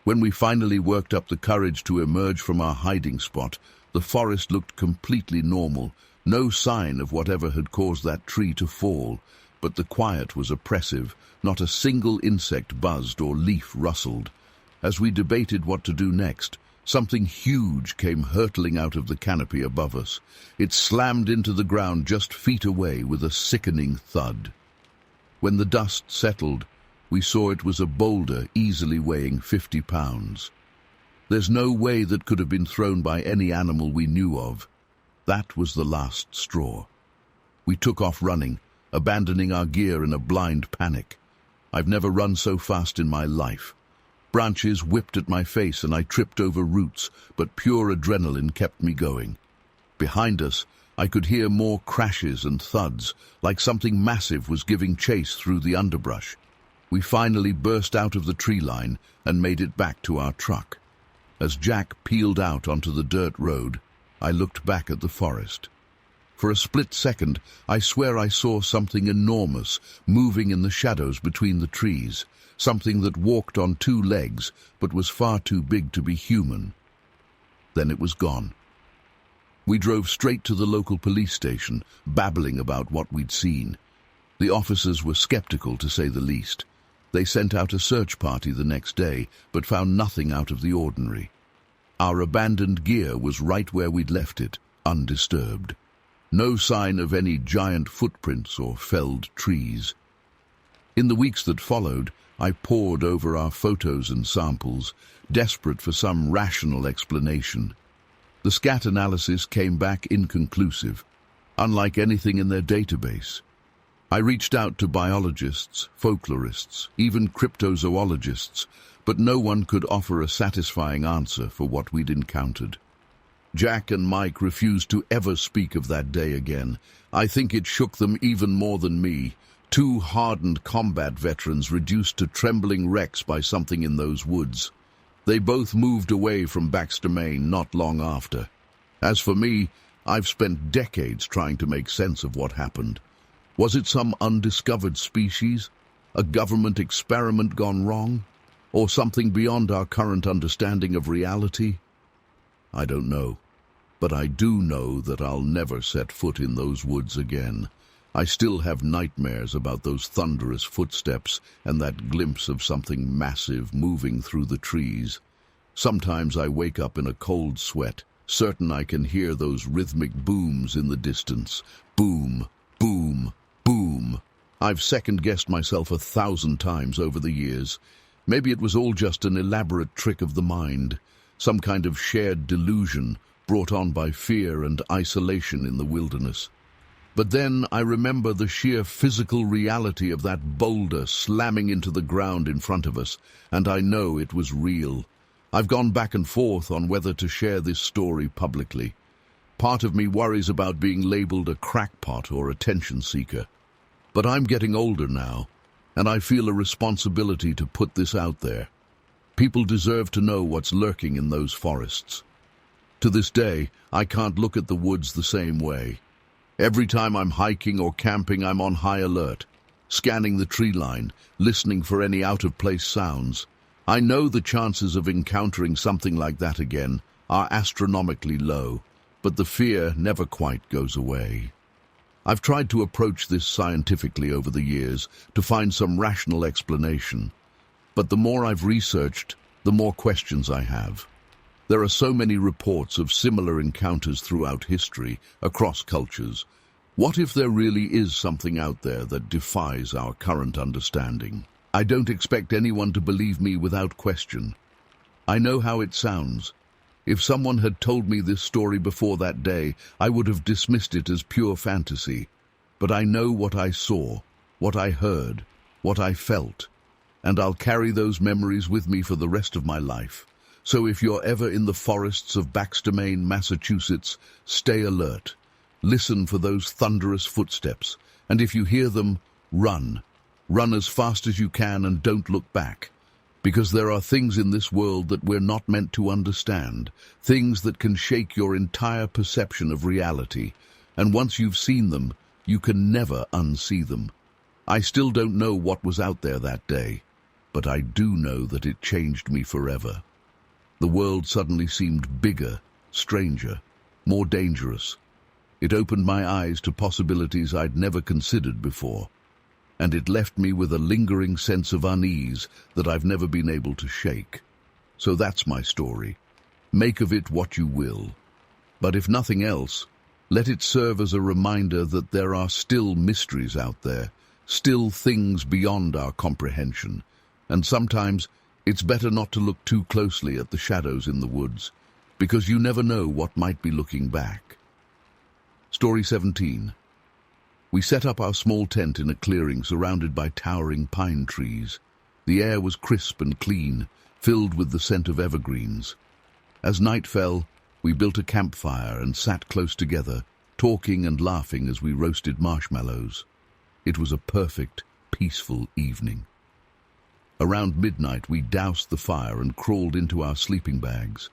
When we finally worked up the courage to emerge from our hiding spot, the forest looked completely normal, no sign of whatever had caused that tree to fall, but the quiet was oppressive. Not a single insect buzzed or leaf rustled. As we debated what to do next, something huge came hurtling out of the canopy above us. It slammed into the ground just feet away with a sickening thud. When the dust settled, we saw it was a boulder easily weighing 50 pounds. There's no way that could have been thrown by any animal we knew of. That was the last straw. We took off running, abandoning our gear in a blind panic. I've never run so fast in my life. Branches whipped at my face and I tripped over roots, but pure adrenaline kept me going. Behind us, I could hear more crashes and thuds, like something massive was giving chase through the underbrush. We finally burst out of the tree line and made it back to our truck. As Jack peeled out onto the dirt road, I looked back at the forest. For a split second, I swear I saw something enormous moving in the shadows between the trees, something that walked on two legs but was far too big to be human. Then it was gone. We drove straight to the local police station, babbling about what we'd seen. The officers were skeptical, to say the least. They sent out a search party the next day, but found nothing out of the ordinary. Our abandoned gear was right where we'd left it, undisturbed. No sign of any giant footprints or felled trees. In the weeks that followed, I pored over our photos and samples, desperate for some rational explanation. The scat analysis came back inconclusive, unlike anything in their database. I reached out to biologists, folklorists, even cryptozoologists, but no one could offer a satisfying answer for what we'd encountered. Jack and Mike refused to ever speak of that day again. I think it shook them even more than me. Two hardened combat veterans reduced to trembling wrecks by something in those woods. They both moved away from Baxter, Maine not long after. As for me, I've spent decades trying to make sense of what happened. Was it some undiscovered species? A government experiment gone wrong? Or something beyond our current understanding of reality? I don't know. But I do know that I'll never set foot in those woods again. I still have nightmares about those thunderous footsteps and that glimpse of something massive moving through the trees. Sometimes I wake up in a cold sweat, certain I can hear those rhythmic booms in the distance. Boom, boom, boom. I've second-guessed myself 1,000 times over the years. Maybe it was all just an elaborate trick of the mind, some kind of shared delusion brought on by fear and isolation in the wilderness. But then I remember the sheer physical reality of that boulder slamming into the ground in front of us, and I know it was real. I've gone back and forth on whether to share this story publicly. Part of me worries about being labeled a crackpot or attention seeker. But I'm getting older now, and I feel a responsibility to put this out there. People deserve to know what's lurking in those forests. To this day, I can't look at the woods the same way. Every time I'm hiking or camping, I'm on high alert, scanning the tree line, listening for any out-of-place sounds. I know the chances of encountering something like that again are astronomically low, but the fear never quite goes away. I've tried to approach this scientifically over the years to find some rational explanation, but the more I've researched, the more questions I have. There are so many reports of similar encounters throughout history, across cultures. What if there really is something out there that defies our current understanding? I don't expect anyone to believe me without question. I know how it sounds. If someone had told me this story before that day, I would have dismissed it as pure fantasy. But I know what I saw, what I heard, what I felt, and I'll carry those memories with me for the rest of my life. So if you're ever in the forests of Baxter, Maine, Massachusetts, stay alert. Listen for those thunderous footsteps, and if you hear them, run. Run as fast as you can and don't look back. Because there are things in this world that we're not meant to understand, things that can shake your entire perception of reality, and once you've seen them, you can never unsee them. I still don't know what was out there that day, but I do know that it changed me forever. The world suddenly seemed bigger, stranger, more dangerous. It opened my eyes to possibilities I'd never considered before, and it left me with a lingering sense of unease that I've never been able to shake. So that's my story. Make of it what you will. But if nothing else, let it serve as a reminder that there are still mysteries out there, still things beyond our comprehension, and sometimes it's better not to look too closely at the shadows in the woods, because you never know what might be looking back. Story 17. We set up our small tent in a clearing surrounded by towering pine trees. The air was crisp and clean, filled with the scent of evergreens. As night fell, we built a campfire and sat close together, talking and laughing as we roasted marshmallows. It was a perfect, peaceful evening. Around midnight, we doused the fire and crawled into our sleeping bags.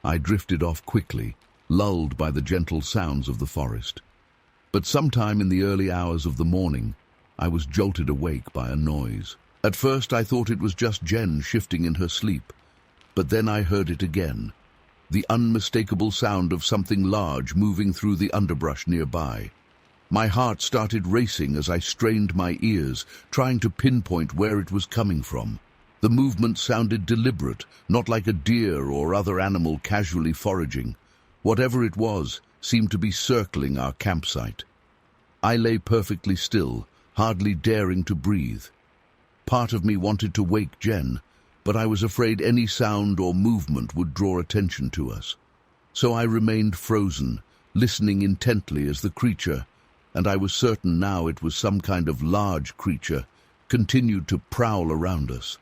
I drifted off quickly, lulled by the gentle sounds of the forest. But sometime in the early hours of the morning, I was jolted awake by a noise. At first I thought it was just Jen shifting in her sleep, but then I heard it again, the unmistakable sound of something large moving through the underbrush nearby. My heart started racing as I strained my ears, trying to pinpoint where it was coming from. The movement sounded deliberate, not like a deer or other animal casually foraging. Whatever it was seemed to be circling our campsite. I lay perfectly still, hardly daring to breathe. Part of me wanted to wake Jen, but I was afraid any sound or movement would draw attention to us. So I remained frozen, listening intently as the creature, and I was certain now it was some kind of large creature, continued to prowl around us.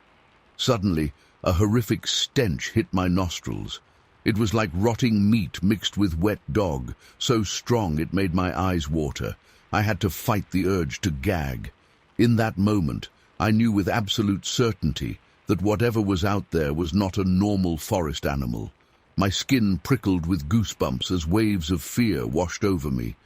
Suddenly, a horrific stench hit my nostrils. It was like rotting meat mixed with wet dog, so strong it made my eyes water. I had to fight the urge to gag. In that moment, I knew with absolute certainty that whatever was out there was not a normal forest animal. My skin prickled with goosebumps as waves of fear washed over me.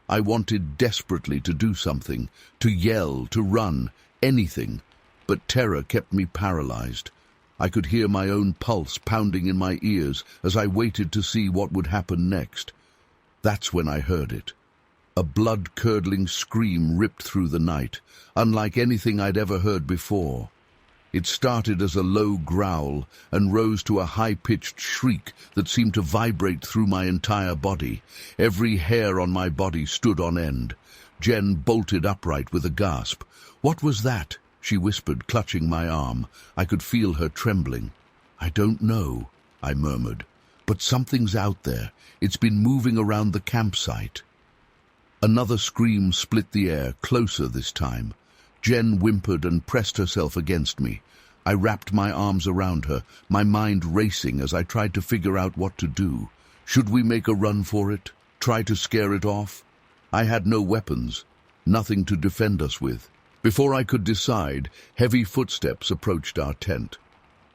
I wanted desperately to do something, to yell, to run, anything, but terror kept me paralyzed. I could hear my own pulse pounding in my ears as I waited to see what would happen next. That's when I heard it. A blood-curdling scream ripped through the night, unlike anything I'd ever heard before. It started as a low growl and rose to a high-pitched shriek that seemed to vibrate through my entire body. Every hair on my body stood on end. Jen bolted upright with a gasp. "What was that?" she whispered, clutching my arm. I could feel her trembling. "I don't know," I murmured, "but something's out there. It's been moving around the campsite." Another scream split the air, closer this time. Jen whimpered and pressed herself against me. I wrapped my arms around her, my mind racing as I tried to figure out what to do. Should we make a run for it? Try to scare it off? I had no weapons, nothing to defend us with. Before I could decide, heavy footsteps approached our tent.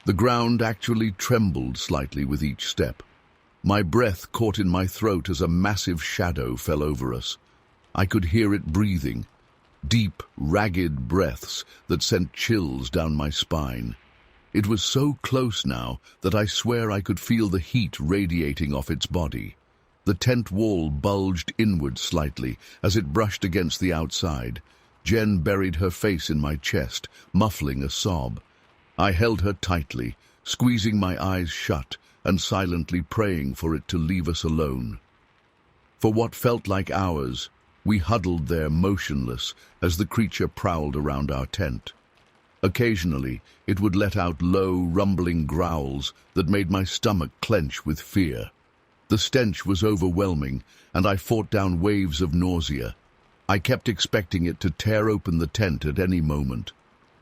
The ground actually trembled slightly with each step. My breath caught in my throat as a massive shadow fell over us. I could hear it breathing, deep, ragged breaths that sent chills down my spine. It was so close now that I swear I could feel the heat radiating off its body. The tent wall bulged inward slightly as it brushed against the outside. Jen buried her face in my chest, muffling a sob. I held her tightly, squeezing my eyes shut and silently praying for it to leave us alone. For what felt like hours, we huddled there motionless as the creature prowled around our tent. Occasionally, it would let out low, rumbling growls that made my stomach clench with fear. The stench was overwhelming, and I fought down waves of nausea. I kept expecting it to tear open the tent at any moment.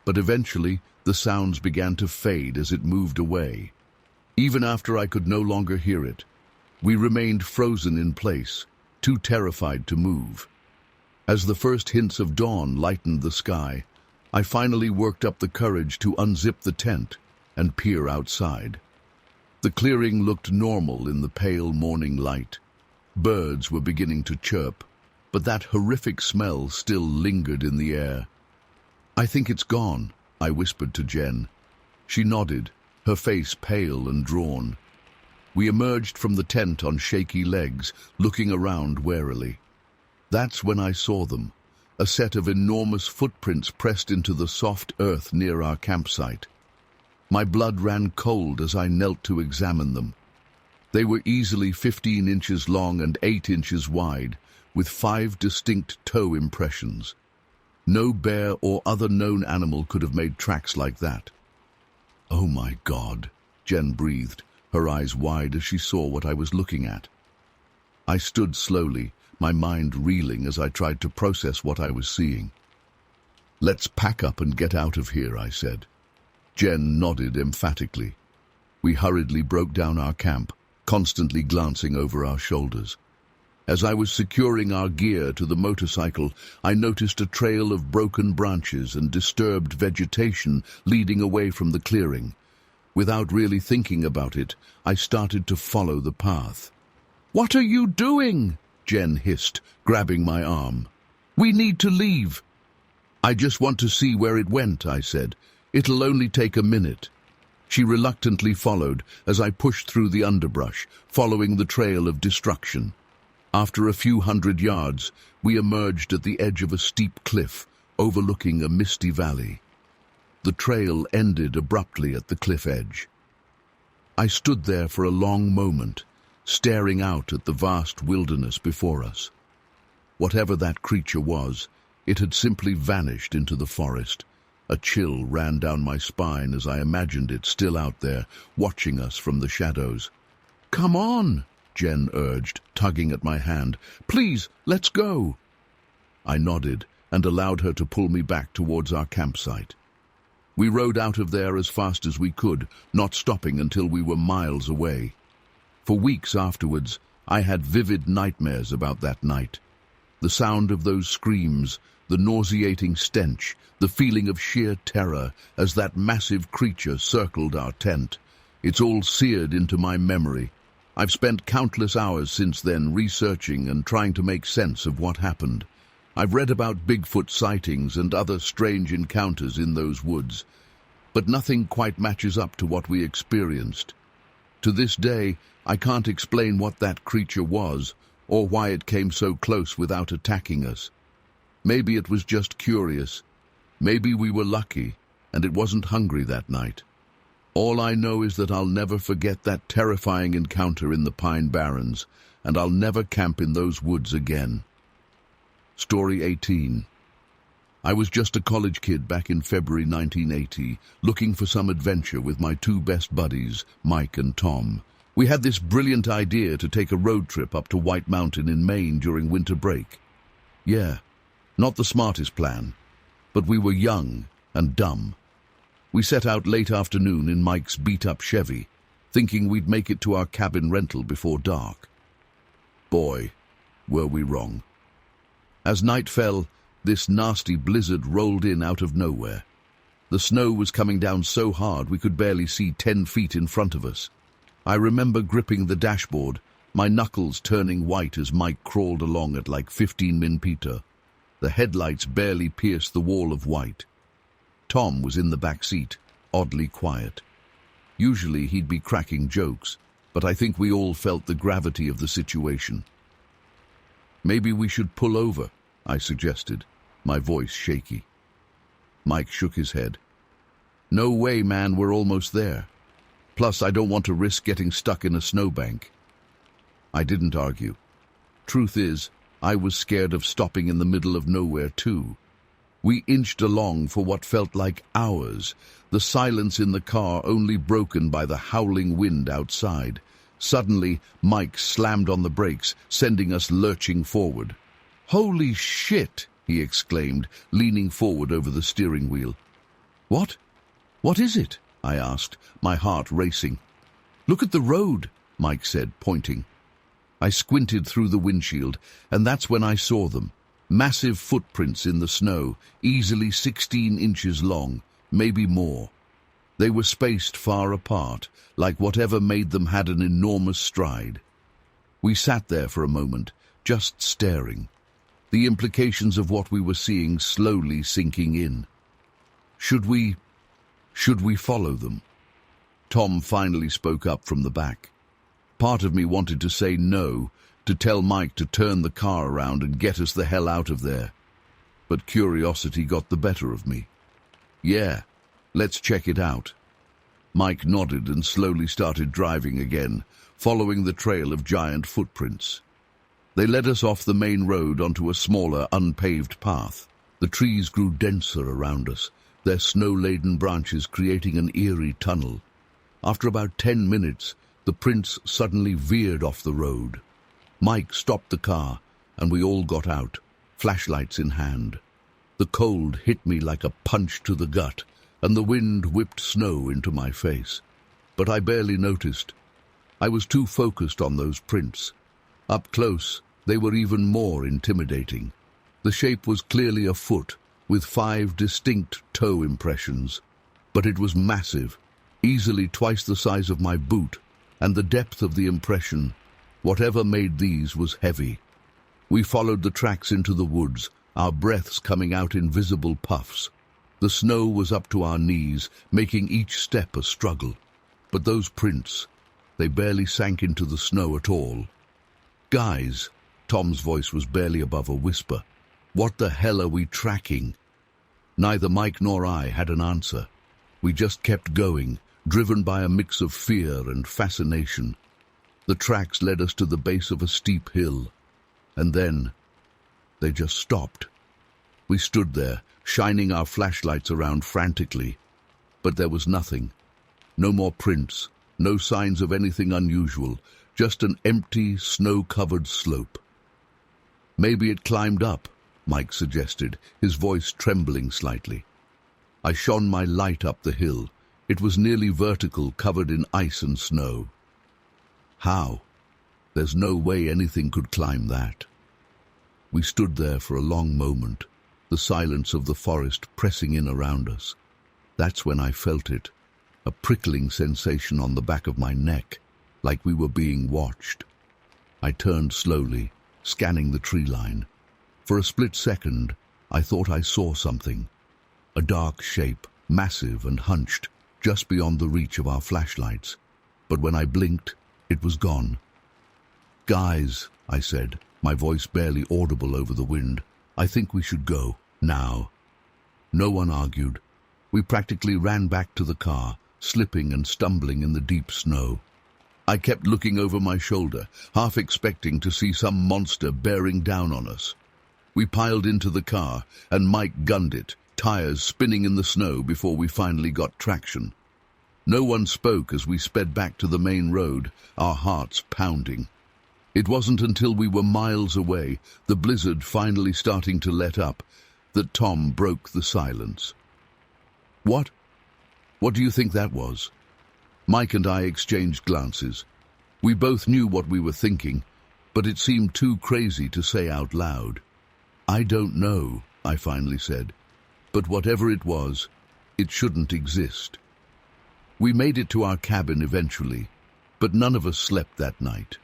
But eventually, the sounds began to fade as it moved away. Even after I could no longer hear it, we remained frozen in place, too terrified to move. As the first hints of dawn lightened the sky, I finally worked up the courage to unzip the tent and peer outside. The clearing looked normal in the pale morning light. Birds were beginning to chirp, but that horrific smell still lingered in the air. "I think it's gone," I whispered to Jen. She nodded, her face pale and drawn. We emerged from the tent on shaky legs, looking around warily. That's when I saw them, a set of enormous footprints pressed into the soft earth near our campsite. My blood ran cold as I knelt to examine them. They were easily 15 inches long and 8 inches wide, with 5 distinct toe impressions. No bear or other known animal could have made tracks like that. "Oh my God," Jen breathed, her eyes wide as she saw what I was looking at. I stood slowly, my mind reeling as I tried to process what I was seeing. "Let's pack up and get out of here," I said. Jen nodded emphatically. We hurriedly broke down our camp, constantly glancing over our shoulders. As I was securing our gear to the motorcycle, I noticed a trail of broken branches and disturbed vegetation leading away from the clearing. Without really thinking about it, I started to follow the path. "What are you doing?" Jen hissed, grabbing my arm. "We need to leave." "I just want to see where it went," I said. "It'll only take a minute." She reluctantly followed as I pushed through the underbrush, following the trail of destruction. After a few hundred yards, we emerged at the edge of a steep cliff, overlooking a misty valley. The trail ended abruptly at the cliff edge. I stood there for a long moment, staring out at the vast wilderness before us. Whatever that creature was, it had simply vanished into the forest. A chill ran down my spine as I imagined it still out there, watching us from the shadows. "Come on," Jen urged, tugging at my hand. "Please, let's go." I nodded and allowed her to pull me back towards our campsite. We rode out of there as fast as we could, not stopping until we were miles away. For weeks afterwards, I had vivid nightmares about that night. The sound of those screams, the nauseating stench, the feeling of sheer terror as that massive creature circled our tent. It's all seared into my memory. I've spent countless hours since then researching and trying to make sense of what happened. I've read about Bigfoot sightings and other strange encounters in those woods, but nothing quite matches up to what we experienced. To this day, I can't explain what that creature was or why it came so close without attacking us. Maybe it was just curious. Maybe we were lucky and it wasn't hungry that night. All I know is that I'll never forget that terrifying encounter in the Pine Barrens, and I'll never camp in those woods again. Story 18. I was just a college kid back in February 1980, looking for some adventure with my 2 best buddies, Mike and Tom. We had this brilliant idea to take a road trip up to White Mountain in Maine during winter break. Yeah, not the smartest plan, but we were young and dumb. We set out late afternoon in Mike's beat-up Chevy, thinking we'd make it to our cabin rental before dark. Boy, were we wrong. As night fell, this nasty blizzard rolled in out of nowhere. The snow was coming down so hard we could barely see 10 feet in front of us. I remember gripping the dashboard, my knuckles turning white as Mike crawled along at like 15 min-peter. The headlights barely pierced the wall of white. Tom was in the back seat, oddly quiet. Usually he'd be cracking jokes, but I think we all felt the gravity of the situation. Maybe we should pull over, I suggested, my voice shaky. Mike shook his head. No way, man, we're almost there. Plus, I don't want to risk getting stuck in a snowbank. I didn't argue. Truth is, I was scared of stopping in the middle of nowhere too. We inched along for what felt like hours, the silence in the car only broken by the howling wind outside. Suddenly, Mike slammed on the brakes, sending us lurching forward. "Holy shit!" he exclaimed, leaning forward over the steering wheel. "What? What is it?" I asked, my heart racing. "Look at the road," Mike said, pointing. I squinted through the windshield, and that's when I saw them. Massive footprints in the snow, easily 16 inches long, maybe more. They were spaced far apart, like whatever made them had an enormous stride. We sat there for a moment, just staring, the implications of what we were seeing slowly sinking in. Should we follow them? Tom finally spoke up from the back. Part of me wanted to say no, to tell Mike to turn the car around and get us the hell out of there. But curiosity got the better of me. "Yeah, let's check it out." Mike nodded and slowly started driving again, following the trail of giant footprints. They led us off the main road onto a smaller, unpaved path. The trees grew denser around us, their snow-laden branches creating an eerie tunnel. After about 10 minutes, the prints suddenly veered off the road. Mike stopped the car, and we all got out, flashlights in hand. The cold hit me like a punch to the gut, and the wind whipped snow into my face. But I barely noticed. I was too focused on those prints. Up close, they were even more intimidating. The shape was clearly a foot, with 5 distinct toe impressions. But it was massive, easily twice the size of my boot, and the depth of the impression, whatever made these, was heavy. We followed the tracks into the woods, our breaths coming out in visible puffs. The snow was up to our knees, making each step a struggle. But those prints, they barely sank into the snow at all. "Guys," Tom's voice was barely above a whisper, "what the hell are we tracking?" Neither Mike nor I had an answer. We just kept going, driven by a mix of fear and fascination. The tracks led us to the base of a steep hill, and then they just stopped. We stood there, shining our flashlights around frantically, but there was nothing. No more prints, no signs of anything unusual, just an empty, snow-covered slope. "Maybe it climbed up," Mike suggested, his voice trembling slightly. I shone my light up the hill. It was nearly vertical, covered in ice and snow. How? There's no way anything could climb that. We stood there for a long moment, the silence of the forest pressing in around us. That's when I felt it, a prickling sensation on the back of my neck, like we were being watched. I turned slowly, scanning the tree line. For a split second, I thought I saw something. A dark shape, massive and hunched, just beyond the reach of our flashlights. But when I blinked, it was gone. "Guys," I said, my voice barely audible over the wind, "I think we should go, now." No one argued. We practically ran back to the car, slipping and stumbling in the deep snow. I kept looking over my shoulder, half expecting to see some monster bearing down on us. We piled into the car, and Mike gunned it, tires spinning in the snow before we finally got traction. No one spoke as we sped back to the main road, our hearts pounding. It wasn't until we were miles away, the blizzard finally starting to let up, that Tom broke the silence. "What? What do you think that was?" Mike and I exchanged glances. We both knew what we were thinking, but it seemed too crazy to say out loud. "I don't know," I finally said, "but whatever it was, it shouldn't exist." We made it to our cabin eventually, but none of us slept that night.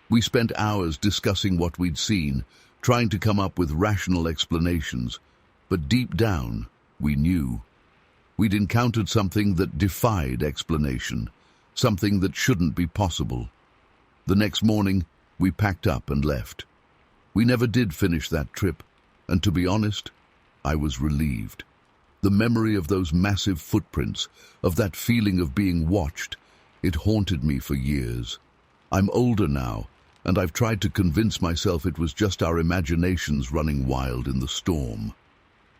We spent hours discussing what we'd seen, trying to come up with rational explanations, but deep down, we knew. We'd encountered something that defied explanation, something that shouldn't be possible. The next morning, we packed up and left. We never did finish that trip, and to be honest, I was relieved. The memory of those massive footprints, of that feeling of being watched, it haunted me for years. I'm older now, and I've tried to convince myself it was just our imaginations running wild in the storm.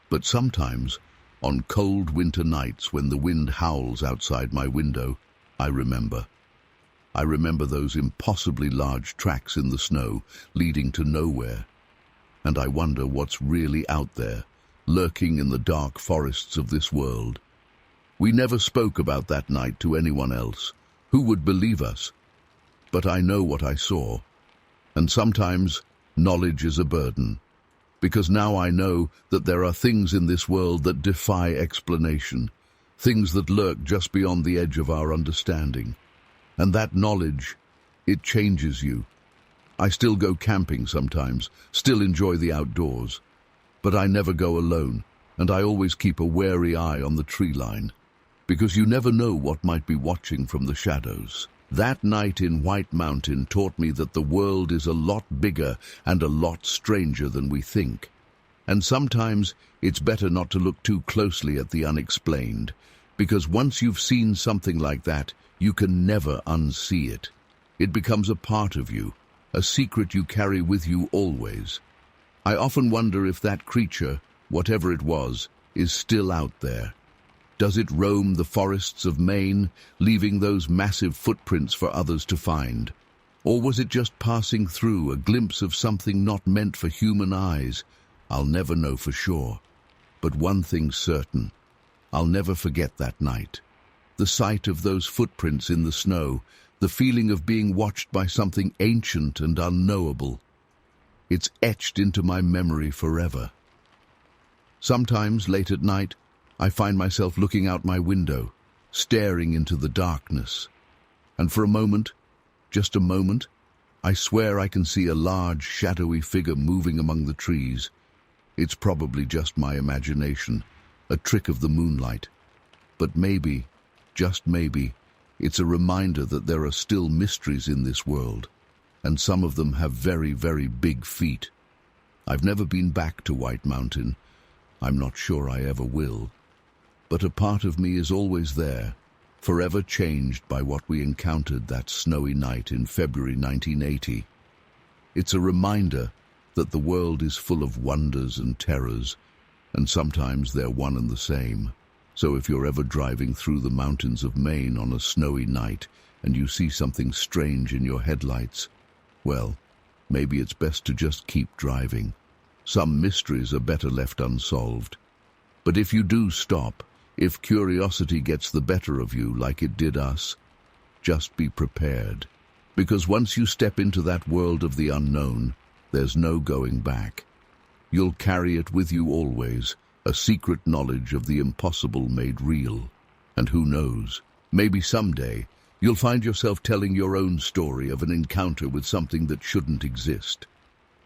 But sometimes, on cold winter nights when the wind howls outside my window, I remember. I remember those impossibly large tracks in the snow leading to nowhere. And I wonder what's really out there, lurking in the dark forests of this world. We never spoke about that night to anyone else. Who would believe us? But I know what I saw. And sometimes knowledge is a burden, because now I know that there are things in this world that defy explanation, things that lurk just beyond the edge of our understanding. And that knowledge, it changes you. I still go camping sometimes, still enjoy the outdoors, but I never go alone, and I always keep a wary eye on the tree line, because you never know what might be watching from the shadows. That night in White Mountain taught me that the world is a lot bigger and a lot stranger than we think. And sometimes it's better not to look too closely at the unexplained, because once you've seen something like that, you can never unsee it. It becomes a part of you, a secret you carry with you always. I often wonder if that creature, whatever it was, is still out there. Does it roam the forests of Maine, leaving those massive footprints for others to find? Or was it just passing through, a glimpse of something not meant for human eyes? I'll never know for sure. But one thing's certain. I'll never forget that night. The sight of those footprints in the snow, the feeling of being watched by something ancient and unknowable. It's etched into my memory forever. Sometimes, late at night, I find myself looking out my window, staring into the darkness. And for a moment, just a moment, I swear I can see a large, shadowy figure moving among the trees. It's probably just my imagination, a trick of the moonlight. But maybe, just maybe, it's a reminder that there are still mysteries in this world, and some of them have very, very big feet. I've never been back to White Mountain. I'm not sure I ever will. But a part of me is always there, forever changed by what we encountered that snowy night in February 1980. It's a reminder that the world is full of wonders and terrors, and sometimes they're one and the same. So if you're ever driving through the mountains of Maine on a snowy night and you see something strange in your headlights, well, maybe it's best to just keep driving. Some mysteries are better left unsolved. But if you do stop, if curiosity gets the better of you like it did us, just be prepared. Because once you step into that world of the unknown, there's no going back. You'll carry it with you always, a secret knowledge of the impossible made real. And who knows, maybe someday you'll find yourself telling your own story of an encounter with something that shouldn't exist.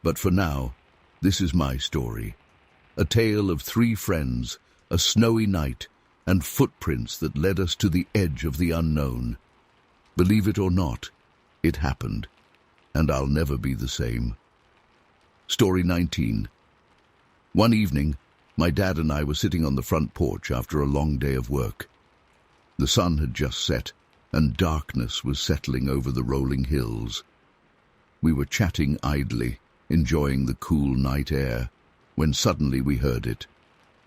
But for now, this is my story. A tale of 3 friends, a snowy night, and footprints that led us to the edge of the unknown. Believe it or not, it happened, and I'll never be the same. Story 19. One evening, my dad and I were sitting on the front porch after a long day of work. The sun had just set, and darkness was settling over the rolling hills. We were chatting idly, enjoying the cool night air, when suddenly we heard it.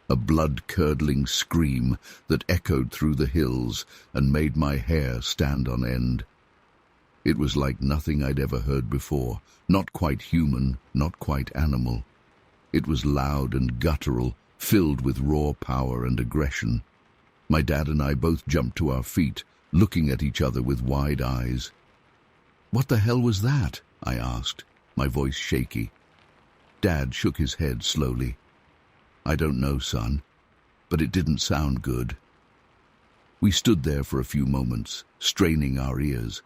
A blood-curdling scream that echoed through the hills and made my hair stand on end. It was like nothing I'd ever heard before, not quite human, not quite animal. It was loud and guttural, filled with raw power and aggression. My dad and I both jumped to our feet, looking at each other with wide eyes. "What the hell was that?" I asked, my voice shaky. Dad shook his head slowly. "I don't know, son, but it didn't sound good." We stood there for a few moments, straining our ears.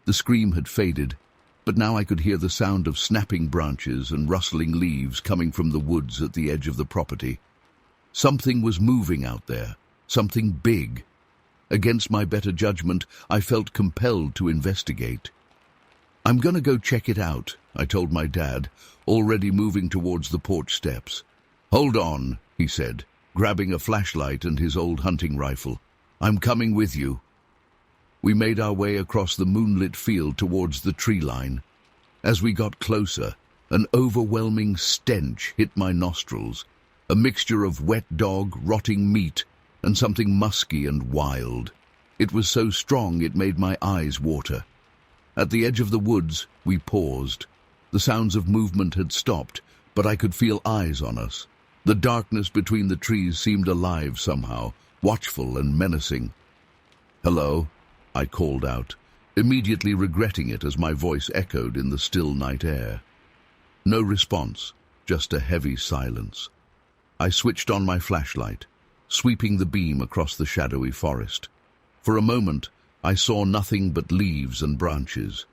The scream had faded, but now I could hear the sound of snapping branches and rustling leaves coming from the woods at the edge of the property. Something was moving out there, something big. Against my better judgment, I felt compelled to investigate. "I'm going to go check it out," I told my dad, already moving towards the porch steps. "Hold on," he said, grabbing a flashlight and his old hunting rifle. "I'm coming with you." We made our way across the moonlit field towards the tree line. As we got closer, an overwhelming stench hit my nostrils, a mixture of wet dog, rotting meat, and something musky and wild. It was so strong it made my eyes water. At the edge of the woods, we paused. The sounds of movement had stopped, but I could feel eyes on us. The darkness between the trees seemed alive somehow, watchful and menacing. "Hello," I called out, immediately regretting it as my voice echoed in the still night air. No response, just a heavy silence. I switched on my flashlight, sweeping the beam across the shadowy forest. For a moment, I saw nothing but leaves and branches.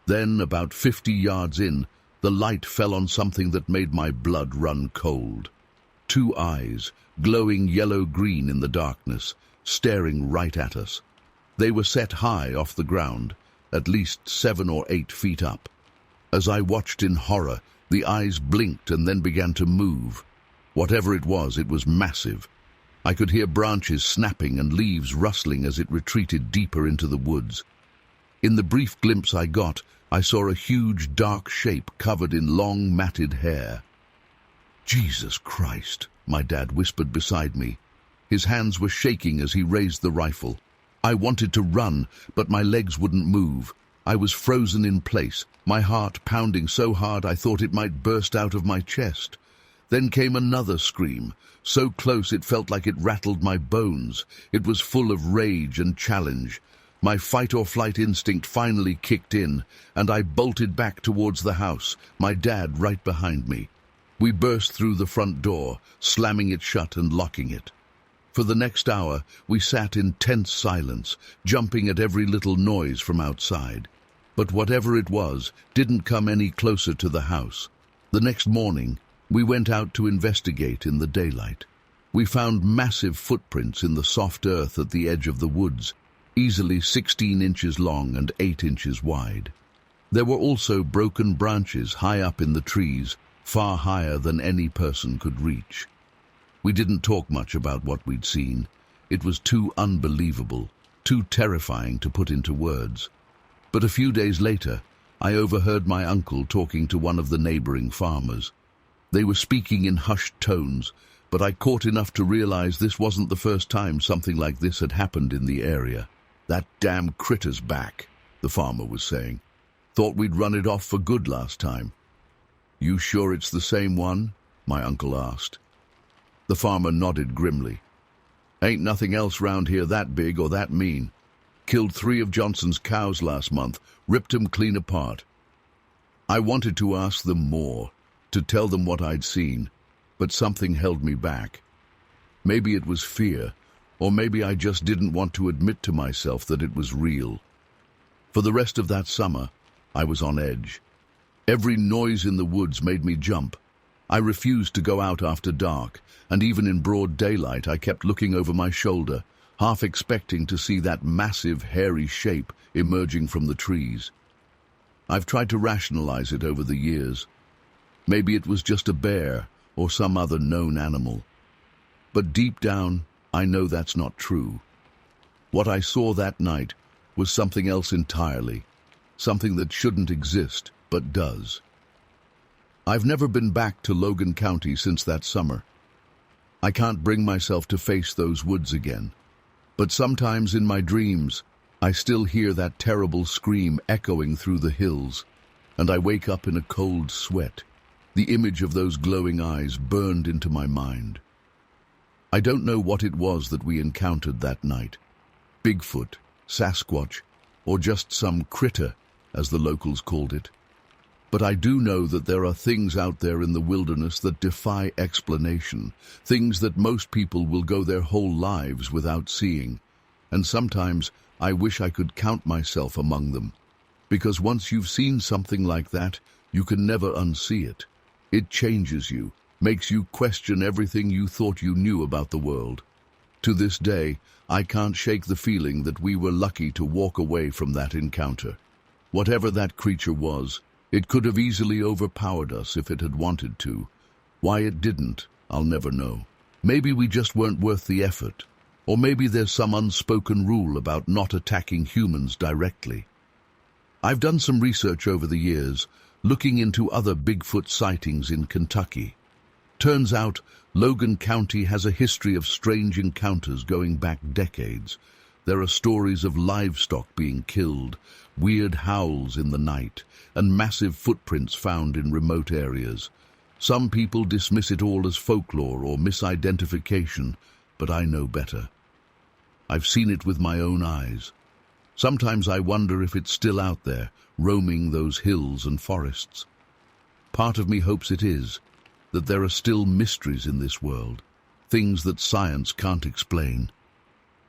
Then, about 50 yards in, the light fell on something that made my blood run cold. Two eyes, glowing yellow-green in the darkness, staring right at us. They were set high off the ground, at least 7 or 8 feet up. As I watched in horror, the eyes blinked and then began to move. Whatever it was massive. I could hear branches snapping and leaves rustling as it retreated deeper into the woods. In the brief glimpse I got, I saw a huge dark shape covered in long matted hair. "Jesus Christ," my dad whispered beside me. His hands were shaking as he raised the rifle. I wanted to run, but my legs wouldn't move. I was frozen in place, my heart pounding so hard I thought it might burst out of my chest. Then came another scream, so close it felt like it rattled my bones. It was full of rage and challenge. My fight-or-flight instinct finally kicked in, and I bolted back towards the house, my dad right behind me. We burst through the front door, slamming it shut and locking it. For the next hour, we sat in tense silence, jumping at every little noise from outside. But whatever it was didn't come any closer to the house. The next morning, we went out to investigate in the daylight. We found massive footprints in the soft earth at the edge of the woods, easily 16 inches long and 8 inches wide. There were also broken branches high up in the trees, far higher than any person could reach. We didn't talk much about what we'd seen. It was too unbelievable, too terrifying to put into words. But a few days later, I overheard my uncle talking to one of the neighboring farmers. They were speaking in hushed tones, but I caught enough to realize this wasn't the first time something like this had happened in the area. "That damn critter's back," the farmer was saying. "Thought we'd run it off for good last time." "You sure it's the same one?" my uncle asked. The farmer nodded grimly. "Ain't nothing else round here that big or that mean. Killed 3 of Johnson's cows last month, ripped 'em clean apart." I wanted to ask them more, to tell them what I'd seen, but something held me back. Maybe it was fear, or maybe I just didn't want to admit to myself that it was real. For the rest of that summer, I was on edge. Every noise in the woods made me jump. I refused to go out after dark, and even in broad daylight I kept looking over my shoulder, half expecting to see that massive, hairy shape emerging from the trees. I've tried to rationalize it over the years. Maybe it was just a bear or some other known animal. But deep down, I know that's not true. What I saw that night was something else entirely, something that shouldn't exist, but does. I've never been back to Logan County since that summer. I can't bring myself to face those woods again. But sometimes in my dreams, I still hear that terrible scream echoing through the hills, and I wake up in a cold sweat. The image of those glowing eyes burned into my mind. I don't know what it was that we encountered that night. Bigfoot, Sasquatch, or just some critter, as the locals called it. But I do know that there are things out there in the wilderness that defy explanation, things that most people will go their whole lives without seeing. And sometimes I wish I could count myself among them. Because once you've seen something like that, you can never unsee it. It changes you, makes you question everything you thought you knew about the world. To this day, I can't shake the feeling that we were lucky to walk away from that encounter. Whatever that creature was, it could have easily overpowered us if it had wanted to. Why it didn't, I'll never know. Maybe we just weren't worth the effort. Or maybe there's some unspoken rule about not attacking humans directly. I've done some research over the years, looking into other Bigfoot sightings in Kentucky. Turns out, Logan County has a history of strange encounters going back decades. There are stories of livestock being killed, weird howls in the night, and massive footprints found in remote areas. Some people dismiss it all as folklore or misidentification, but I know better. I've seen it with my own eyes. Sometimes I wonder if it's still out there, roaming those hills and forests. Part of me hopes it is, that there are still mysteries in this world, things that science can't explain.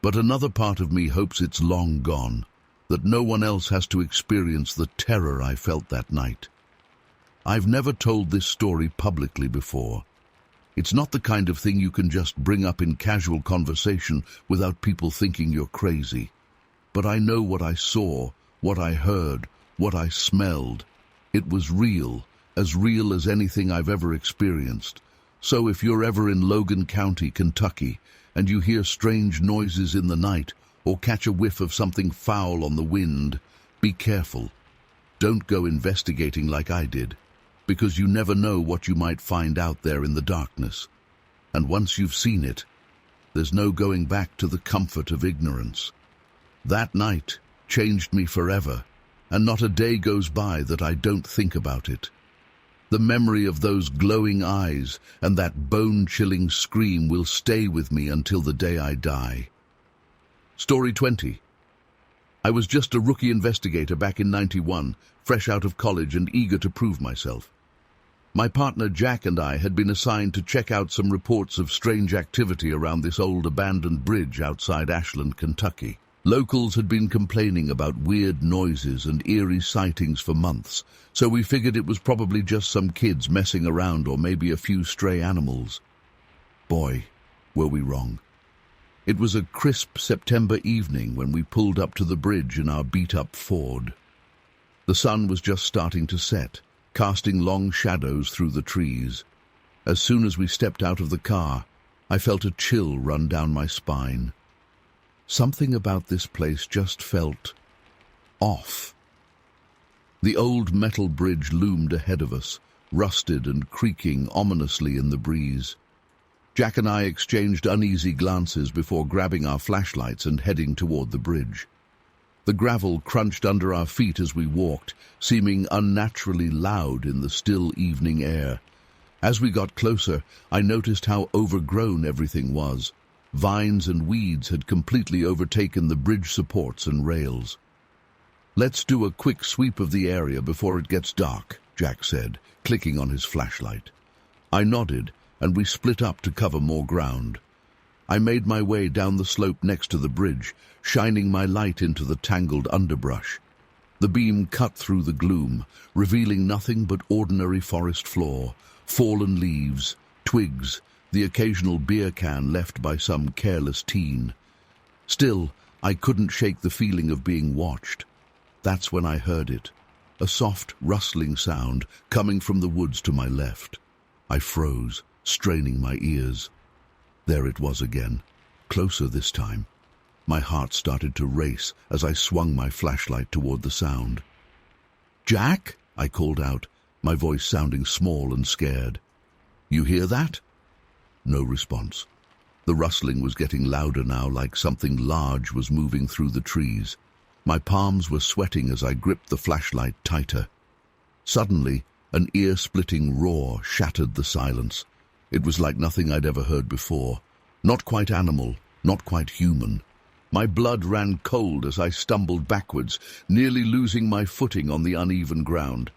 But another part of me hopes it's long gone, that no one else has to experience the terror I felt that night. I've never told this story publicly before. It's not the kind of thing you can just bring up in casual conversation without people thinking you're crazy. But I know what I saw, what I heard, what I smelled. It was real as anything I've ever experienced. So if you're ever in Logan County, Kentucky, and you hear strange noises in the night or catch a whiff of something foul on the wind, be careful. Don't go investigating like I did, because you never know what you might find out there in the darkness. And once you've seen it, there's no going back to the comfort of ignorance. That night changed me forever, and not a day goes by that I don't think about it. The memory of those glowing eyes and that bone-chilling scream will stay with me until the day I die. Story 20. I was just a rookie investigator back in '91, fresh out of college and eager to prove myself. My partner Jack and I had been assigned to check out some reports of strange activity around this old abandoned bridge outside Ashland, Kentucky. Locals had been complaining about weird noises and eerie sightings for months, so we figured it was probably just some kids messing around or maybe a few stray animals. Boy, were we wrong. It was a crisp September evening when we pulled up to the bridge in our beat-up Ford. The sun was just starting to set, casting long shadows through the trees. As soon as we stepped out of the car, I felt a chill run down my spine. Something about this place just felt off. The old metal bridge loomed ahead of us, rusted and creaking ominously in the breeze. Jack and I exchanged uneasy glances before grabbing our flashlights and heading toward the bridge. The gravel crunched under our feet as we walked, seeming unnaturally loud in the still evening air. As we got closer, I noticed how overgrown everything was. Vines and weeds had completely overtaken the bridge supports and rails. "Let's do a quick sweep of the area before it gets dark," Jack said, clicking on his flashlight. I nodded, and we split up to cover more ground. I made my way down the slope next to the bridge, shining my light into the tangled underbrush. The beam cut through the gloom, revealing nothing but ordinary forest floor, fallen leaves, twigs, the occasional beer can left by some careless teen. Still, I couldn't shake the feeling of being watched. That's when I heard it, a soft, rustling sound coming from the woods to my left. I froze, straining my ears. There it was again, closer this time. My heart started to race as I swung my flashlight toward the sound. "Jack?" I called out, my voice sounding small and scared. "You hear that?" No response. The rustling was getting louder now, like something large was moving through the trees. My palms were sweating as I gripped the flashlight tighter. Suddenly, an ear-splitting roar shattered the silence. It was like nothing I'd ever heard before. Not quite animal, not quite human. My blood ran cold as I stumbled backwards, nearly losing my footing on the uneven ground.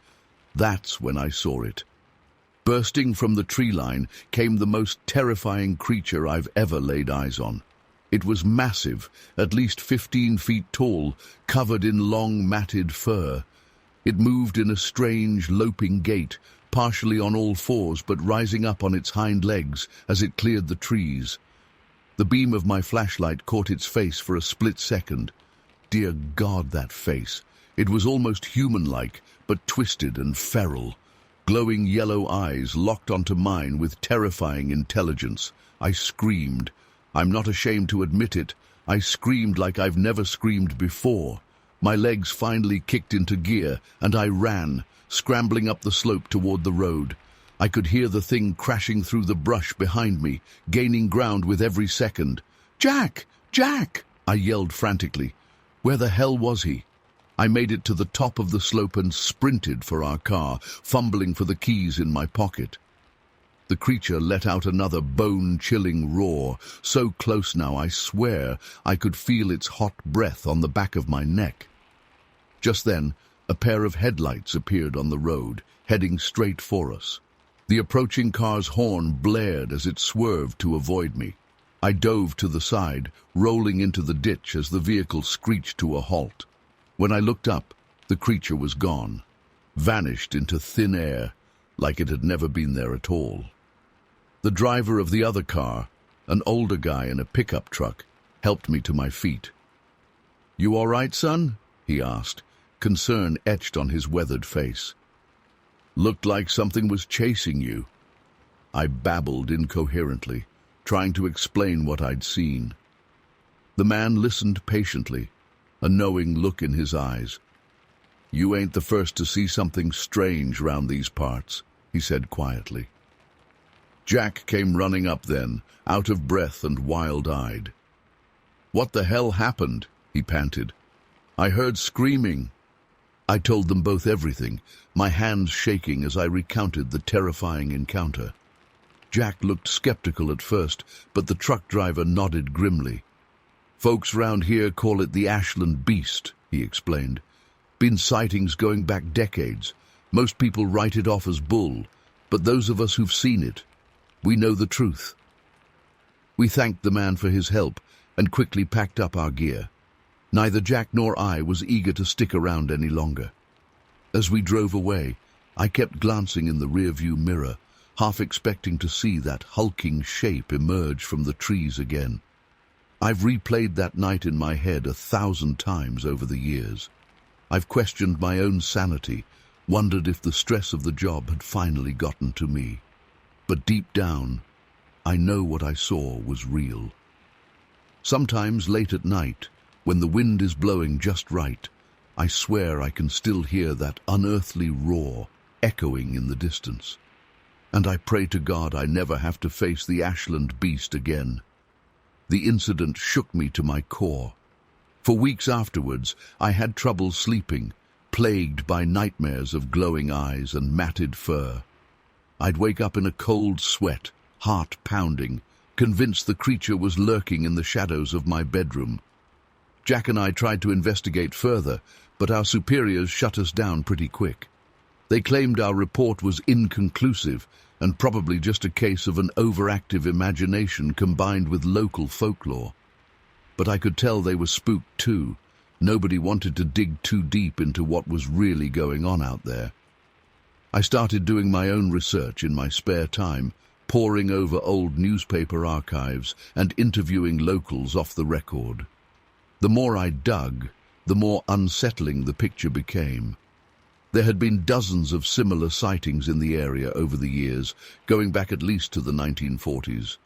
That's when I saw it. Bursting from the tree line came the most terrifying creature I've ever laid eyes on. It was massive, at least 15 feet tall, covered in long matted fur. It moved in a strange, loping gait, partially on all fours but rising up on its hind legs as it cleared the trees. The beam of my flashlight caught its face for a split second. Dear God, that face! It was almost human-like, but twisted and feral. Glowing yellow eyes locked onto mine with terrifying intelligence. I screamed. I'm not ashamed to admit it. I screamed like I've never screamed before. My legs finally kicked into gear, and I ran, scrambling up the slope toward the road. I could hear the thing crashing through the brush behind me, gaining ground with every second. "Jack! Jack!" I yelled frantically. Where the hell was he? I made it to the top of the slope and sprinted for our car, fumbling for the keys in my pocket. The creature let out another bone-chilling roar, so close now I swear I could feel its hot breath on the back of my neck. Just then, a pair of headlights appeared on the road, heading straight for us. The approaching car's horn blared as it swerved to avoid me. I dove to the side, rolling into the ditch as the vehicle screeched to a halt. When I looked up, the creature was gone, vanished into thin air, like it had never been there at all. The driver of the other car, an older guy in a pickup truck, helped me to my feet. "You all right, son?" he asked, concern etched on his weathered face. "Looked like something was chasing you." I babbled incoherently, trying to explain what I'd seen. The man listened patiently, a knowing look in his eyes. "You ain't the first to see something strange round these parts," he said quietly. Jack came running up then, out of breath and wild-eyed. "What the hell happened?" he panted. "I heard screaming." I told them both everything, my hands shaking as I recounted the terrifying encounter. Jack looked skeptical at first, but the truck driver nodded grimly. "Folks round here call it the Ashland Beast," he explained. "Been sightings going back decades. Most people write it off as bull, but those of us who've seen it, we know the truth." We thanked the man for his help and quickly packed up our gear. Neither Jack nor I was eager to stick around any longer. As we drove away, I kept glancing in the rearview mirror, half expecting to see that hulking shape emerge from the trees again. I've replayed that night in my head 1,000 times over the years. I've questioned my own sanity, wondered if the stress of the job had finally gotten to me. But deep down, I know what I saw was real. Sometimes late at night, when the wind is blowing just right, I swear I can still hear that unearthly roar echoing in the distance. And I pray to God I never have to face the Ashland Beast again. The incident shook me to my core. For weeks afterwards, I had trouble sleeping, plagued by nightmares of glowing eyes and matted fur. I'd wake up in a cold sweat, heart pounding, convinced the creature was lurking in the shadows of my bedroom. Jack and I tried to investigate further, but our superiors shut us down pretty quick. They claimed our report was inconclusive and probably just a case of an overactive imagination combined with local folklore. But I could tell they were spooked too. Nobody wanted to dig too deep into what was really going on out there. I started doing my own research in my spare time, poring over old newspaper archives and interviewing locals off the record. The more I dug, the more unsettling the picture became. There had been dozens of similar sightings in the area over the years, going back at least to the 1940s.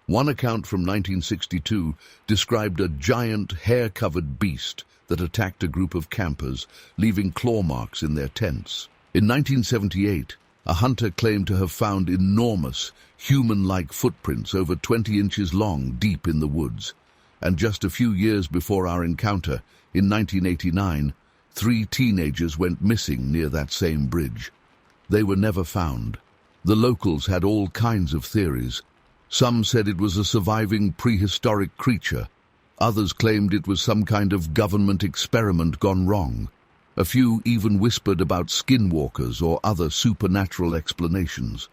One account from 1962 described a giant, hair-covered beast that attacked a group of campers, leaving claw marks in their tents. In 1978, a hunter claimed to have found enormous, human-like footprints over 20 inches long deep in the woods. And just a few years before our encounter, In 1989, 3 teenagers went missing near that same bridge. They were never found. The locals had all kinds of theories. Some said it was a surviving prehistoric creature. Others claimed it was some kind of government experiment gone wrong. A few even whispered about skinwalkers or other supernatural explanations.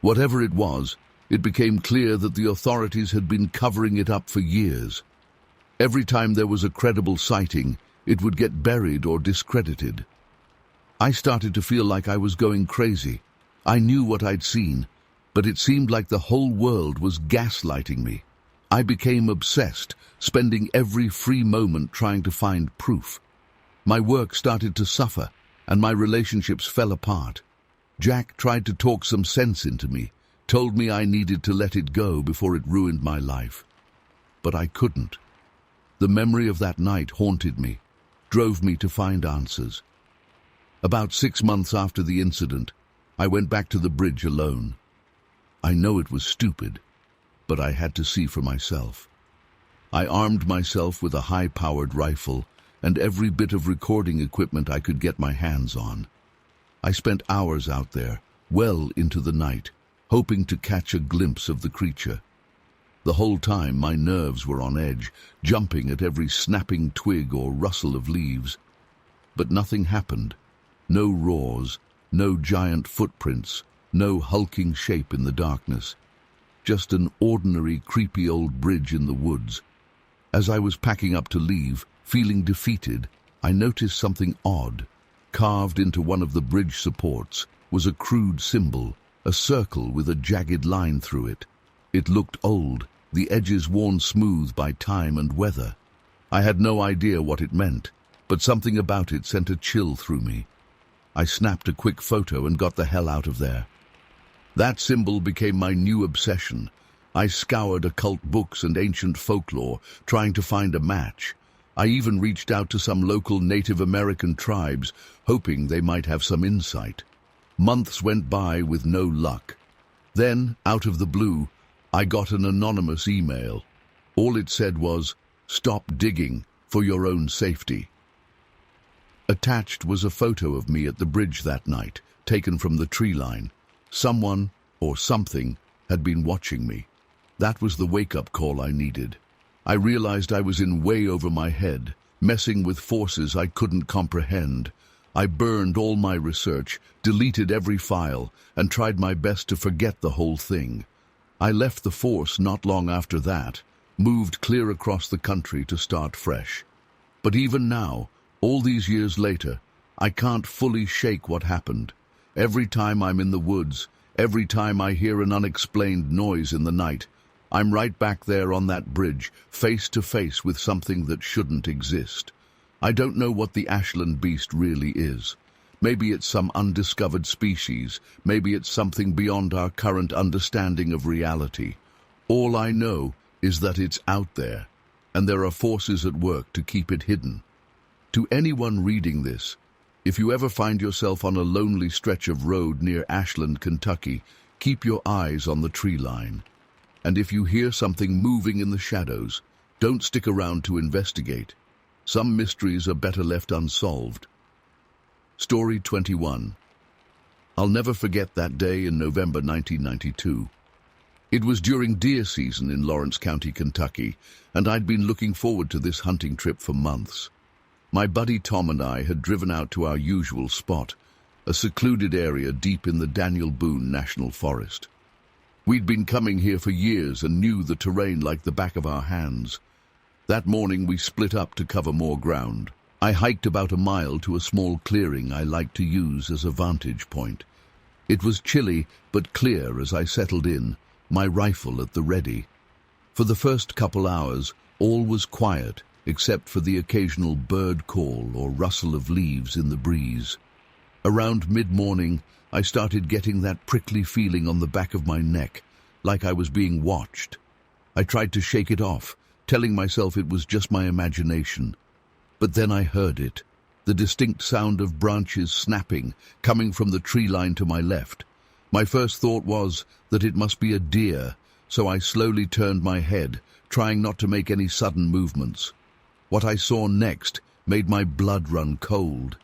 Whatever it was, it became clear that the authorities had been covering it up for years. Every time there was a credible sighting, it would get buried or discredited. I started to feel like I was going crazy. I knew what I'd seen, but it seemed like the whole world was gaslighting me. I became obsessed, spending every free moment trying to find proof. My work started to suffer, and my relationships fell apart. Jack tried to talk some sense into me, told me I needed to let it go before it ruined my life. But I couldn't. The memory of that night haunted me, drove me to find answers. About 6 months after the incident, I went back to the bridge alone. I know it was stupid, but I had to see for myself. I armed myself with a high-powered rifle and every bit of recording equipment I could get my hands on. I spent hours out there, well into the night, hoping to catch a glimpse of the creature. The whole time my nerves were on edge, jumping at every snapping twig or rustle of leaves. But nothing happened. No roars, no giant footprints, no hulking shape in the darkness. Just an ordinary, creepy old bridge in the woods. As I was packing up to leave, feeling defeated, I noticed something odd. Carved into one of the bridge supports was a crude symbol, a circle with a jagged line through it. It looked old, the edges worn smooth by time and weather. I had no idea what it meant, but something about it sent a chill through me. I snapped a quick photo and got the hell out of there. That symbol became my new obsession. I scoured occult books and ancient folklore, trying to find a match. I even reached out to some local Native American tribes, hoping they might have some insight. Months went by with no luck. Then, out of the blue, I got an anonymous email. All it said was, "Stop digging, for your own safety." Attached was a photo of me at the bridge that night, taken from the tree line. Someone, or something, had been watching me. That was the wake-up call I needed. I realized I was in way over my head, messing with forces I couldn't comprehend. I burned all my research, deleted every file, and tried my best to forget the whole thing. I left the force not long after that, moved clear across the country to start fresh. But even now, all these years later, I can't fully shake what happened. Every time I'm in the woods, every time I hear an unexplained noise in the night, I'm right back there on that bridge, face to face with something that shouldn't exist. I don't know what the Ashland beast really is. Maybe it's some undiscovered species. Maybe it's something beyond our current understanding of reality. All I know is that it's out there, and there are forces at work to keep it hidden. To anyone reading this, if you ever find yourself on a lonely stretch of road near Ashland, Kentucky, keep your eyes on the tree line. And if you hear something moving in the shadows, don't stick around to investigate. Some mysteries are better left unsolved. Story 21. I'll never forget that day in November 1992. It was during deer season in Lawrence County, Kentucky, and I'd been looking forward to this hunting trip for months. My buddy Tom and I had driven out to our usual spot, a secluded area deep in the Daniel Boone National Forest. We'd been coming here for years and knew the terrain like the back of our hands. That morning we split up to cover more ground. I hiked about a mile to a small clearing I liked to use as a vantage point. It was chilly but clear as I settled in, my rifle at the ready. For the first couple hours, all was quiet, except for the occasional bird call or rustle of leaves in the breeze. Around mid-morning, I started getting that prickly feeling on the back of my neck, like I was being watched. I tried to shake it off, telling myself it was just my imagination. But then I heard it, the distinct sound of branches snapping, coming from the tree line to my left. My first thought was that it must be a deer, so I slowly turned my head, trying not to make any sudden movements. What I saw next made my blood run cold.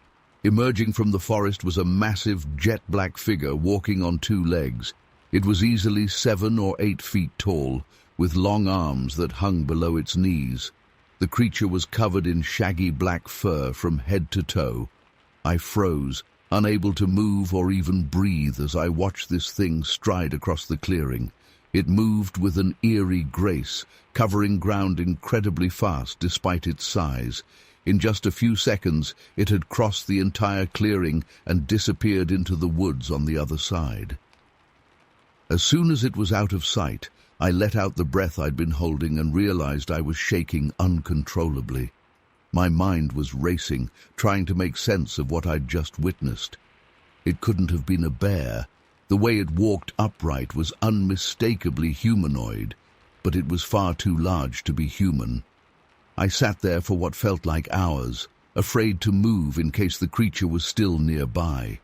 Emerging from the forest was a massive jet-black figure walking on two legs. It was easily 7 or 8 feet tall, with long arms that hung below its knees. The creature was covered in shaggy black fur from head to toe. I froze, unable to move or even breathe as I watched this thing stride across the clearing. It moved with an eerie grace, covering ground incredibly fast despite its size. In just a few seconds, it had crossed the entire clearing and disappeared into the woods on the other side. As soon as it was out of sight, I let out the breath I'd been holding and realized I was shaking uncontrollably. My mind was racing, trying to make sense of what I'd just witnessed. It couldn't have been a bear. The way it walked upright was unmistakably humanoid, but it was far too large to be human. I sat there for what felt like hours, afraid to move in case the creature was still nearby.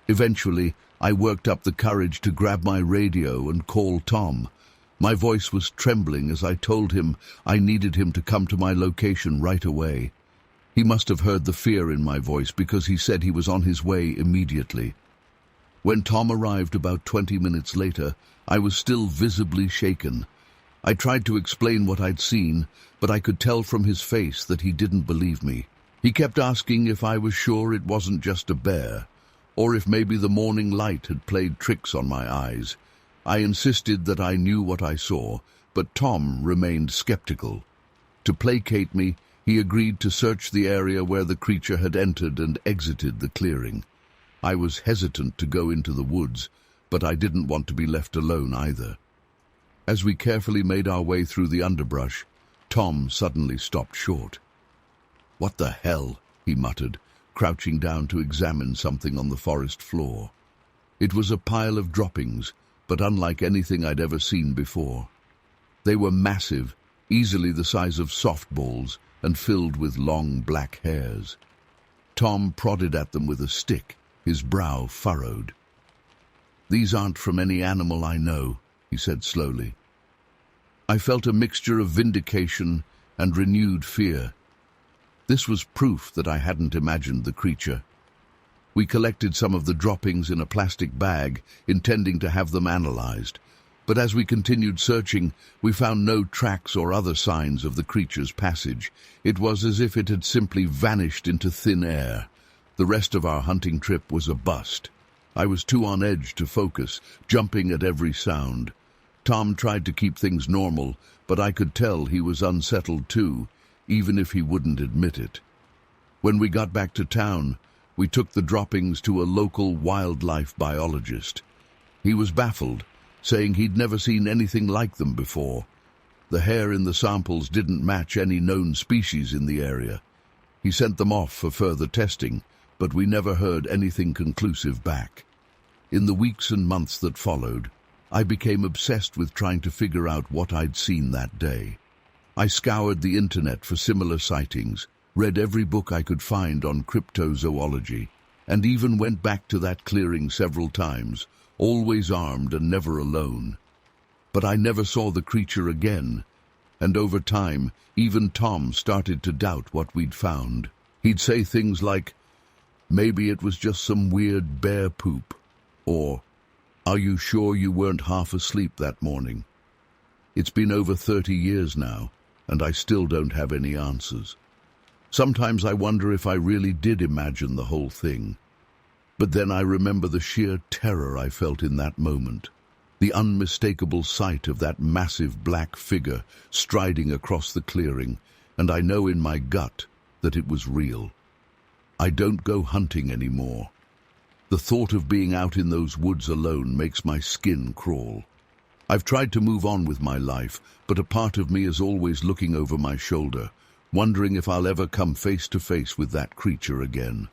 Eventually, I worked up the courage to grab my radio and call Tom. My voice was trembling as I told him I needed him to come to my location right away. He must have heard the fear in my voice because he said he was on his way immediately. When Tom arrived about 20 minutes later, I was still visibly shaken. I tried to explain what I'd seen, but I could tell from his face that he didn't believe me. He kept asking if I was sure it wasn't just a bear, or if maybe the morning light had played tricks on my eyes. I insisted that I knew what I saw, but Tom remained skeptical. To placate me, he agreed to search the area where the creature had entered and exited the clearing. I was hesitant to go into the woods, but I didn't want to be left alone either. As we carefully made our way through the underbrush, Tom suddenly stopped short. "What the hell?" he muttered, crouching down to examine something on the forest floor. It was a pile of droppings, but unlike anything I'd ever seen before. They were massive, easily the size of softballs, and filled with long black hairs. Tom prodded at them with a stick, his brow furrowed. "These aren't from any animal I know," he said slowly. I felt a mixture of vindication and renewed fear. This was proof that I hadn't imagined the creature. We collected some of the droppings in a plastic bag, intending to have them analyzed. But as we continued searching, we found no tracks or other signs of the creature's passage. It was as if it had simply vanished into thin air. The rest of our hunting trip was a bust. I was too on edge to focus, jumping at every sound. Tom tried to keep things normal, but I could tell he was unsettled too, even if he wouldn't admit it. When we got back to town, we took the droppings to a local wildlife biologist. He was baffled, saying he'd never seen anything like them before. The hair in the samples didn't match any known species in the area. He sent them off for further testing, but we never heard anything conclusive back. In the weeks and months that followed, I became obsessed with trying to figure out what I'd seen that day. I scoured the internet for similar sightings, read every book I could find on cryptozoology, and even went back to that clearing several times, always armed and never alone. But I never saw the creature again, and over time, even Tom started to doubt what we'd found. He'd say things like, "Maybe it was just some weird bear poop," or, "Are you sure you weren't half asleep that morning?" It's been over 30 years now, and I still don't have any answers. Sometimes I wonder if I really did imagine the whole thing. But then I remember the sheer terror I felt in that moment, the unmistakable sight of that massive black figure striding across the clearing, and I know in my gut that it was real. I don't go hunting anymore. The thought of being out in those woods alone makes my skin crawl. I've tried to move on with my life, but a part of me is always looking over my shoulder, wondering if I'll ever come face to face with that creature again.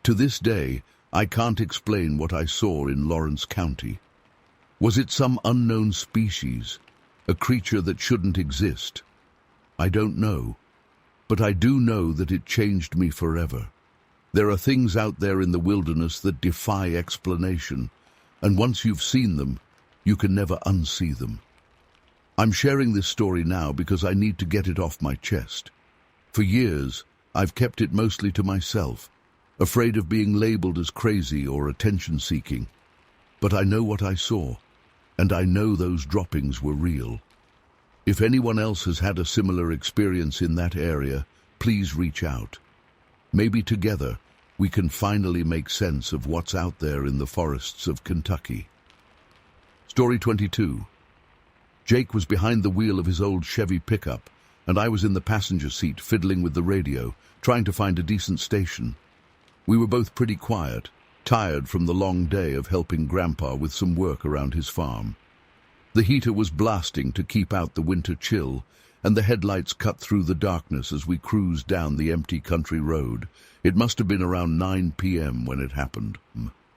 To this day, I can't explain what I saw in Lawrence County. Was it some unknown species, a creature that shouldn't exist? I don't know, but I do know that it changed me forever. There are things out there in the wilderness that defy explanation, and once you've seen them, you can never unsee them. I'm sharing this story now because I need to get it off my chest. For years, I've kept it mostly to myself, afraid of being labeled as crazy or attention-seeking. But I know what I saw, and I know those droppings were real. If anyone else has had a similar experience in that area, please reach out. Maybe together we can finally make sense of what's out there in the forests of Kentucky. Story 22. Jake was behind the wheel of his old Chevy pickup, and I was in the passenger seat fiddling with the radio, trying to find a decent station. We were both pretty quiet, tired from the long day of helping Grandpa with some work around his farm. The heater was blasting to keep out the winter chill, and the headlights cut through the darkness as we cruised down the empty country road. It must have been around 9 p.m. when it happened.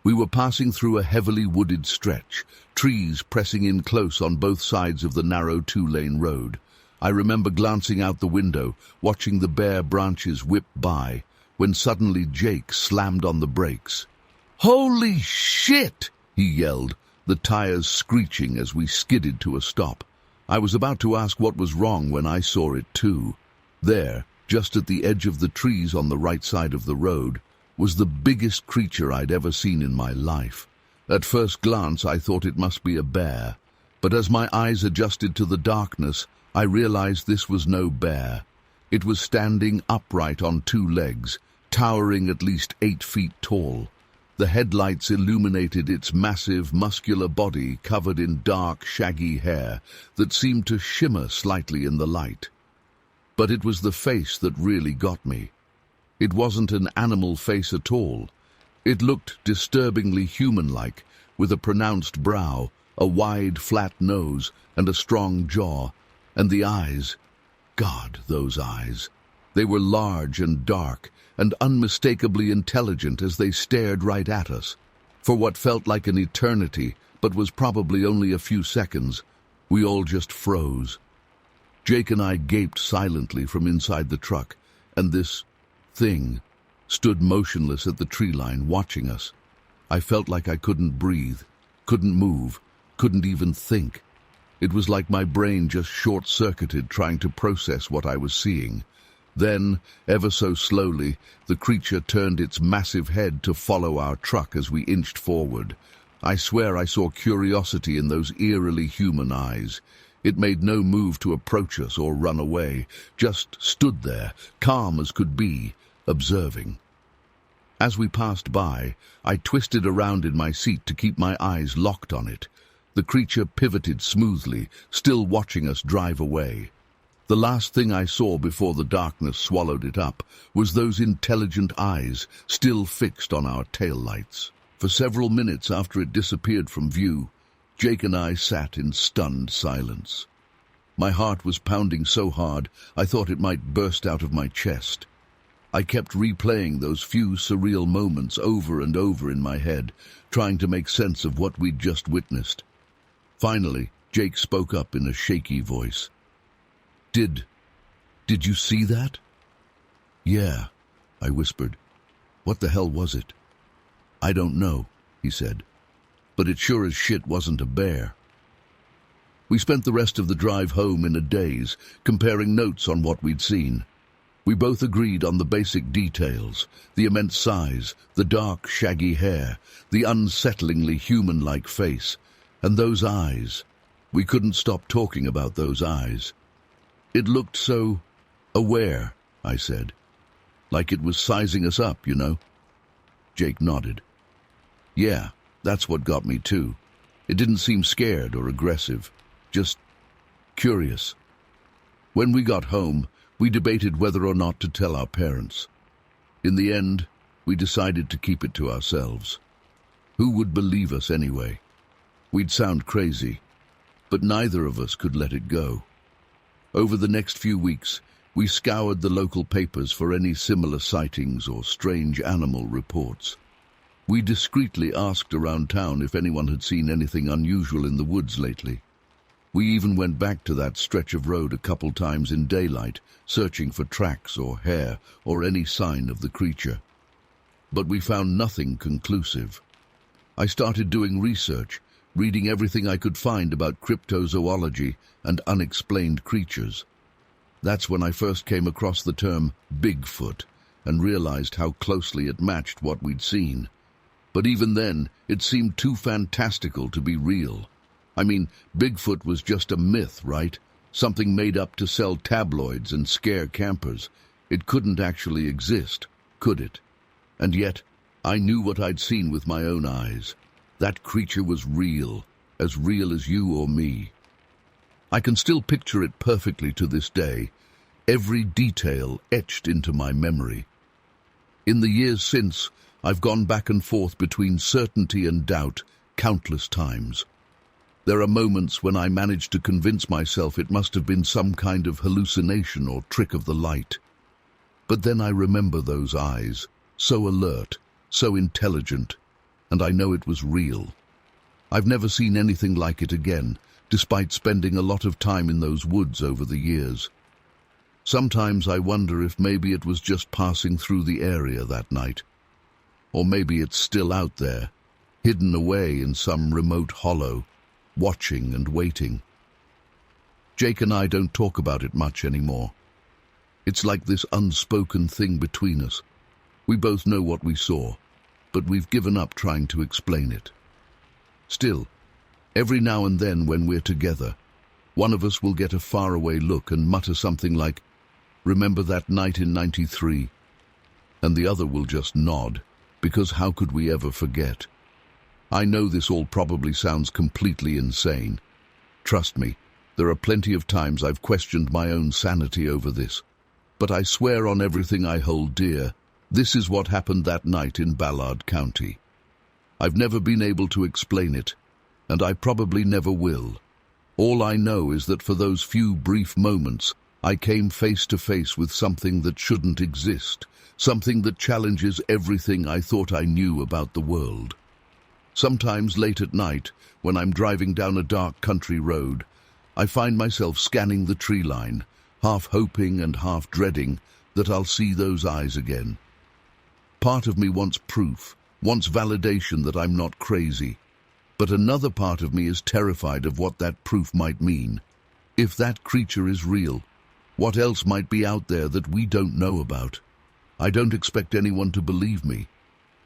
We were passing through a heavily wooded stretch, trees pressing in close on both sides of the narrow 2-lane road. I remember glancing out the window, watching the bare branches whip by, when suddenly Jake slammed on the brakes. "Holy shit!" he yelled, the tires screeching as we skidded to a stop. I was about to ask what was wrong when I saw it too. There, just at the edge of the trees on the right side of the road, was the biggest creature I'd ever seen in my life. At first glance I thought it must be a bear, but as my eyes adjusted to the darkness, I realized this was no bear. It was standing upright on 2 legs, towering at least 8 feet tall. The headlights illuminated its massive, muscular body covered in dark, shaggy hair that seemed to shimmer slightly in the light. But it was the face that really got me. It wasn't an animal face at all. It looked disturbingly human-like, with a pronounced brow, a wide, flat nose, and a strong jaw. And the eyes, God, those eyes. They were large and dark, and unmistakably intelligent as they stared right at us. For what felt like an eternity, but was probably only a few seconds, we all just froze. Jake and I gaped silently from inside the truck, and this thing stood motionless at the tree line, watching us. I felt like I couldn't breathe, couldn't move, couldn't even think. It was like my brain just short-circuited trying to process what I was seeing. Then, ever so slowly, the creature turned its massive head to follow our truck as we inched forward. I swear I saw curiosity in those eerily human eyes. It made no move to approach us or run away, just stood there, calm as could be, observing. As we passed by, I twisted around in my seat to keep my eyes locked on it. The creature pivoted smoothly, still watching us drive away. The last thing I saw before the darkness swallowed it up was those intelligent eyes still fixed on our taillights. For several minutes after it disappeared from view, Jake and I sat in stunned silence. My heart was pounding so hard I thought it might burst out of my chest. I kept replaying those few surreal moments over and over in my head, trying to make sense of what we'd just witnessed. Finally, Jake spoke up in a shaky voice. Did you see that?" "Yeah," I whispered. "What the hell was it?" "I don't know," he said. "But it sure as shit wasn't a bear." We spent the rest of the drive home in a daze, comparing notes on what we'd seen. We both agreed on the basic details: the immense size, the dark, shaggy hair, the unsettlingly human-like face, and those eyes. We couldn't stop talking about those eyes. "It looked so aware," I said. "Like it was sizing us up, you know." Jake nodded. "Yeah, that's what got me too. It didn't seem scared or aggressive, just curious." When we got home, we debated whether or not to tell our parents. In the end, we decided to keep it to ourselves. Who would believe us anyway? We'd sound crazy, but neither of us could let it go. Over the next few weeks, we scoured the local papers for any similar sightings or strange animal reports. We discreetly asked around town if anyone had seen anything unusual in the woods lately. We even went back to that stretch of road a couple times in daylight, searching for tracks or hair or any sign of the creature. But we found nothing conclusive. I started doing research, reading everything I could find about cryptozoology and unexplained creatures. That's when I first came across the term Bigfoot and realized how closely it matched what we'd seen. But even then, it seemed too fantastical to be real. I mean, Bigfoot was just a myth, right? Something made up to sell tabloids and scare campers. It couldn't actually exist, could it? And yet, I knew what I'd seen with my own eyes. That creature was real as you or me. I can still picture it perfectly to this day, every detail etched into my memory. In the years since, I've gone back and forth between certainty and doubt countless times. There are moments when I manage to convince myself it must have been some kind of hallucination or trick of the light. But then I remember those eyes, so alert, so intelligent, and I know it was real. I've never seen anything like it again, despite spending a lot of time in those woods over the years. Sometimes I wonder if maybe it was just passing through the area that night. Or maybe it's still out there, hidden away in some remote hollow, watching and waiting. Jake and I don't talk about it much anymore. It's like this unspoken thing between us. We both know what we saw, but we've given up trying to explain it. Still, every now and then when we're together, one of us will get a faraway look and mutter something like, "Remember that night in '93? And the other will just nod, because how could we ever forget? I know this all probably sounds completely insane. Trust me, there are plenty of times I've questioned my own sanity over this. But I swear on everything I hold dear, this is what happened that night in Ballard County. I've never been able to explain it, and I probably never will. All I know is that for those few brief moments, I came face to face with something that shouldn't exist, something that challenges everything I thought I knew about the world. Sometimes late at night, when I'm driving down a dark country road, I find myself scanning the tree line, half hoping and half dreading that I'll see those eyes again. Part of me wants proof, wants validation that I'm not crazy, but another part of me is terrified of what that proof might mean. If that creature is real, what else might be out there that we don't know about? I don't expect anyone to believe me.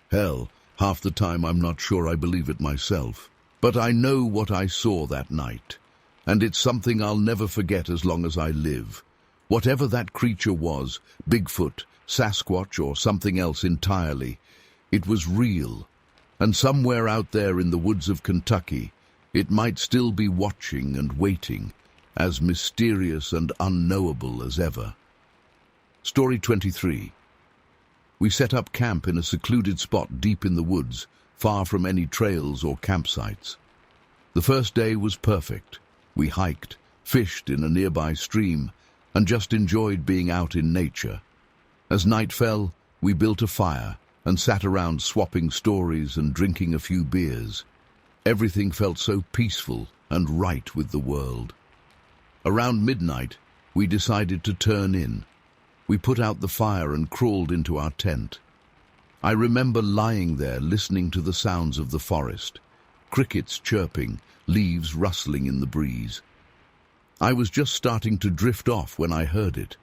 Hell, half the time I'm not sure I believe it myself. But I know what I saw that night, and it's something I'll never forget as long as I live. Whatever that creature was, Bigfoot, Sasquatch, or something else entirely, it was real. And somewhere out there in the woods of Kentucky, it might still be watching and waiting, as mysterious and unknowable as ever. Story 23. We set up camp in a secluded spot deep in the woods, far from any trails or campsites. The first day was perfect. We hiked, fished in a nearby stream, and just enjoyed being out in nature. As night fell, we built a fire and sat around swapping stories and drinking a few beers. Everything felt so peaceful and right with the world. Around midnight, we decided to turn in. We put out the fire and crawled into our tent. I remember lying there listening to the sounds of the forest, crickets chirping, leaves rustling in the breeze. I was just starting to drift off when I heard it,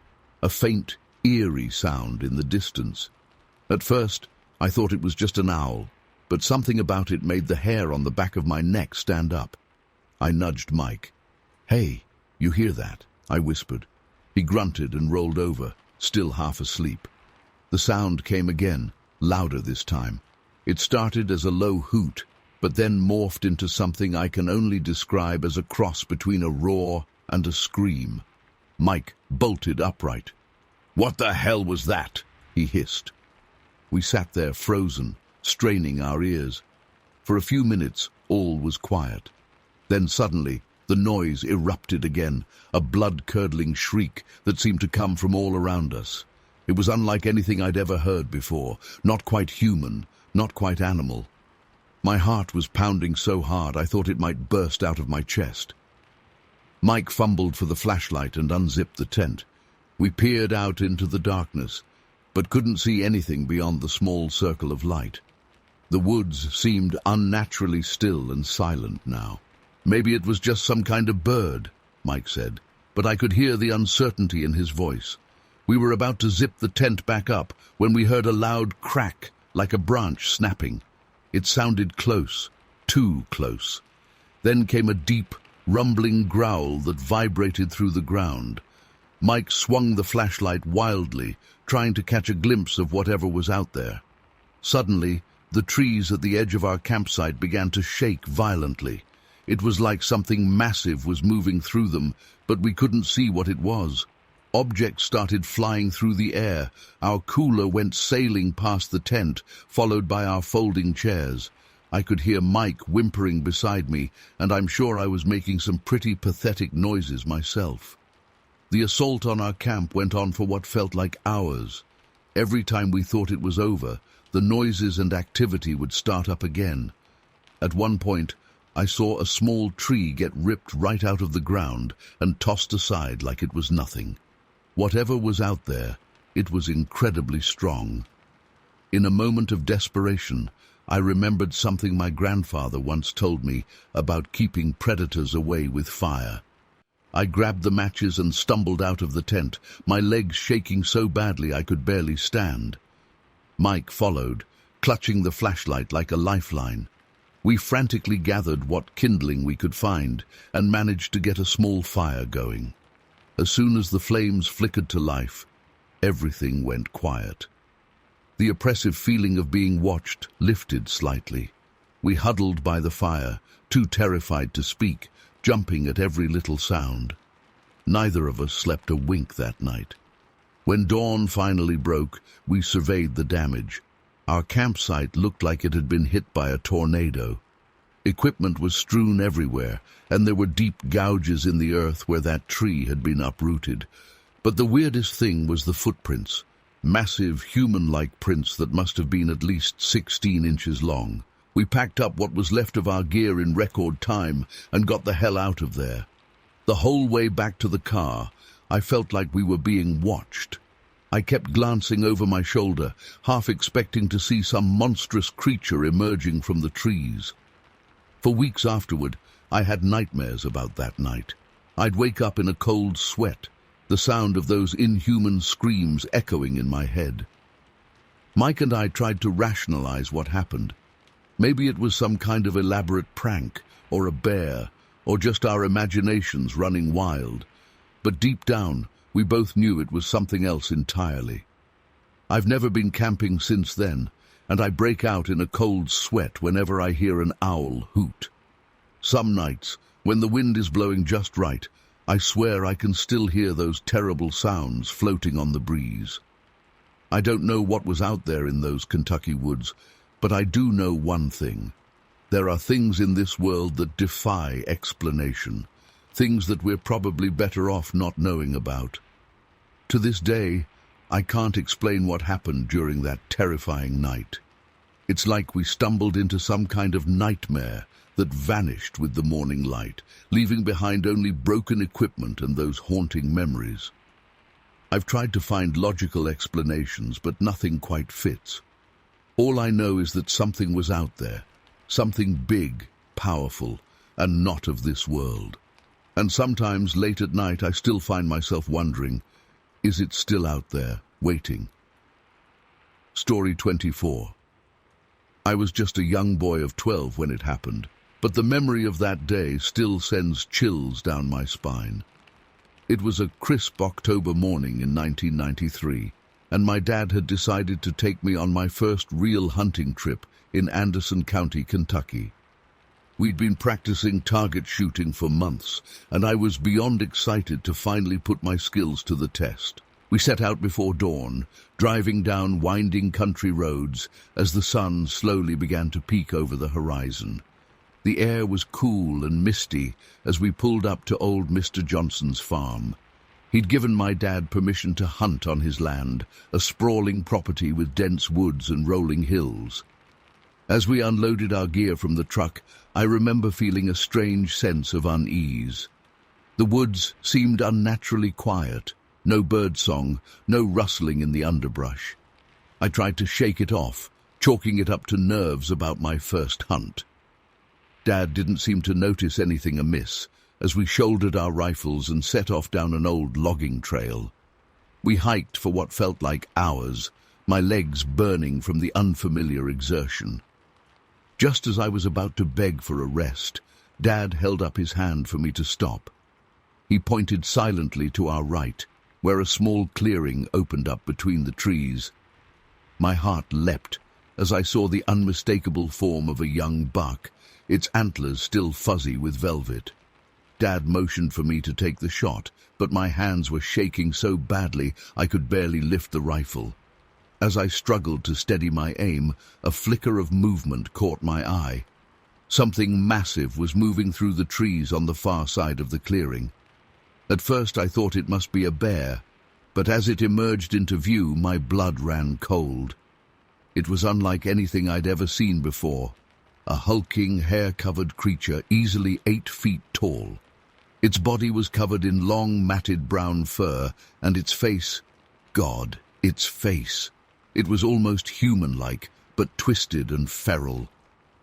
a faint, eerie sound in the distance. At first, I thought it was just an owl, but something about it made the hair on the back of my neck stand up. I nudged Mike. "Hey, you hear that?" I whispered. He grunted and rolled over, still half asleep. The sound came again, louder this time. It started as a low hoot, but then morphed into something I can only describe as a cross between a roar and a scream. Mike bolted upright. "What the hell was that?" he hissed. We sat there frozen, straining our ears. For a few minutes, all was quiet. Then suddenly, the noise erupted again, a blood-curdling shriek that seemed to come from all around us. It was unlike anything I'd ever heard before, not quite human, not quite animal. My heart was pounding so hard I thought it might burst out of my chest. Mike fumbled for the flashlight and unzipped the tent. We peered out into the darkness, but couldn't see anything beyond the small circle of light. The woods seemed unnaturally still and silent now. "Maybe it was just some kind of bird," Mike said. but I could hear the uncertainty in his voice. We were about to zip the tent back up when we heard a loud crack, like a branch snapping. It sounded close, too close. Then came a deep, rumbling growl that vibrated through the ground. Mike swung the flashlight wildly, trying to catch a glimpse of whatever was out there. Suddenly, the trees at the edge of our campsite began to shake violently. It was like something massive was moving through them, but we couldn't see what it was. Objects started flying through the air. Our cooler went sailing past the tent, followed by our folding chairs. I could hear Mike whimpering beside me, and I'm sure I was making some pretty pathetic noises myself. The assault on our camp went on for what felt like hours. Every time we thought it was over, the noises and activity would start up again. At one point, I saw a small tree get ripped right out of the ground and tossed aside like it was nothing. Whatever was out there, it was incredibly strong. In a moment of desperation, I remembered something my grandfather once told me about keeping predators away with fire. I grabbed the matches and stumbled out of the tent, my legs shaking so badly I could barely stand. Mike followed, clutching the flashlight like a lifeline. We frantically gathered what kindling we could find and managed to get a small fire going. As soon as the flames flickered to life, everything went quiet. The oppressive feeling of being watched lifted slightly. We huddled by the fire, too terrified to speak, jumping at every little sound. Neither of us slept a wink that night. When dawn finally broke, we surveyed the damage. Our campsite looked like it had been hit by a tornado. Equipment was strewn everywhere, and there were deep gouges in the earth where that tree had been uprooted. But the weirdest thing was the footprints, massive human-like prints that must have been at least 16 inches long. We packed up what was left of our gear in record time and got the hell out of there. The whole way back to the car, I felt like we were being watched. I kept glancing over my shoulder, half expecting to see some monstrous creature emerging from the trees. For weeks afterward, I had nightmares about that night. I'd wake up in a cold sweat, the sound of those inhuman screams echoing in my head. Mike and I tried to rationalize what happened. Maybe it was some kind of elaborate prank, or a bear, or just our imaginations running wild. But deep down, we both knew it was something else entirely. I've never been camping since then, and I break out in a cold sweat whenever I hear an owl hoot. Some nights, when the wind is blowing just right, I swear I can still hear those terrible sounds floating on the breeze. I don't know what was out there in those Kentucky woods, but I do know one thing. There are things in this world that defy explanation, things that we're probably better off not knowing about. To this day, I can't explain what happened during that terrifying night. It's like we stumbled into some kind of nightmare that vanished with the morning light, leaving behind only broken equipment and those haunting memories. I've tried to find logical explanations, but nothing quite fits. All I know is that something was out there, something big, powerful, and not of this world. And sometimes, late at night, I still find myself wondering, is it still out there, waiting? Story 24. I was just a young boy of 12 when it happened, but the memory of that day still sends chills down my spine. It was a crisp October morning in 1993, and my dad had decided to take me on my first real hunting trip in Anderson County, Kentucky. We'd been practicing target shooting for months, and I was beyond excited to finally put my skills to the test. We set out before dawn, driving down winding country roads as the sun slowly began to peek over the horizon. The air was cool and misty as we pulled up to old Mr. Johnson's farm. He'd given my dad permission to hunt on his land, a sprawling property with dense woods and rolling hills. As we unloaded our gear from the truck, I remember feeling a strange sense of unease. The woods seemed unnaturally quiet, no birdsong, no rustling in the underbrush. I tried to shake it off, chalking it up to nerves about my first hunt. Dad didn't seem to notice anything amiss, as we shouldered our rifles and set off down an old logging trail. We hiked for what felt like hours, my legs burning from the unfamiliar exertion. Just as I was about to beg for a rest, Dad held up his hand for me to stop. He pointed silently to our right, where a small clearing opened up between the trees. My heart leapt as I saw the unmistakable form of a young buck, its antlers still fuzzy with velvet. Dad motioned for me to take the shot, but my hands were shaking so badly I could barely lift the rifle. As I struggled to steady my aim, a flicker of movement caught my eye. Something massive was moving through the trees on the far side of the clearing. At first I thought it must be a bear, but as it emerged into view, my blood ran cold. It was unlike anything I'd ever seen before, a hulking, hair-covered creature easily 8 feet tall. Its body was covered in long, matted brown fur, and its face, God, its face. It was almost human-like, but twisted and feral.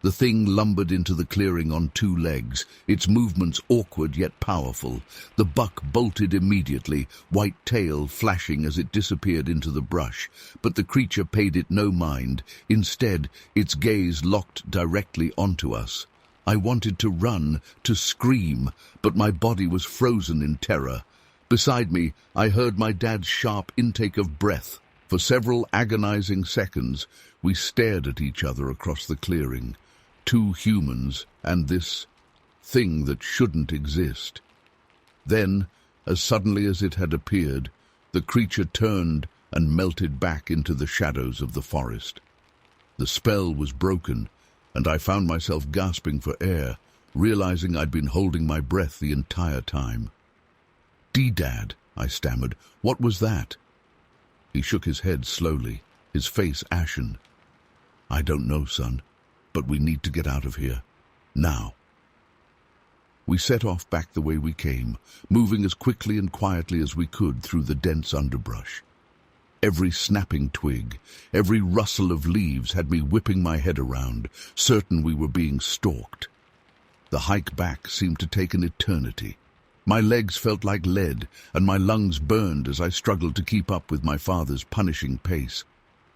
The thing lumbered into the clearing on 2 legs, its movements awkward yet powerful. The buck bolted immediately, white tail flashing as it disappeared into the brush, but the creature paid it no mind. Instead, its gaze locked directly onto us. I wanted to run, to scream, but my body was frozen in terror. Beside me, I heard my dad's sharp intake of breath. For several agonizing seconds, we stared at each other across the clearing. 2 humans and this thing that shouldn't exist. Then, as suddenly as it had appeared, the creature turned and melted back into the shadows of the forest. The spell was broken, and I found myself gasping for air, realizing I'd been holding my breath the entire time. "Dad," I stammered, "what was that?" He shook his head slowly, his face ashen. "I don't know, son, but we need to get out of here. Now." We set off back the way we came, moving as quickly and quietly as we could through the dense underbrush. Every snapping twig, every rustle of leaves had me whipping my head around, certain we were being stalked. The hike back seemed to take an eternity. My legs felt like lead, and my lungs burned as I struggled to keep up with my father's punishing pace.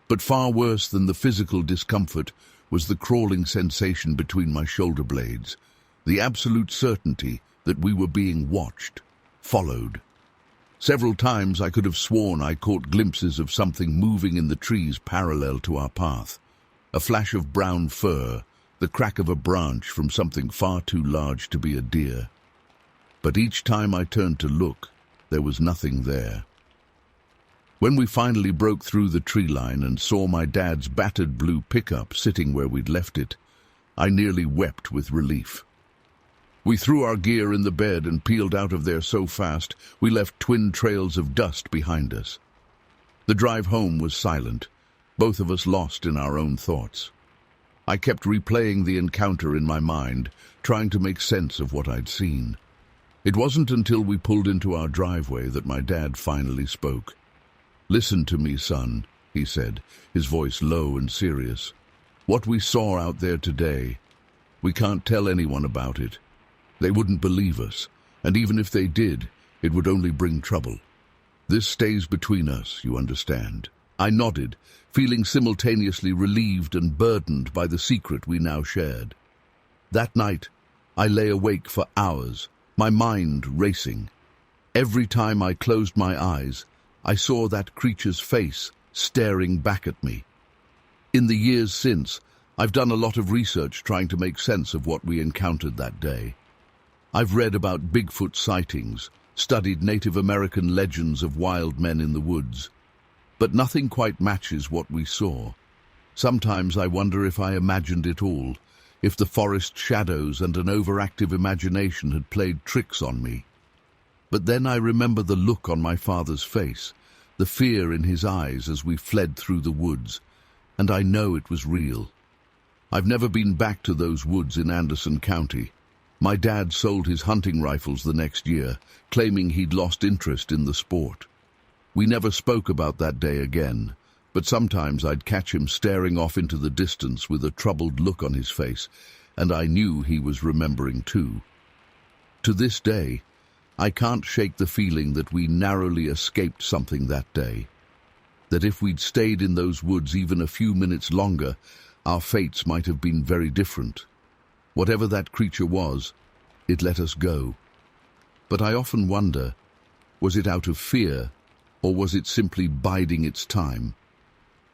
But far worse than the physical discomfort was the crawling sensation between my shoulder blades, the absolute certainty that we were being watched, followed. Several times I could have sworn I caught glimpses of something moving in the trees parallel to our path. A flash of brown fur, the crack of a branch from something far too large to be a deer. But each time I turned to look, there was nothing there. When we finally broke through the tree line and saw my dad's battered blue pickup sitting where we'd left it, I nearly wept with relief. We threw our gear in the bed and peeled out of there so fast we left twin trails of dust behind us. The drive home was silent, both of us lost in our own thoughts. I kept replaying the encounter in my mind, trying to make sense of what I'd seen. It wasn't until we pulled into our driveway that my dad finally spoke. "Listen to me, son," he said, his voice low and serious. "What we saw out there today, we can't tell anyone about it. They wouldn't believe us, and even if they did, it would only bring trouble. This stays between us, you understand." I nodded, feeling simultaneously relieved and burdened by the secret we now shared. That night, I lay awake for hours, my mind racing. Every time I closed my eyes, I saw that creature's face staring back at me. In the years since, I've done a lot of research trying to make sense of what we encountered that day. I've read about Bigfoot sightings, studied Native American legends of wild men in the woods, but nothing quite matches what we saw. Sometimes I wonder if I imagined it all, if the forest shadows and an overactive imagination had played tricks on me. But then I remember the look on my father's face, the fear in his eyes as we fled through the woods, and I know it was real. I've never been back to those woods in Anderson County. My dad sold his hunting rifles the next year, claiming he'd lost interest in the sport. We never spoke about that day again, but sometimes I'd catch him staring off into the distance with a troubled look on his face, and I knew he was remembering too. To this day, I can't shake the feeling that we narrowly escaped something that day. That if we'd stayed in those woods even a few minutes longer, our fates might have been very different. Whatever that creature was, it let us go. But I often wonder, was it out of fear, or was it simply biding its time?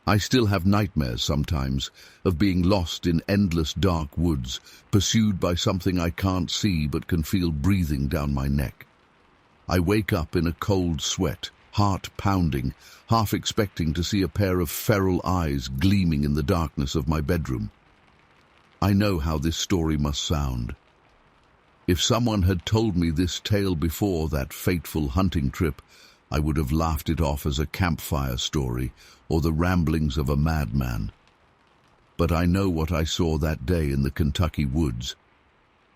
I still have nightmares sometimes of being lost in endless dark woods, pursued by something I can't see but can feel breathing down my neck. I wake up in a cold sweat, heart pounding, half expecting to see a pair of feral eyes gleaming in the darkness of my bedroom. I know how this story must sound. If someone had told me this tale before that fateful hunting trip, I would have laughed it off as a campfire story or the ramblings of a madman. But I know what I saw that day in the Kentucky woods,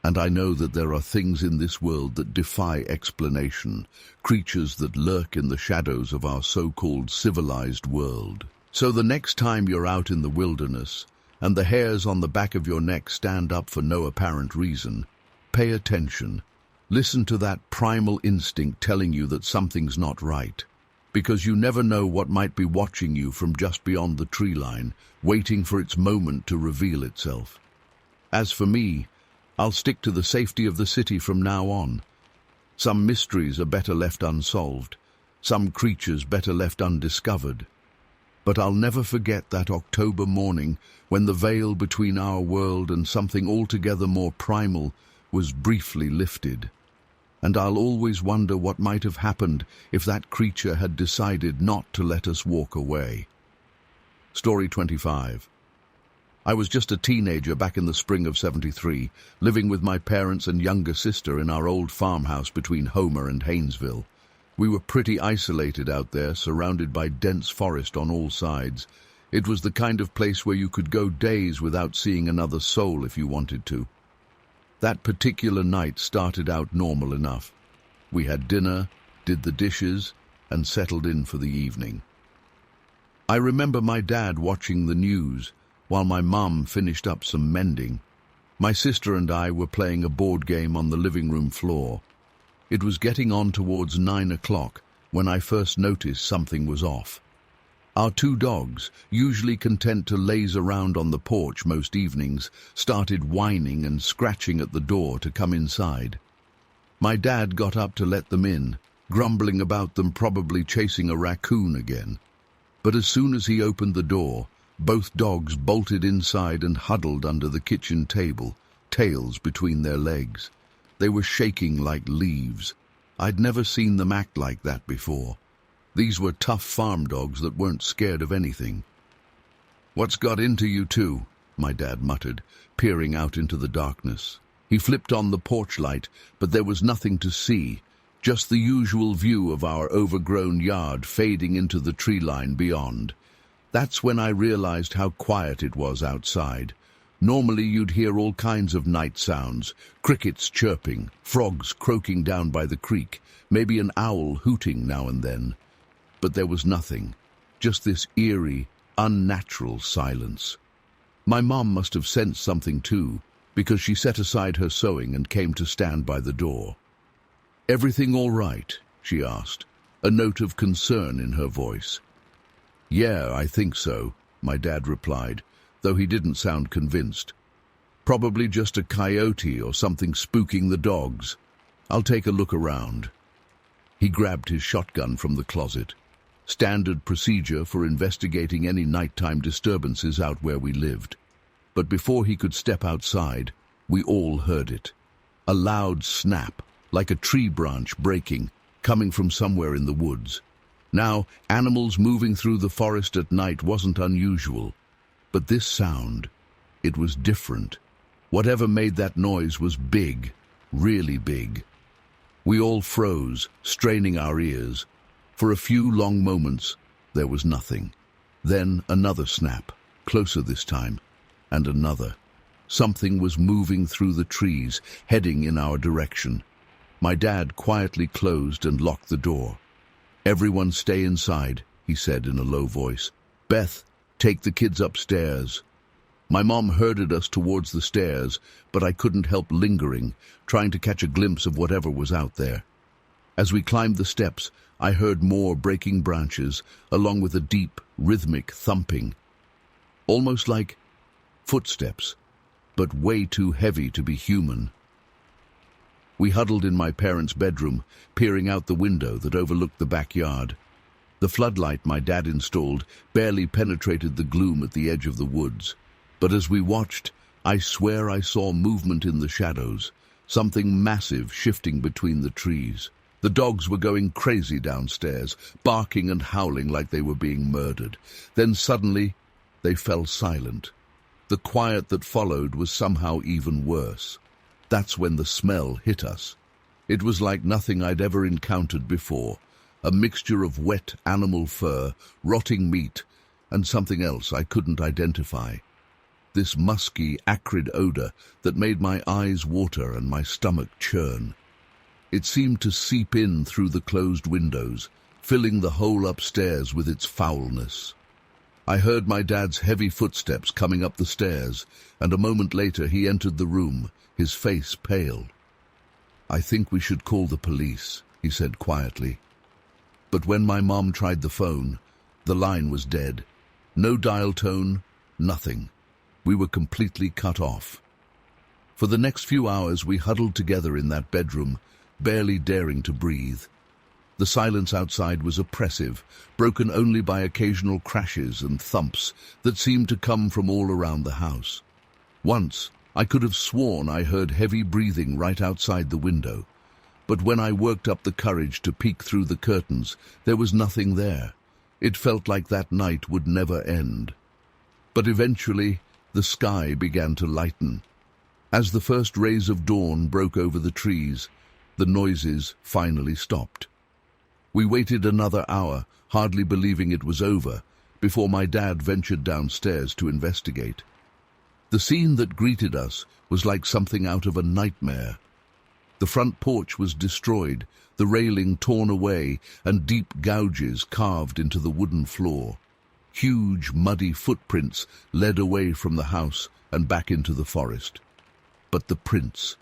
and I know that there are things in this world that defy explanation, creatures that lurk in the shadows of our so-called civilized world. So the next time you're out in the wilderness, and the hairs on the back of your neck stand up for no apparent reason, pay attention. Listen to that primal instinct telling you that something's not right, because you never know what might be watching you from just beyond the tree line, waiting for its moment to reveal itself. As for me, I'll stick to the safety of the city from now on. Some mysteries are better left unsolved, some creatures better left undiscovered. But I'll never forget that October morning when the veil between our world and something altogether more primal was briefly lifted. And I'll always wonder what might have happened if that creature had decided not to let us walk away. Story 25. I was just a teenager back in the spring of '73, living with my parents and younger sister in our old farmhouse between Homer and Haynesville. We were pretty isolated out there, surrounded by dense forest on all sides. It was the kind of place where you could go days without seeing another soul if you wanted to. That particular night started out normal enough. We had dinner, did the dishes, and settled in for the evening. I remember my dad watching the news while my mum finished up some mending. My sister and I were playing a board game on the living room floor. It was getting on towards 9 o'clock when I first noticed something was off. Our two dogs, usually content to laze around on the porch most evenings, started whining and scratching at the door to come inside. My dad got up to let them in, grumbling about them probably chasing a raccoon again. But as soon as he opened the door, both dogs bolted inside and huddled under the kitchen table, tails between their legs. They were shaking like leaves. I'd never seen them act like that before. These were tough farm dogs that weren't scared of anything. "What's got into you two?" my dad muttered, peering out into the darkness. He flipped on the porch light, but there was nothing to see, just the usual view of our overgrown yard fading into the tree line beyond. That's when I realized how quiet it was outside. Normally you'd hear all kinds of night sounds, crickets chirping, frogs croaking down by the creek, maybe an owl hooting now and then. But there was nothing, just this eerie, unnatural silence. My mom must have sensed something too, because she set aside her sewing and came to stand by the door. "Everything all right?" she asked, a note of concern in her voice. "Yeah, I think so," my dad replied, though he didn't sound convinced. "Probably just a coyote or something spooking the dogs. I'll take a look around." He grabbed his shotgun from the closet. Standard procedure for investigating any nighttime disturbances out where we lived. But before he could step outside, we all heard it. A loud snap, like a tree branch breaking, coming from somewhere in the woods. Now, animals moving through the forest at night wasn't unusual. But this sound, it was different. Whatever made that noise was big, really big. We all froze, straining our ears. For a few long moments, there was nothing. Then another snap, closer this time, and another. Something was moving through the trees, heading in our direction. My dad quietly closed and locked the door. "Everyone stay inside," he said in a low voice. "Beth, take the kids upstairs." My mom herded us towards the stairs, but I couldn't help lingering, trying to catch a glimpse of whatever was out there. As we climbed the steps, I heard more breaking branches, along with a deep, rhythmic thumping. Almost like footsteps, but way too heavy to be human. We huddled in my parents' bedroom, peering out the window that overlooked the backyard. The floodlight my dad installed barely penetrated the gloom at the edge of the woods. But as we watched, I swear I saw movement in the shadows, something massive shifting between the trees. The dogs were going crazy downstairs, barking and howling like they were being murdered. Then suddenly, they fell silent. The quiet that followed was somehow even worse. That's when the smell hit us. It was like nothing I'd ever encountered before, a mixture of wet animal fur, rotting meat, and something else I couldn't identify. This musky, acrid odor that made my eyes water and my stomach churn. It seemed to seep in through the closed windows, filling the whole upstairs with its foulness. I heard my dad's heavy footsteps coming up the stairs, and a moment later he entered the room, his face pale. "I think we should call the police," he said quietly. But when my mom tried the phone, the line was dead. No dial tone, nothing. We were completely cut off. For the next few hours we huddled together in that bedroom, barely daring to breathe. The silence outside was oppressive, broken only by occasional crashes and thumps that seemed to come from all around the house. Once, I could have sworn I heard heavy breathing right outside the window. But when I worked up the courage to peek through the curtains, there was nothing there. It felt like that night would never end. But eventually, the sky began to lighten. As the first rays of dawn broke over the trees, the noises finally stopped. We waited another hour, hardly believing it was over, before my dad ventured downstairs to investigate. The scene that greeted us was like something out of a nightmare. The front porch was destroyed, the railing torn away, and deep gouges carved into the wooden floor. Huge, muddy footprints led away from the house and back into the forest. But the prints,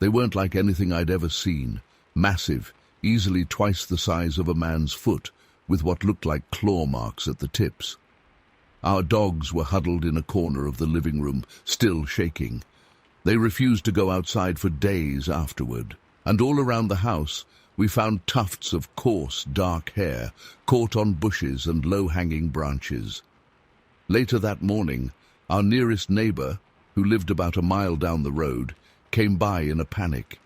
they weren't like anything I'd ever seen. Massive, easily twice the size of a man's foot, with what looked like claw marks at the tips. Our dogs were huddled in a corner of the living room, still shaking. They refused to go outside for days afterward. And all around the house, we found tufts of coarse, dark hair, caught on bushes and low-hanging branches. Later that morning, our nearest neighbor, who lived about a mile down the road, came by in a panic.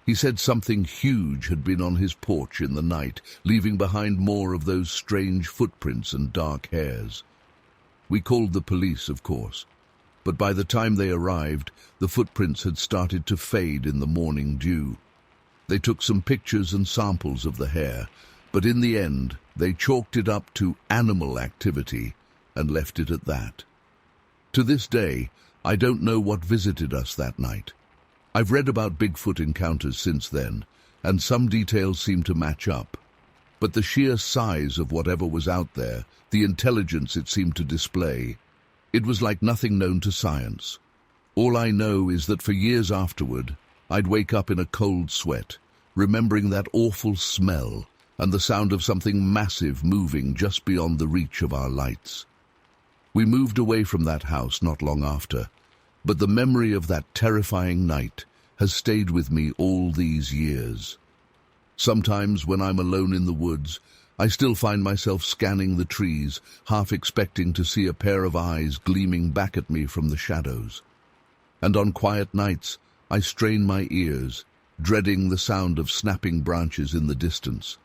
He said something huge had been on his porch in the night, leaving behind more of those strange footprints and dark hairs. We called the police, of course, but by the time they arrived, the footprints had started to fade in the morning dew. They took some pictures and samples of the hair, but in the end, they chalked it up to animal activity and left it at that. To this day, I don't know what visited us that night. I've read about Bigfoot encounters since then, and some details seem to match up. But the sheer size of whatever was out there, the intelligence it seemed to display, it was like nothing known to science. All I know is that for years afterward, I'd wake up in a cold sweat, remembering that awful smell and the sound of something massive moving just beyond the reach of our lights. We moved away from that house not long after, but the memory of that terrifying night has stayed with me all these years. Sometimes when I'm alone in the woods, I still find myself scanning the trees, half expecting to see a pair of eyes gleaming back at me from the shadows. And on quiet nights, I strain my ears, dreading the sound of snapping branches in the distance.